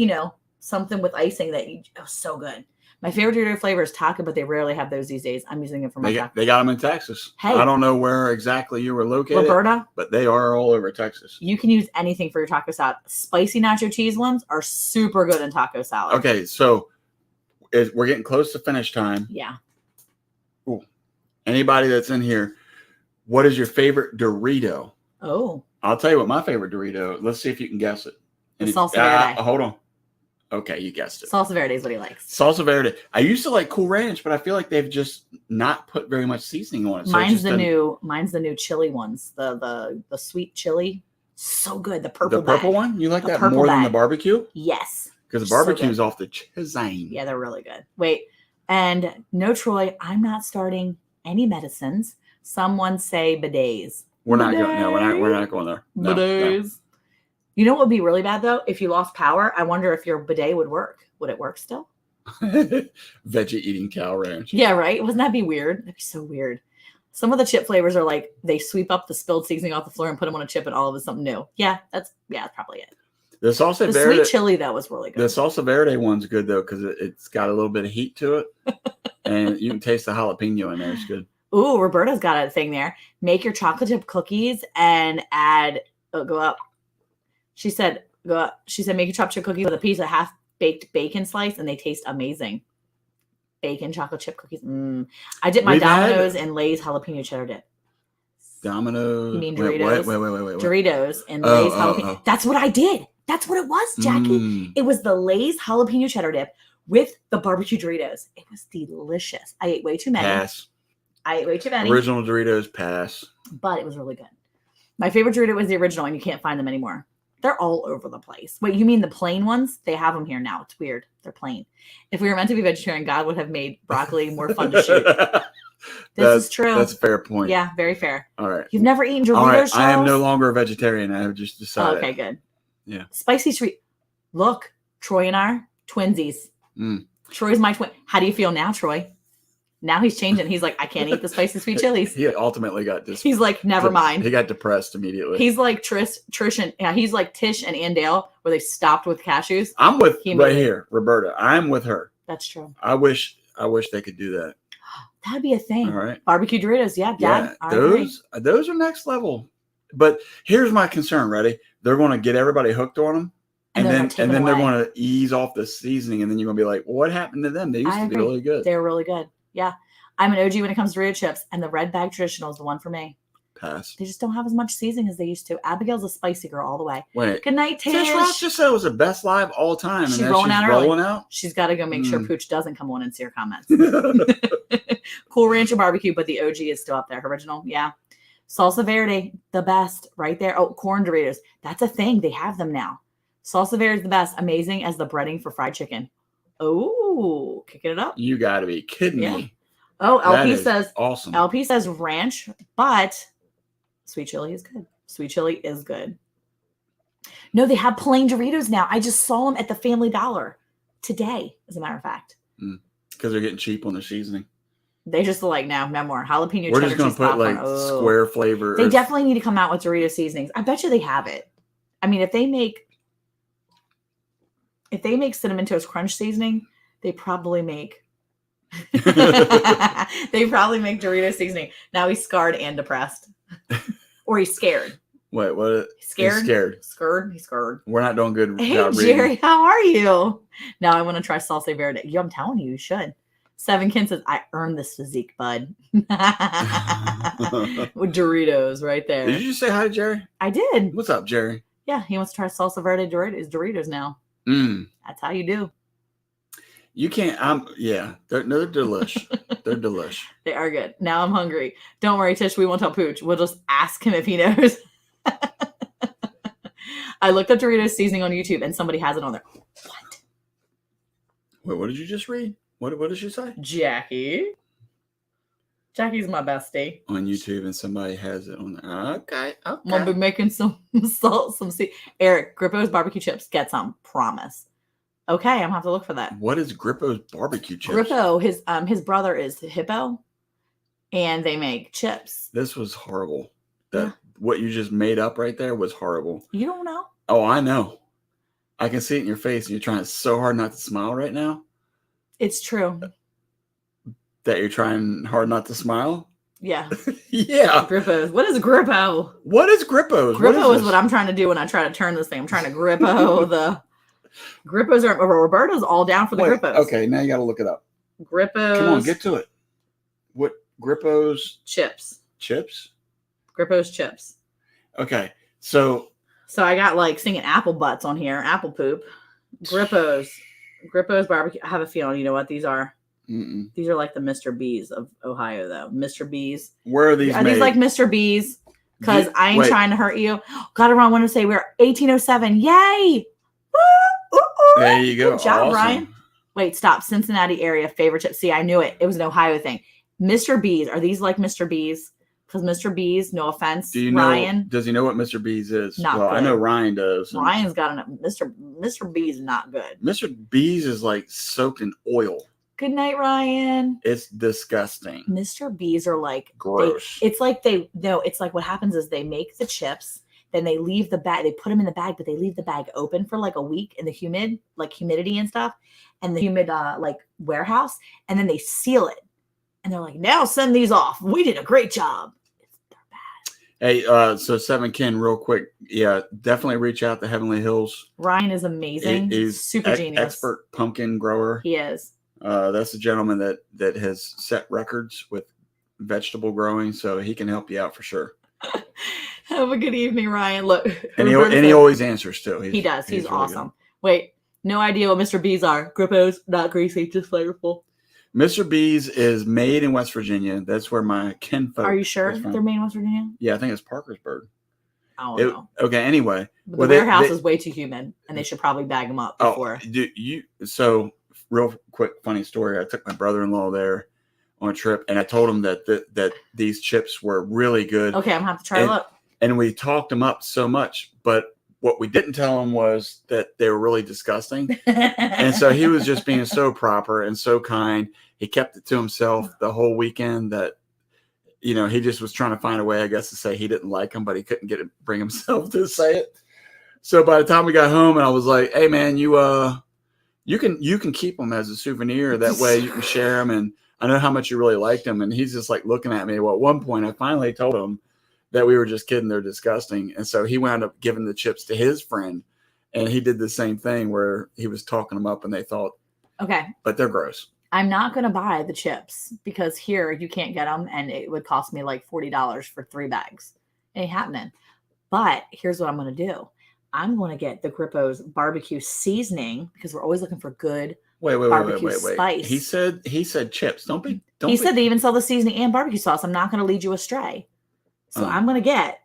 something with icing that so good. My favorite Dorito flavor is taco, but they rarely have those these days. I'm using it for my They taco. got them in Texas. Hey. I don't know where exactly you were located, Roberta, but they are all over Texas. you can use anything for your taco salad. Spicy nacho cheese ones are super good in taco salad. Okay, so we're getting close to finish time. Yeah. Anybody that's in here, what is your favorite Dorito? Oh. I'll tell you what my favorite Dorito. Let's see if you can guess it. The Salsa Verde. Hold on. Okay, you guessed it. Salsa Verde is what he likes. Salsa Verde. I used to like Cool Ranch, but I feel like they've just not put very much seasoning on it. So Mine's the new chili ones. The sweet chili. So good. The purple bag. one? You like The that purple more than bag. the barbecue? Yes. Because the So barbecue good. is off the chain. Yeah, they're really good. Wait. And no, Troy, I'm not starting any medicines. Someone say bidets. We're not going. No, we're not going there. No, no. Bidets. You know what would be really bad though? If you lost power, I wonder if your bidet would work. Would it work still? Veggie eating cow ranch. Yeah, right. Wouldn't that be weird? That'd be so weird. Some of the chip flavors are like they sweep up the spilled seasoning off the floor and put them on a chip, and all of it's something new. Yeah, that's probably it. The salsa The verde. sweet chili though was really The good. salsa verde one's good though because it's got a little bit of heat to it, and you can taste the jalapeno in there. It's good. Ooh, Roberta's got a thing there. Make your chocolate chip cookies and add. Go up. She said, "Go up." She said, "Make your chocolate chip cookies with a piece of half baked bacon slice, and they taste amazing." Bacon chocolate chip cookies. I dip my We've had- Domino's and Lay's jalapeno cheddar dip. Domino's. You mean Wait, Doritos? Wait. Doritos and Oh, Lay's jalapeno. oh. That's what I did. That's what it was, Jackie. Mm. It was the Lay's jalapeno cheddar dip with the barbecue Doritos. It was delicious. I ate way too many. Pass. I ate way too many, Original Doritos, pass. but it was really good. My favorite Dorito was the original, and you can't find them anymore. They're all over the place. Wait, you mean the plain ones? They have them here now. It's weird. They're plain. If we were meant to be vegetarian, God would have made broccoli more fun to shoot. This is true. That's a fair point. Yeah, very fair. All right. You've never eaten Doritos? All right. I am Charles? no longer a vegetarian. I have just Oh, decided. okay, good. Yeah. Spicy sweet. Look, Troy and I are twinsies. Mm. Troy's my twin. How do you feel now, Troy? Now he's changing. He's like, I can't eat the spicy sweet chilies. He ultimately got He's like, never mind. He got depressed immediately. He's like Trish and he's like Tish and Andale, where they stopped with cashews. I'm with He right made it. here, Roberta. I'm with her. That's true. I wish they could do that. That'd be a thing. All right. Barbecue Doritos, yeah, Dad. Yeah, I agree. those are next level. But here's my concern. Ready? They're going to get everybody hooked on them, And and they're then gonna take them they're away. going to ease off the seasoning, and then you're going to be like, "What happened to them? They used I to be agree. really good." They're really good. Yeah. I'm an OG when it comes to Dorito chips, and the red bag traditional is the one for me. Pass. They just don't have as much seasoning as they used to. Abigail's a spicy girl all the way. Wait. Good night, Tish Tish. Ross just said it was the best live all time, She's and then rolling she's out early. rolling out. She's got to go make sure Mm. Pooch doesn't come on and see her comments. Cool Ranch and barbecue, but the OG is still up there. Original, yeah. Salsa Verde, the best, right there. Oh, corn Doritos, that's a thing. They have them now. Salsa Verde is the best, amazing as the breading for fried chicken. Oh, kicking it up. You got to be kidding Yeah. me. Oh, That LP is says awesome. LP says ranch, but sweet chili is good. Sweet chili is good. No, they have plain Doritos now. I just saw them at the Family Dollar today, as a matter of fact. Because they're getting cheap on their seasoning. They just like no more jalapeno. We're cheddar just going cheese to put popcorn. like Oh. square flavor. They or- definitely need to come out with Dorito seasonings. I bet you they have it. I mean, if they make Cinnamon Toast Crunch seasoning, they probably make Doritos seasoning. Now he's scarred and depressed. Or he's scared. Wait, what? He's scared. He's scared. Scared. He's scared. We're not doing good. Hey, job Jerry, reading. how are you? Now I want to try salsa verde. Yeah, I'm telling you, you should. Seven Kin says, I earned this physique, bud. With Doritos right there. Did you just say hi to Jerry? I did. What's up, Jerry? Yeah, he wants to try salsa verde Doritos now. That's how you do. You can't. Yeah, they're delish. They're delish. They are good. Now I'm hungry. Don't worry, Tish. We won't tell Pooch. We'll just ask him if he knows. I looked up Doritos seasoning on YouTube and somebody has it on there. What? Wait, what did you just read? What did she say? Jackie. Jackie's my bestie. On YouTube, and somebody has it on there. Okay. I'm gonna be making some salt, Eric, Grippo's barbecue chips. Get some. Promise. Okay, I'm gonna have to look for that. What is Grippo's barbecue chips? Grippo, his brother is Hippo, and they make chips. This was horrible. What you just made up right there was horrible. You don't know? Oh, I know. I can see it in your face. You're trying so hard not to smile right now. It's true. That you're trying hard not to smile? Yeah. Yeah. Grippo's. What is Grippo? What is Grippo's? Grippo is what I'm trying to do when I try to turn this thing. I'm trying to Grippo the Grippos are Roberta's all down for the Grippos. Okay, now you got to look it up. Grippos. Come on, get to it. What Grippo's chips? Chips? Grippo's chips. Okay, so I got like singing apple butts on here, apple poop. Grippo's barbecue. I have a feeling you know what these are. Mm-mm. These are like the Mr. B's of Ohio, though. Mr. B's. Where are these? Are made? these like Mr. B's? Because I ain't trying to hurt you. God, I want to say we're 1807. Yay! There you go. Good job, awesome. Ryan. Wait, stop. Cincinnati area favorite chip. See, I knew it. It was an Ohio thing. Mr. B's. Are these like Mr. B's? Because Mr. B's, no offense, Do you know? Ryan. Does he know what Mr. B's is? Not well, I good. know Ryan does. Ryan's got an Mr. B's not good. Mr. B's is like soaked in oil. Good night, Ryan. It's disgusting. Mr. B's are like Gross. It's like what happens is they make the chips, then they leave the bag, they put them in the bag, but they leave the bag open for like a week in the humidity and stuff, and the humid warehouse, and then they seal it. And they're like, now send these off. We did a great job. They're bad. Hey, so Seven Kin, real quick. Yeah, definitely reach out to Heavenly Hills. Ryan is amazing. He's super genius. Expert pumpkin grower. He is. That's a gentleman that has set records with vegetable growing, so he can help you out for sure. Have a good evening, Ryan. Look, And he always answers too. He does. He's really awesome. good. Wait, no idea what Mr. B's are. Grippo's, not greasy, just flavorful. Mr. B's is made in West Virginia. That's where my kinfolk. Are you sure is from. they're made in West Virginia? Yeah, I think it's Parkersburg. I don't know. Okay. Anyway, But well, the warehouse is way too humid, and they should probably bag them up before. So real quick funny story. I took my brother-in-law there on a trip, and I told him that these chips were really good. Okay, I'm gonna have to try to look. And we talked them up so much, but what we didn't tell him was that they were really disgusting. And so he was just being so proper and so kind. He kept it to himself the whole weekend. That he just was trying to find a way, I guess, to say he didn't like them, but he couldn't bring himself to say it. So by the time we got home, and I was like, "Hey, man, you can keep them as a souvenir. That way you can share them. And I know how much you really liked them." And he's just like looking at me. Well, at one point, I finally told him that we were just kidding. They're disgusting. And so he wound up giving the chips to his friend, and he did the same thing where he was talking them up, and they thought, okay, but they're gross. I'm not gonna buy the chips because here you can't get them, and it would cost me like $40 for 3 bags. It ain't happening. But here's what I'm gonna do. I'm gonna get the Grippo's barbecue seasoning because we're always looking for good. Wait. Spice. He said chips. Don't be. He said they even sell the seasoning and barbecue sauce. I'm not gonna lead you astray. So I'm gonna get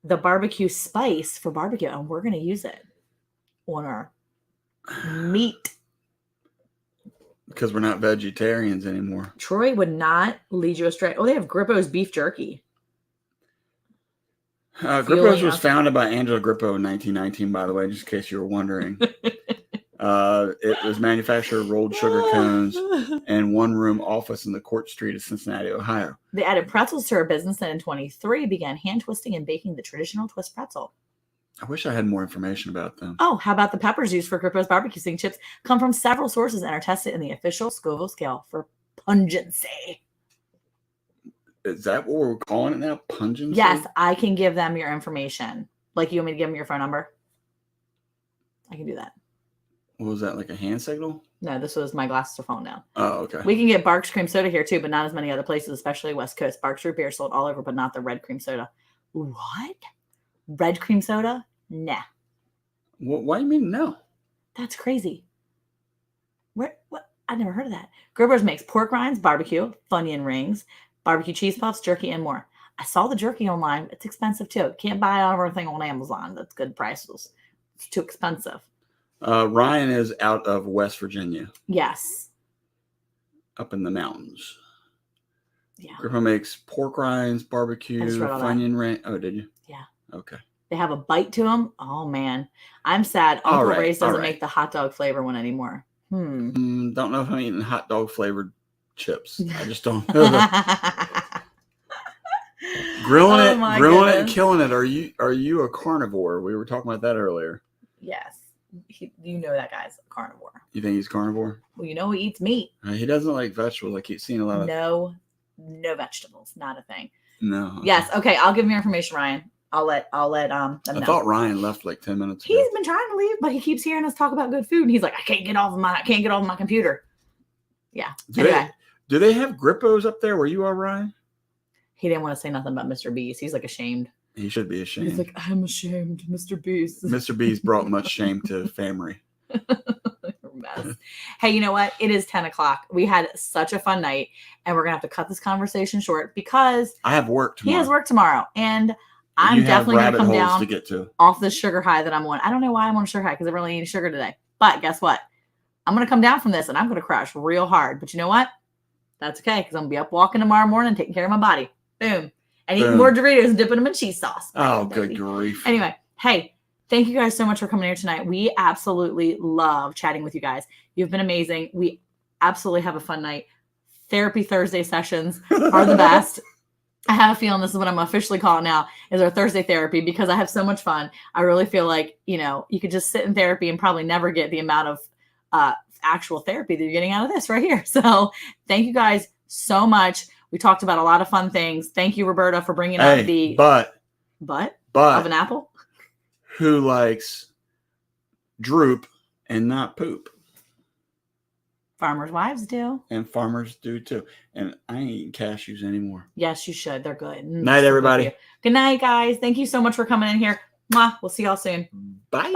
the barbecue spice for barbecue, and we're gonna use it on our meat. Because we're not vegetarians anymore. Troy would not lead you astray. Oh, they have Grippo's beef jerky. Grippo's was founded by Angela Grippo in 1919, by the way, just in case you were wondering. It was manufactured of rolled sugar cones and one-room office in the Court Street of Cincinnati, Ohio. They added pretzels to her business and in 23 began hand twisting and baking the traditional twist pretzel. I wish I had more information about them. Oh, how about the peppers used for Grippo's barbecue seasoning chips come from several sources and are tested in the official Scoville scale for pungency. Is that what we're calling it now? Pungency? Yes, I can give them your information. Like, you want me to give them your phone number? I can do that. What was that, like a hand signal? No, this was my glasses are falling down. Oh, okay. We can get Barks cream soda here too, but not as many other places, especially West Coast. Barks root beer sold all over, but not the red cream soda. What? Red cream soda? Nah. Why do you mean no? That's crazy. What? I never heard of that. Gerber's makes pork rinds, barbecue, Funyun rings, barbecue cheese puffs, jerky, and more. I saw the jerky online. It's expensive too. Can't buy everything on Amazon. That's good prices. It's too expensive. Ryan is out of West Virginia, Yes. up in the mountains. Yeah. Grippo makes pork rinds, barbecue, I just read all that. Funyun ring. Oh, did you? Yeah. Okay. They have a bite to them. Oh man, I'm sad. All Uncle right, Ray's all doesn't right. make the hot dog flavor one anymore. Don't know if I'm eating hot dog flavored chips. I just don't know. Grilling Oh it, my grilling it, and goodness. killing it. Are you a carnivore? We were talking about that earlier. Yes, you know that guy's a carnivore. You think he's carnivore? Well, you know he eats meat. He doesn't like vegetables. I keep seeing a lot of No vegetables, not a thing. no. Yes, okay. I'll give him your information, Ryan. I'll let them I know. thought Ryan left like 10 minutes ago. He's been trying to leave, but he keeps hearing us talk about good food, and he's like, I can't get off my computer. Yeah. Anyway, Do they have Grippos up there where you are, Ryan? he didn't want to say nothing about Mr. B's. He's like ashamed. He should be ashamed. He's like, I'm ashamed, Mr. B's. Mr. B's brought much shame to Famry. Mess. Hey, you know what? It is 10 o'clock. We had such a fun night, and we're gonna have to cut this conversation short because I have work tomorrow. he has work tomorrow, and I'm You have definitely gonna rabbit come holes down to get to. off this sugar high that I'm on. I don't know why I'm on a sugar high because I really need sugar today. But guess what? I'm gonna come down from this, and I'm gonna crash real hard. But you know what? That's okay because I'm gonna be up walking tomorrow morning, taking care of my body. Boom. And eating Boom. more Doritos and dipping them in cheese sauce. Oh, Baby. good grief. Anyway, hey, thank you guys so much for coming here tonight. We absolutely love chatting with you guys. You've been amazing. We absolutely have a fun night. Therapy Thursday sessions are the best. I have a feeling this is what I'm officially calling now is our Thursday therapy because I have so much fun. I really feel like, you could just sit in therapy and probably never get the amount of actual therapy that you're getting out of this right here. So thank you guys so much. We talked about a lot of fun things. Thank you, Roberta, for bringing up the but butt of an apple. who likes droop and not poop? Farmers' wives do. And farmers do too. And I ain't eating cashews anymore. Yes, you should. They're good. Night, everybody. Good night, guys. Thank you so much for coming in here. Mwah. We'll see y'all soon.